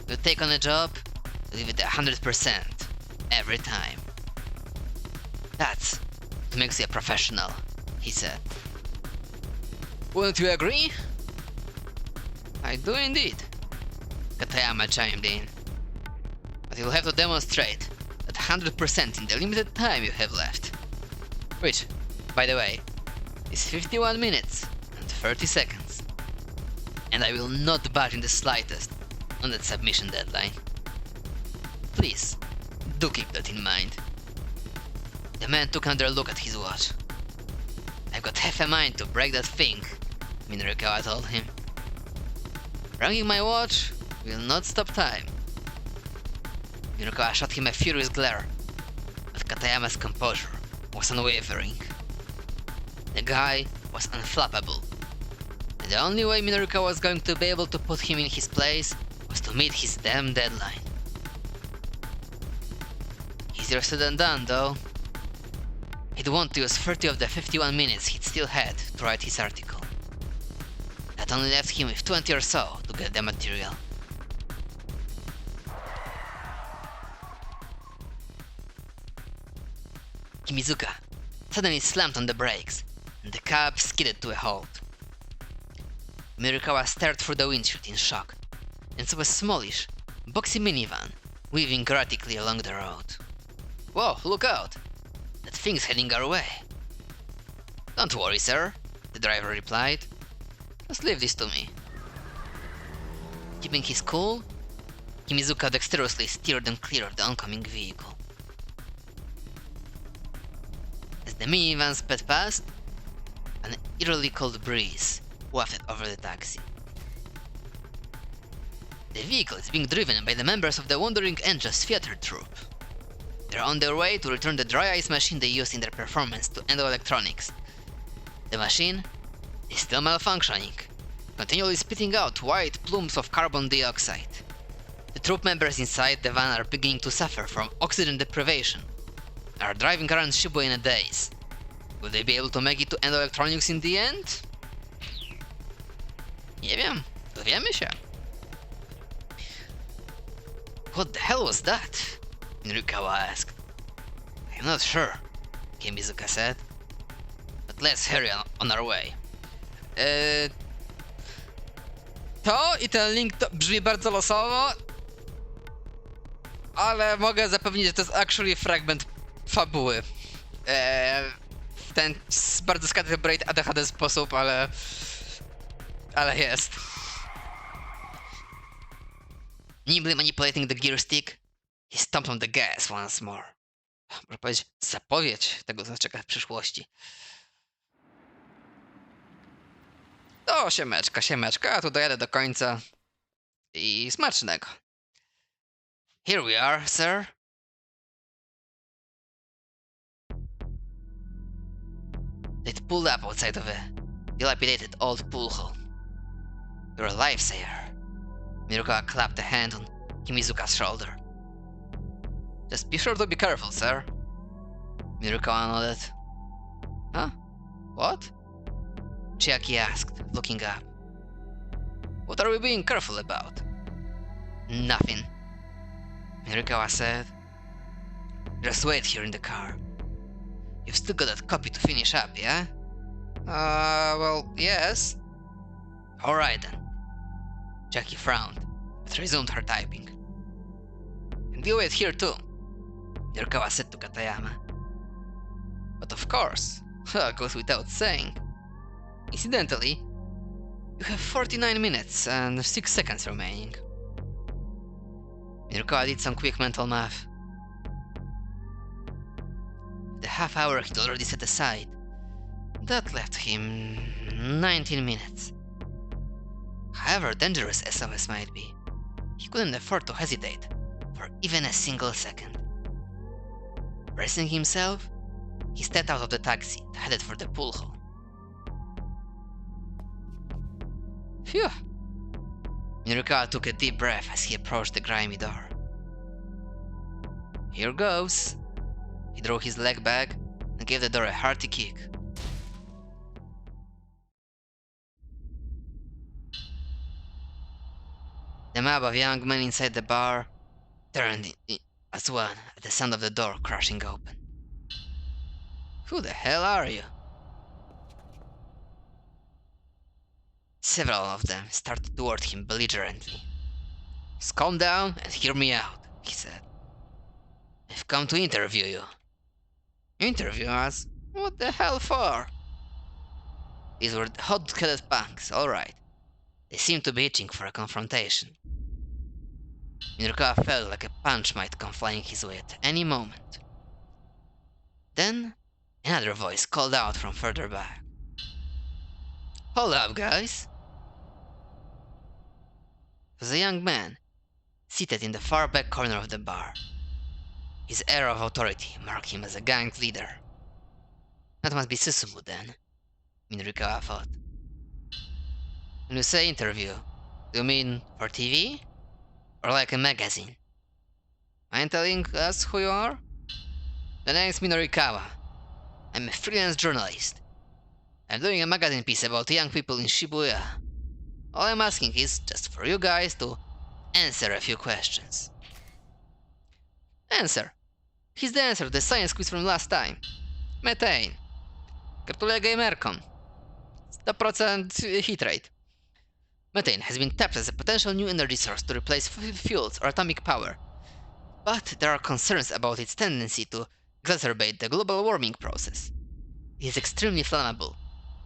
A: "You take on a job, leave it 100%, every time. That's what makes you a professional," he said. "Wouldn't you agree?" "I do indeed," Katayama chimed in. "But you'll have to demonstrate that 100% in the limited time you have left. Which, by the way, is 51 minutes and 30 seconds. And I will not budge in the slightest on that submission deadline. Please, do keep that in mind." The man took another look at his watch. "I've got half a mind to break that thing," Minorikawa told him. "Bringing my watch will not stop time." Minorikawa shot him a furious glare, but Katayama's composure was unwavering. The guy was unflappable, and the only way Minorikawa was going to be able to put him in his place was to meet his damn deadline. Easier said than done, though. He'd want to use 30 of the 51 minutes he'd still had to write his article. That only left him with 20 or so to get the material. Kimizuka suddenly slammed on the brakes, and the cab skidded to a halt. Minorikawa stared through the windshield in shock, and saw a smallish, boxy minivan weaving erratically along the road. "Whoa, look out! That thing's heading our way." "Don't worry, sir," the driver replied. "Just leave this to me." Keeping his cool, Kimizuka dexterously steered them clear of the oncoming vehicle. As the minivan sped past, an eerily cold breeze wafted over the taxi. The vehicle is being driven by the members of the Wandering Angels theater troupe. They're on their way to return the dry ice machine they used in their performance to Endo Electronics. The machine is still malfunctioning, continually spitting out white plumes of carbon dioxide. The troupe members inside the van are beginning to suffer from oxygen deprivation and are driving around Shibuya in a daze. Will they be able to make it to Endo Electronics in the end? Nie wiem, dowiemy się. What the hell was that? Nurikawa asked. I'm not sure, Kimizuka said. But let's hurry on our way. To i ten link to brzmi bardzo losowo, ale mogę zapewnić, że to jest actually fragment fabuły. W ten bardzo scatterbrained ADHD sposób, ale jest. Nimbly manipulating the gear stick, he stomped on the gas once more. Można powiedzieć, zapowiedź tego, co czeka w przyszłości. To siemeczka, a tu dojadę do końca. I smacznego. Here we are, sir. They'd pulled up outside of a dilapidated old pool hall. You're a lifesaver. Mirukawa clapped a hand on Kimizuka's shoulder. Just be sure to be careful, sir. Mirukawa nodded. Huh? What? Chiaki asked, looking up. What are we being careful about? Nothing, Mirukawa said. Just wait here in the car. You've still got that copy to finish up, yeah? Well, yes. Alright then. Jackie frowned, but resumed her typing. And you wait here too, Mirukawa said to Katayama. But of course, goes without saying. Incidentally, you have 49 minutes and 6 seconds remaining. Mirukawa did some quick mental math. The half hour he'd already set aside, that left him 19 minutes. However dangerous SOS might be, he couldn't afford to hesitate for even a single second. Bracing himself, he stepped out of the taxi and headed for the pool hall. Phew! Mirukawa took a deep breath as he approached the grimy door. Here goes. He drew his leg back and gave the door a hearty kick. The mob of young men inside the bar turned as one at the sound of the door crashing open. Who the hell are you? Several of them started toward him belligerently. Just calm down and hear me out, he said. I've come to interview you. Interview us? What the hell for? These were hot-headed punks, alright. They seemed to be itching for a confrontation. Mirukawa felt like a punch might come flying his way at any moment. Then, another voice called out from further back. Hold up, guys. It was a young man, seated in the far back corner of the bar. His air of authority marked him as a gang leader. That must be Susumu then, Mirukawa thought. When you say interview, do you mean for TV? Or like a magazine? Mind telling us who you are? The name's Minorikawa. I'm a freelance journalist. I'm doing a magazine piece about young people in Shibuya. All I'm asking is just for you guys to answer a few questions. Answer. He's the answer to the science quiz from last time. Methane. Gratuluję gamerkom. 100% hit rate. Methane has been tapped as a potential new energy source to replace fossil fuels or atomic power. But there are concerns about its tendency to exacerbate the global warming process. It is extremely flammable.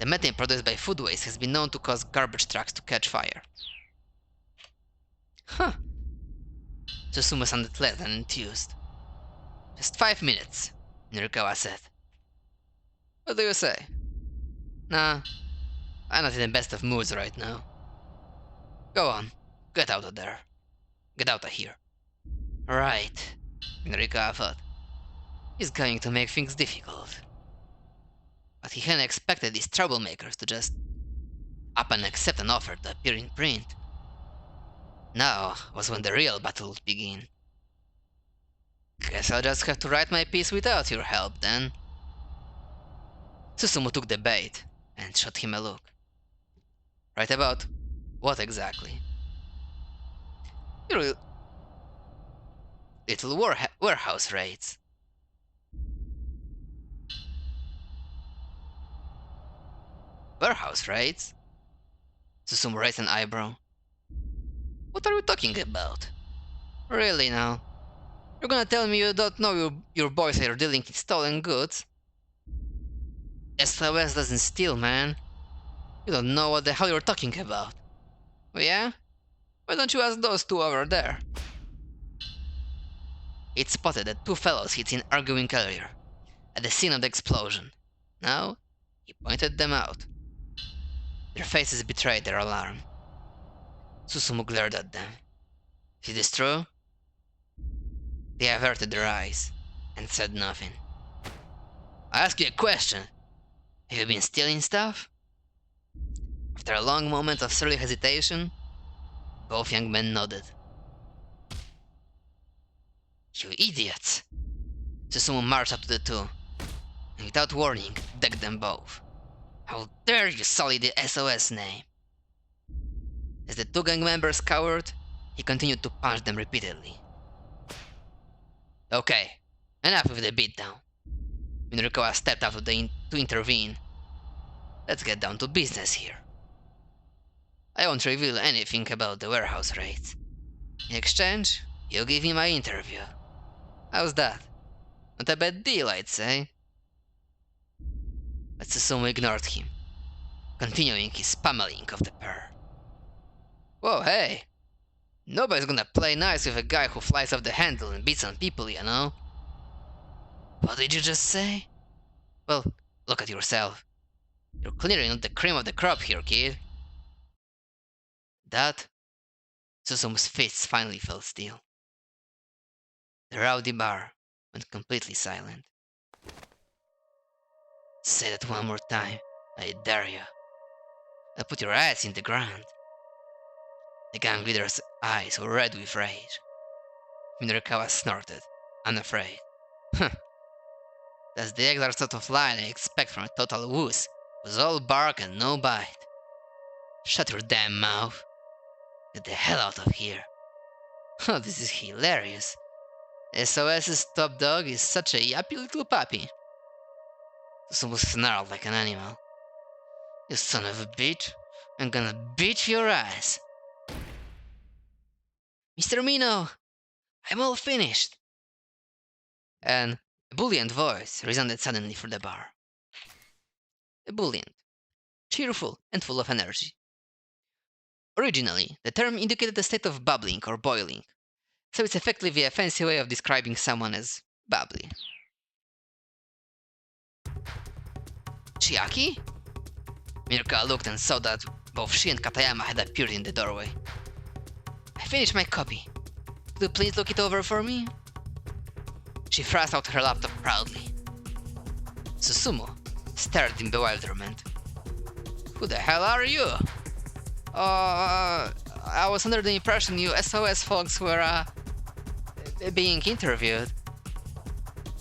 A: The methane produced by food waste has been known to cause garbage trucks to catch fire. Huh. Susumu sounded less than enthused. Just 5 minutes, Mirukawa said. What do you say? Nah, I'm not in the best of moods right now. Go on, get out of there. Get out of here. Right, Enrico thought. He's going to make things difficult. But he hadn't expected these troublemakers to just up and accept an offer to appear in print. Now was when the real battle would begin. Guess I'll just have to write my piece without your help then. Susumu took the bait and shot him a look. Right about what exactly? Your little warehouse raids. Warehouse raids? Susumu raised an eyebrow. What are you talking about? Really now? You're gonna tell me you don't know your boys are dealing in stolen goods? SOS doesn't steal, man. You don't know what the hell you're talking about. Oh yeah? Why don't you ask those two over there? He'd spotted the two fellows he'd seen arguing earlier, at the scene of the explosion. Now, he pointed them out. Their faces betrayed their alarm. Susumu glared at them. Is this true? They averted their eyes, and said nothing. I ask you a question. Have you been stealing stuff? After a long moment of surly hesitation, both young men nodded. You idiots! Susumu marched up to the two, and without warning, decked them both. How dare you sully the SOS name! As the two gang members cowered, he continued to punch them repeatedly. Okay, enough with the beatdown. Minrikawa stepped out to intervene. Let's get down to business here. I won't reveal anything about the warehouse raids. In exchange, you'll give me my interview. How's that? Not a bad deal, I'd say. But Susumu ignored him, continuing his pummeling of the pair. Whoa, hey! Nobody's gonna play nice with a guy who flies off the handle and beats on people, you know? What did you just say? Well, look at yourself. You're clearly not the cream of the crop here, kid. That? Susumu's fists finally fell still. The rowdy bar went completely silent. Say that one more time, I dare you. I'll put your ass in the ground. The gang leader's eyes were red with rage. Minrikawa snorted, unafraid. Huh. That's the exact sort of line I expect from a total wuss, who's all bark and no bite. Shut your damn mouth. Get the hell out of here. Oh, this is hilarious. SOS's top dog is such a yappy little puppy. Susumu snarled like an animal. You son of a bitch, I'm gonna beat your ass. Mr. Mino, I'm all finished. An ebullient voice resounded suddenly through the bar. Ebullient, cheerful and full of energy. Originally, the term indicated a state of bubbling or boiling, so it's effectively a fancy way of describing someone as bubbly. Chiaki? Mirka looked and saw that both she and Katayama had appeared in the doorway. I finished my copy. Could you please look it over for me? She thrust out her laptop proudly. Susumu stared in bewilderment. Who the hell are you? I was under the impression you SOS folks were, being interviewed.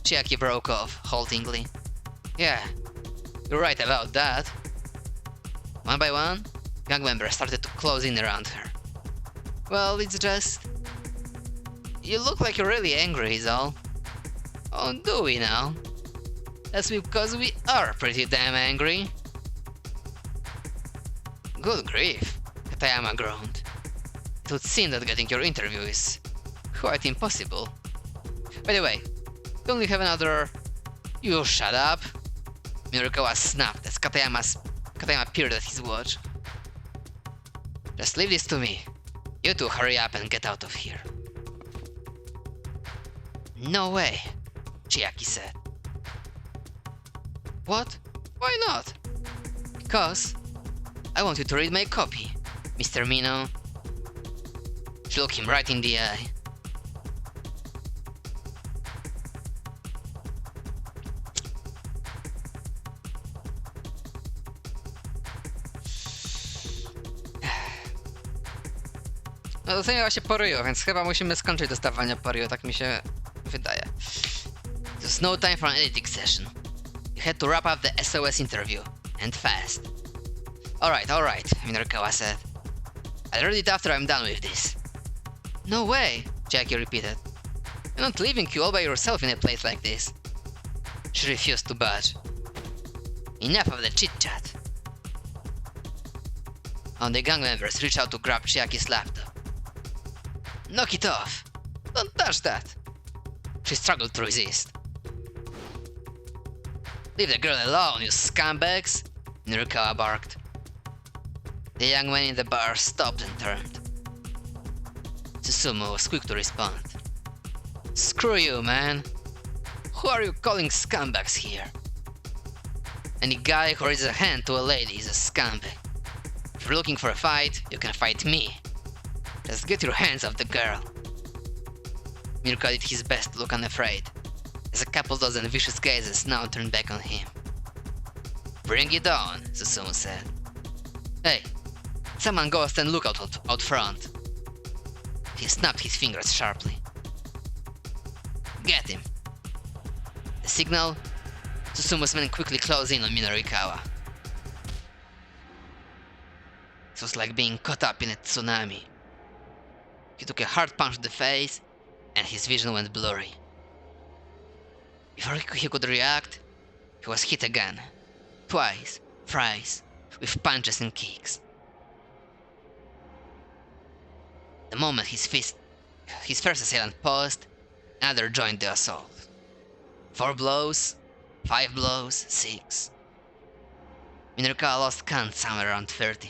A: Chiaki broke off, haltingly. Yeah, you're right about that. One by one, gang members started to close in around her. Well, it's just... You look like you're really angry, is all. Oh, do we now? That's because we are pretty damn angry. Good grief, Katayama groaned. It would seem that getting your interview is quite impossible. By the way, don't we have another... You shut up. Mirikawa snapped as Katayama peered at his watch. Just leave this to me. You two hurry up and get out of here. No way, Chiaki said. What? Why not? Because I want you to read my copy, Mr. Mino. She looked him right in the eye. No doceniła się po ryju, więc chyba musimy skończyć dostawanie po ryju, tak mi się wydaje. There's no time for an editing session. You had to wrap up the SOS interview, and fast. Alright, Minorikawa said. I'll read it after I'm done with this. No way, Jackie repeated. I'm not leaving you all by yourself in a place like this. She refused to budge. Enough of the chit-chat. The gang members reached out to grab Chiaki's laptop. Knock it off! Don't touch that! She struggled to resist. Leave the girl alone, you scumbags! Nurikawa barked. The young man in the bar stopped and turned. Susumu was quick to respond. Screw you, man! Who are you calling scumbags here? Any guy who raises a hand to a lady is a scumbag. If you're looking for a fight, you can fight me. Just get your hands off the girl. Mirka did his best to look unafraid, as a couple dozen vicious gazes now turned back on him. Bring it on, Susumu said. Hey, someone go stand lookout out front. He snapped his fingers sharply. Get him. The signal, Susumu's men quickly closed in on Minorikawa. It was like being caught up in a tsunami. He took a hard punch to the face, and his vision went blurry. Before he could react, he was hit again. Twice, thrice, with punches and kicks. The moment his first assailant paused, another joined the assault. 4 blows, 5 blows, 6. Minorikawa lost count somewhere around 30.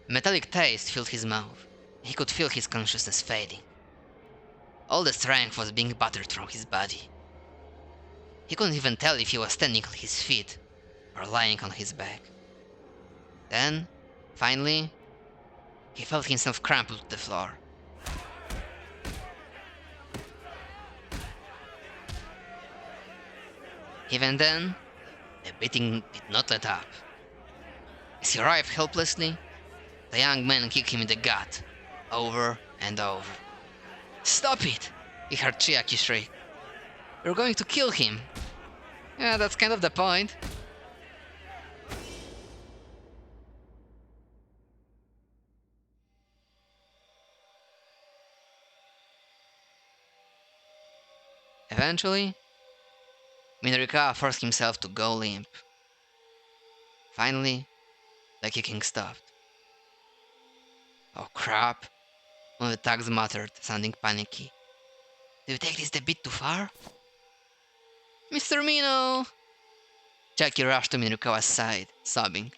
A: A metallic taste filled his mouth. He could feel his consciousness fading. All the strength was being battered from his body. He couldn't even tell if he was standing on his feet or lying on his back. Then, finally, he felt himself crumple to the floor. Even then, the beating did not let up. As he writhed helplessly, the young man kicked him in the gut, over and over. Stop it! He heard Chiaki shriek. You're going to kill him. Yeah, that's kind of the point. Eventually, Minorikawa forced himself to go limp. Finally, the kicking stopped. Oh crap, one of the thugs muttered, sounding panicky. Did we take this a bit too far? Mr. Mino! Jackie rushed to Minorikawa's side, sobbing.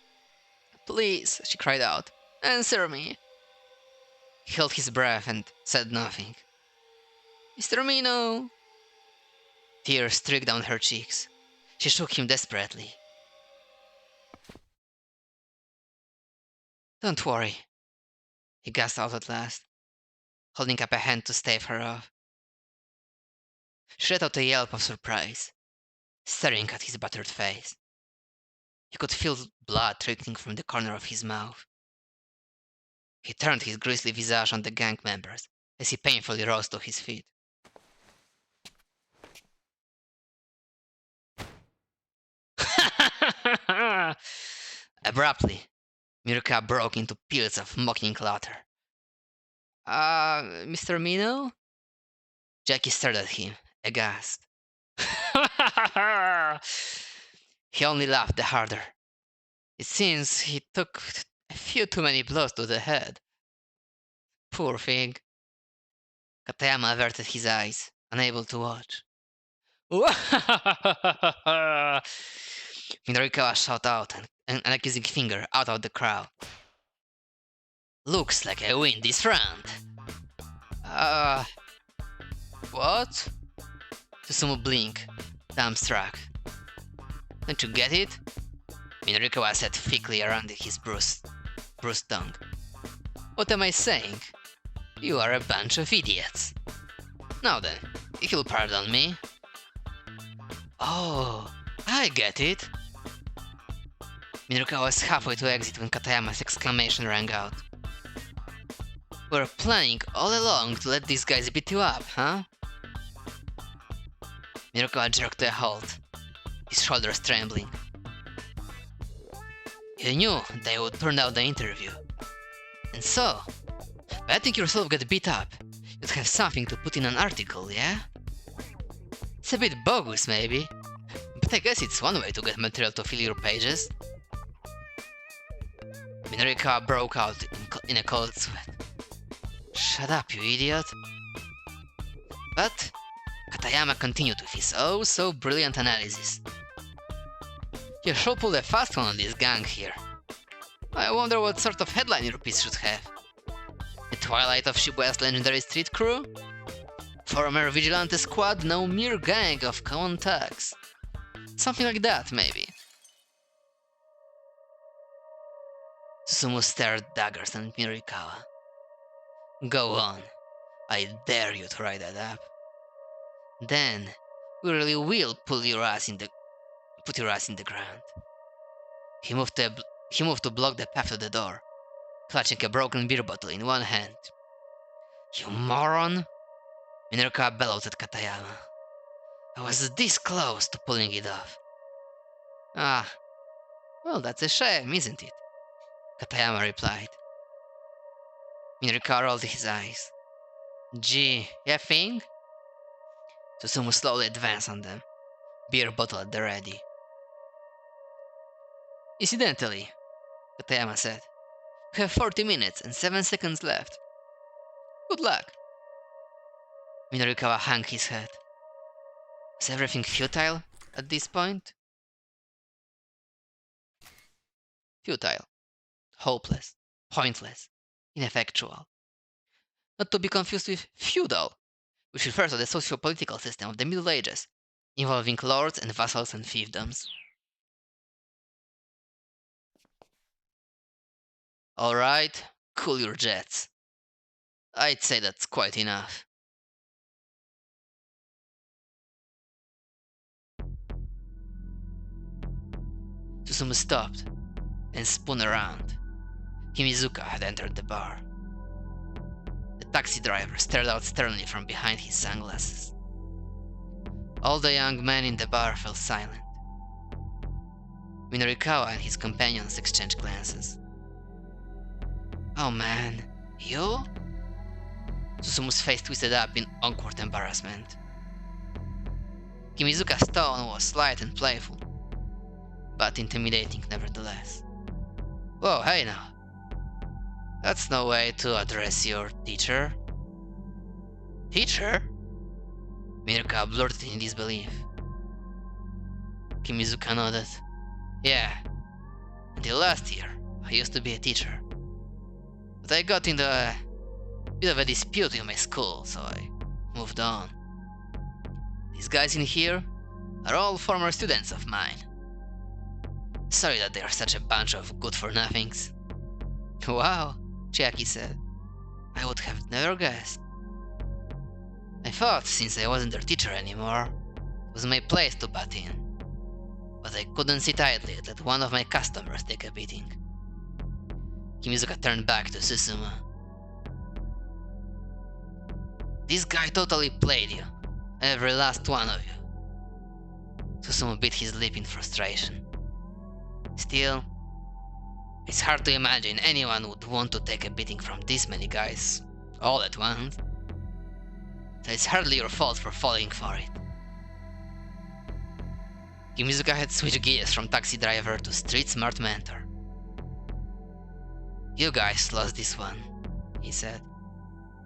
A: Please, she cried out, answer me. He held his breath and said nothing. Mr. Mino! Tears streaked down her cheeks. She shook him desperately. Don't worry, he gasped out at last, holding up a hand to stave her off. She let out a yelp of surprise, staring at his battered face. He could feel blood trickling from the corner of his mouth. He turned his grisly visage on the gang members as he painfully rose to his feet. Abruptly, Mirka broke into peals of mocking laughter. Mr. Mino? Jackie stared at him, aghast. He only laughed the harder. It seems he took a few too many blows to the head. Poor thing. Katayama averted his eyes, unable to watch. Minorikawa shot out an accusing finger out of the crowd. Looks like I win this round. What? Susumu blinked, dumbstruck. Don't you get it? Minorikawa said thickly around his bruised tongue. What am I saying? You are a bunch of idiots. Now then, if you'll pardon me. Oh, I get it. Minorikawa was halfway to exit when Katayama's exclamation rang out. We're planning all along to let these guys beat you up, huh? Minorikawa jerked to a halt, his shoulders trembling. You knew they would turn out the interview. And so, by letting yourself get beat up, you'd have something to put in an article, yeah? It's a bit bogus, maybe, but I guess it's one way to get material to fill your pages. Minorikawa broke out in a cold sweat. Shut up, you idiot. But Katayama continued with his oh-so-brilliant analysis. You sure pulled a fast one on this gang here. I wonder what sort of headline your piece should have. The twilight of Shibuya's legendary street crew? Former vigilante squad, no mere gang of common thugs. Something like that, maybe. Susumu stared daggers at Minorikawa. Go on. I dare you to write that up. Then, we really will put your ass in the ground. He moved to block the path to the door, clutching a broken beer bottle in one hand. You moron! Minorikawa bellowed at Katayama. I was this close to pulling it off. Ah, well, that's a shame, isn't it? Katayama replied. Minorikawa rolled his eyes. Gee, you think? Susumu slowly advanced on them, beer bottle at the ready. Incidentally, Katayama said, we have 40 minutes and 7 seconds left. Good luck. Minorikawa hung his head. Was everything futile at this point? Futile. Hopeless. Pointless. Ineffectual. Not to be confused with feudal, which refers to the socio-political system of the Middle Ages, involving lords and vassals and fiefdoms. Alright, cool your jets. I'd say that's quite enough. Susumu stopped and spun around. Kimizuka had entered the bar. The taxi driver stared out sternly from behind his sunglasses. All the young men in the bar fell silent. Minorikawa and his companions exchanged glances. Oh man, you? Susumu's face twisted up in awkward embarrassment. Kimizuka's tone was slight and playful, but intimidating nevertheless. Whoa, hey now. That's no way to address your teacher. Teacher? Minorikawa blurted in disbelief. Kimizuka nodded. Yeah, until last year, I used to be a teacher. But I got into a bit of a dispute with my school, so I moved on. These guys in here are all former students of mine. Sorry that they are such a bunch of good-for-nothings. Wow, Chiaki said. I would have never guessed. I thought, since I wasn't their teacher anymore, it was my place to butt in. But I couldn't sit idly and let one of my customers take a beating. Kimizuka turned back to Susumu. This guy totally played you. Every last one of you. Susumu bit his lip in frustration. Still, it's hard to imagine anyone would want to take a beating from this many guys all at once. So it's hardly your fault for falling for it. Kimizuka had switched gears from taxi driver to street smart mentor. You guys lost this one, he said.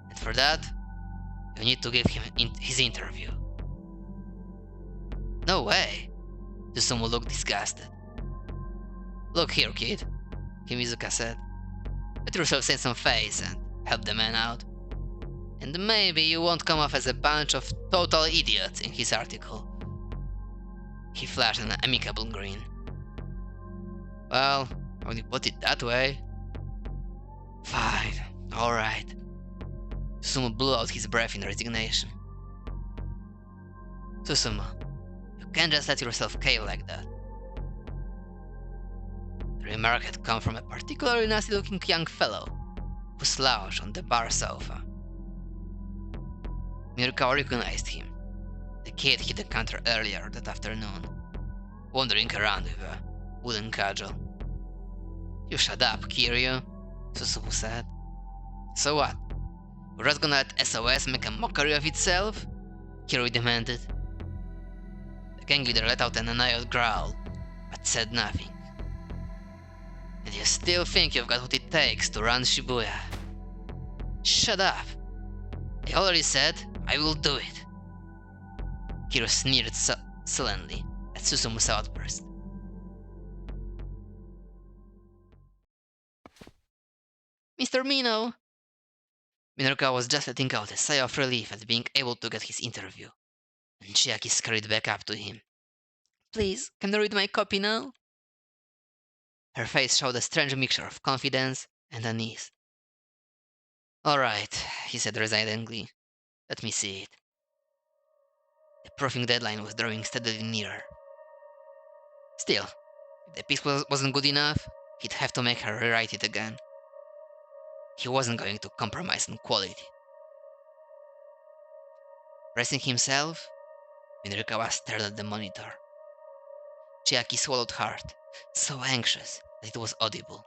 A: And for that, you need to give him his interview. No way. Susumu looked disgusted. Look here, kid, Kimizuka said. Let yourself in some face and help the man out. And maybe you won't come off as a bunch of total idiots in his article. He flashed an amicable grin. Well, when you put it that way. Fine, alright. Susumu blew out his breath in resignation. Susumu, you can't just let yourself cave like that. The remark had come from a particularly nasty-looking young fellow who slouched on the bar sofa. Mirukawa recognized him. The kid hit the counter earlier that afternoon, wandering around with a wooden cudgel. You shut up, Kiryu, Susumu said. So what? We're just gonna let SOS make a mockery of itself? Kiryu demanded. The gang leader let out an annoyed growl, but said nothing. And you still think you've got what it takes to run Shibuya? Shut up! I already said I will do it. Kiryu sneered sullenly at Susumu's outburst. Mr. Mino! Minoruka was just letting out a sigh of relief at being able to get his interview, and Chiaki scurried back up to him. Please, can you read my copy now? Her face showed a strange mixture of confidence and unease. All right, he said resignedly. Let me see it. The proofing deadline was drawing steadily nearer. Still, if the piece wasn't good enough, he'd have to make her rewrite it again. He wasn't going to compromise on quality. Bracing himself, Minrikawa stared at the monitor. Chiaki swallowed hard, so anxious that it was audible.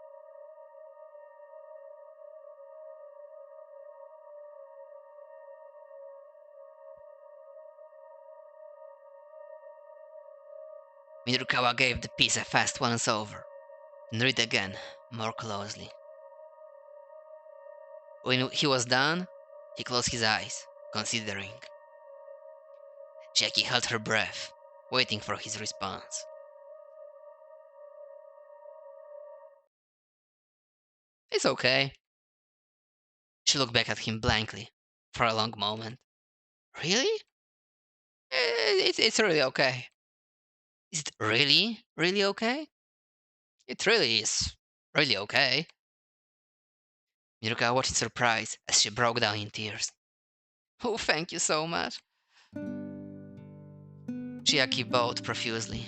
A: Minrikawa gave the piece a fast once-over, and read again, more closely. When he was done, he closed his eyes, considering. Chiaki held her breath, waiting for his response. It's okay. She looked back at him blankly, for a long moment. Really? It's really okay. Is it really, really okay? It really is really okay. Miruka watched in surprise as she broke down in tears. Oh, thank you so much. Chiaki bowed profusely.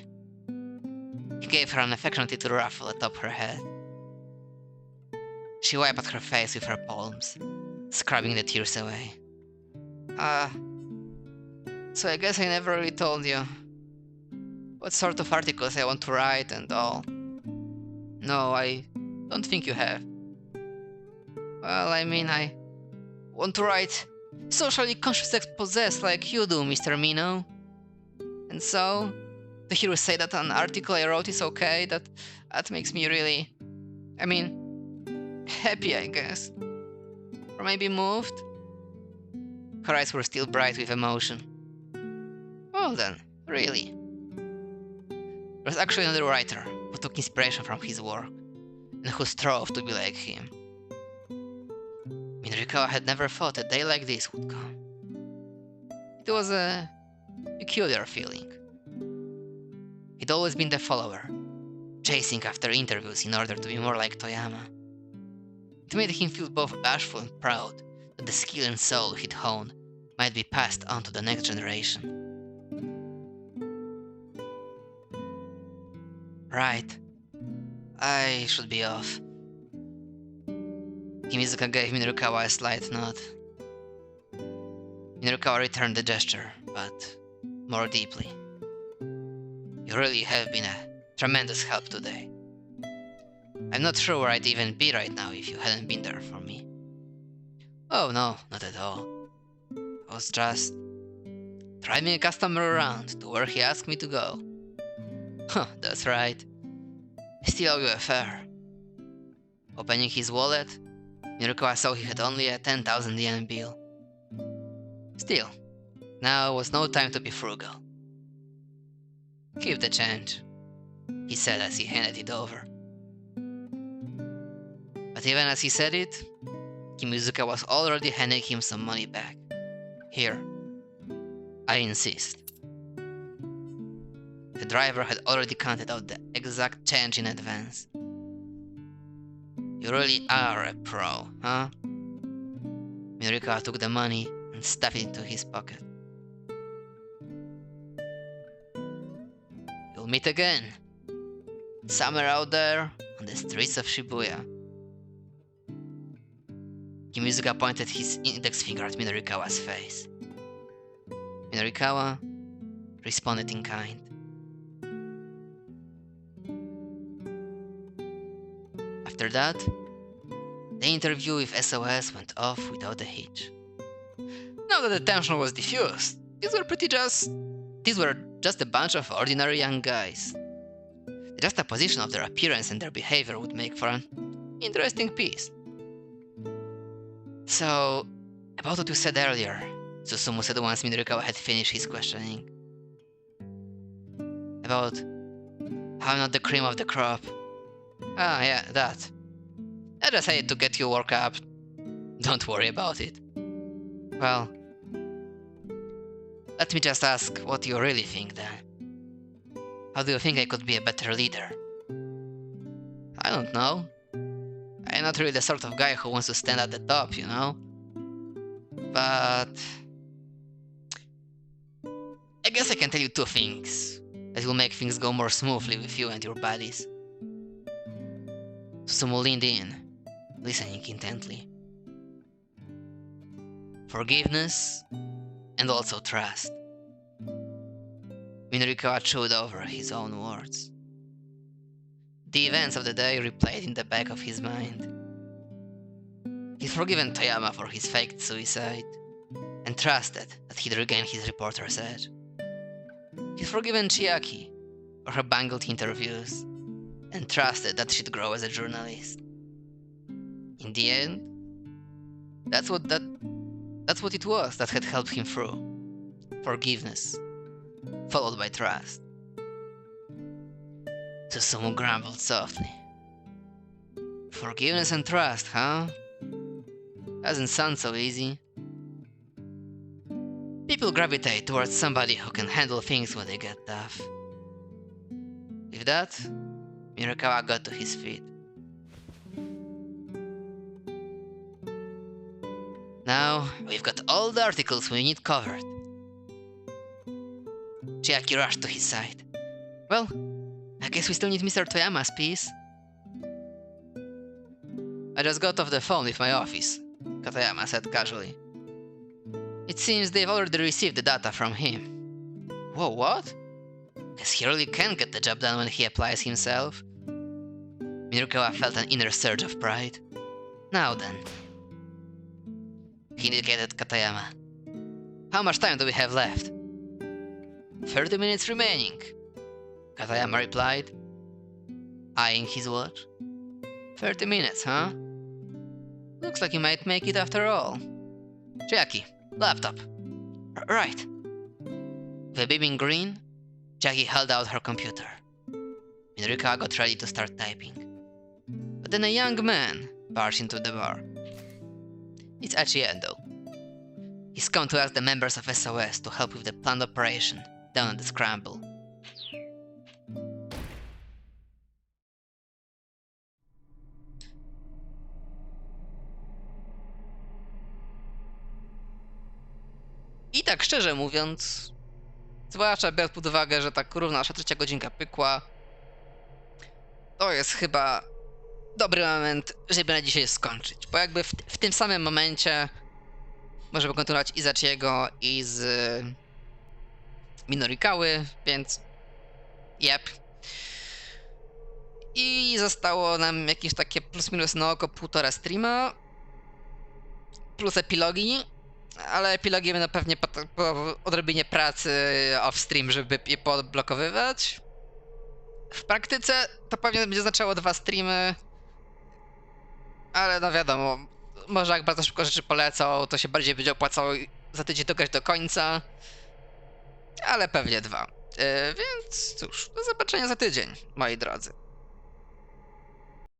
A: He gave her an affectionate little ruffle atop her head. She wiped at her face with her palms, scrubbing the tears away. So I guess I never really told you what sort of articles I want to write and all. No, I don't think you have. Well, I mean, I want to write socially conscious exposés like you do, Mr. Mino. And so, to hear you say that an article I wrote is okay, that makes me really, happy, I guess. Or maybe moved? Her eyes were still bright with emotion. Well then, really. There was actually another writer who took inspiration from his work, and who strove to be like him. Minrikawa had never thought a day like this would come. It was a peculiar feeling. He'd always been the follower, chasing after interviews in order to be more like Toyama. It made him feel both bashful and proud that the skill and soul he'd honed might be passed on to the next generation. Right. I should be off. Kimizuka gave Minorukawa a slight nod. Minorukawa returned the gesture, but more deeply. You really have been a tremendous help today. I'm not sure where I'd even be right now if you hadn't been there for me. Oh no, not at all. I was just driving a customer around to where he asked me to go. Huh, that's right. I still owe you a fare. Opening his wallet, Mirukawa saw he had only a 10,000 yen bill. Still, now was no time to be frugal. Keep the change, he said as he handed it over. But even as he said it, Kimizuka was already handing him some money back. Here, I insist. The driver had already counted out the exact change in advance. You really are a pro, huh? Mirikawa took the money and stuffed it into his pocket. You'll meet again. Somewhere out there on the streets of Shibuya. Kimitsuka pointed his index finger at Minorikawa's face. Minorikawa responded in kind. After that, the interview with SOS went off without a hitch. Now that the tension was diffused, these were just a bunch of ordinary young guys. The juxtaposition of their appearance and their behavior would make for an interesting piece. So, about what you said earlier, Susumu said once Minorikawa had finished his questioning. About how I'm not the cream of the crop. Ah, yeah, that. I just had to get you worked up. Don't worry about it. Well, let me just ask what you really think then. How do you think I could be a better leader? I don't know. I'm not really the sort of guy who wants to stand at the top, you know? But I guess I can tell you two things that will make things go more smoothly with you and your buddies. Susumu leaned in, listening intently. Forgiveness and also trust. Minorikawa chewed over his own words. The events of the day replayed in the back of his mind. He'd forgiven Toyama for his faked suicide, and trusted that he'd regain his reporter's edge. He'd forgiven Chiaki for her bungled interviews, and trusted that she'd grow as a journalist. In the end, that's what it was that had helped him through. Forgiveness, followed by trust. Susumu grumbled softly. Forgiveness and trust, huh? Doesn't sound so easy. People gravitate towards somebody who can handle things when they get tough. With that, Minorikawa got to his feet. Now, we've got all the articles we need covered. Chiaki rushed to his side. Well, I guess we still need Mr. Toyama's piece. I just got off the phone with my office, Katayama said casually. It seems they've already received the data from him. Whoa, what? Guess he really can get the job done when he applies himself. Minorikawa felt an inner surge of pride. Now then. He indicated Katayama. How much time do we have left? 30 minutes remaining, Katayama replied, eyeing his watch. 30 minutes, huh? Looks like you might make it after all. Chiaki, laptop. Right. With a beaming grin, Chiaki held out her computer. Minorikawa got ready to start typing. But then a young man barged into the bar. It's Achiendo. He's come to ask the members of SOS to help with the planned operation down at the Scramble. I tak szczerze mówiąc, zwłaszcza biorąc pod uwagę, że tak równa nasza trzecia godzinka pykła, to jest chyba dobry moment, żeby na dzisiaj skończyć, bo jakby w tym samym momencie możemy kontynuować i z Achiego, i z Minorikawy, więc jep. I zostało nam jakieś takie plus minus na oko półtora streama, plus epilogi, ale epilogi będą pewnie po odrobinie pracy off-stream, żeby je podblokowywać. W praktyce to pewnie będzie znaczyło 2 streamy, ale no wiadomo, może jak bardzo szybko rzeczy polecą, to się bardziej będzie opłacało za tydzień dograć do końca, ale pewnie 2. Więc cóż, do zobaczenia za tydzień, moi drodzy.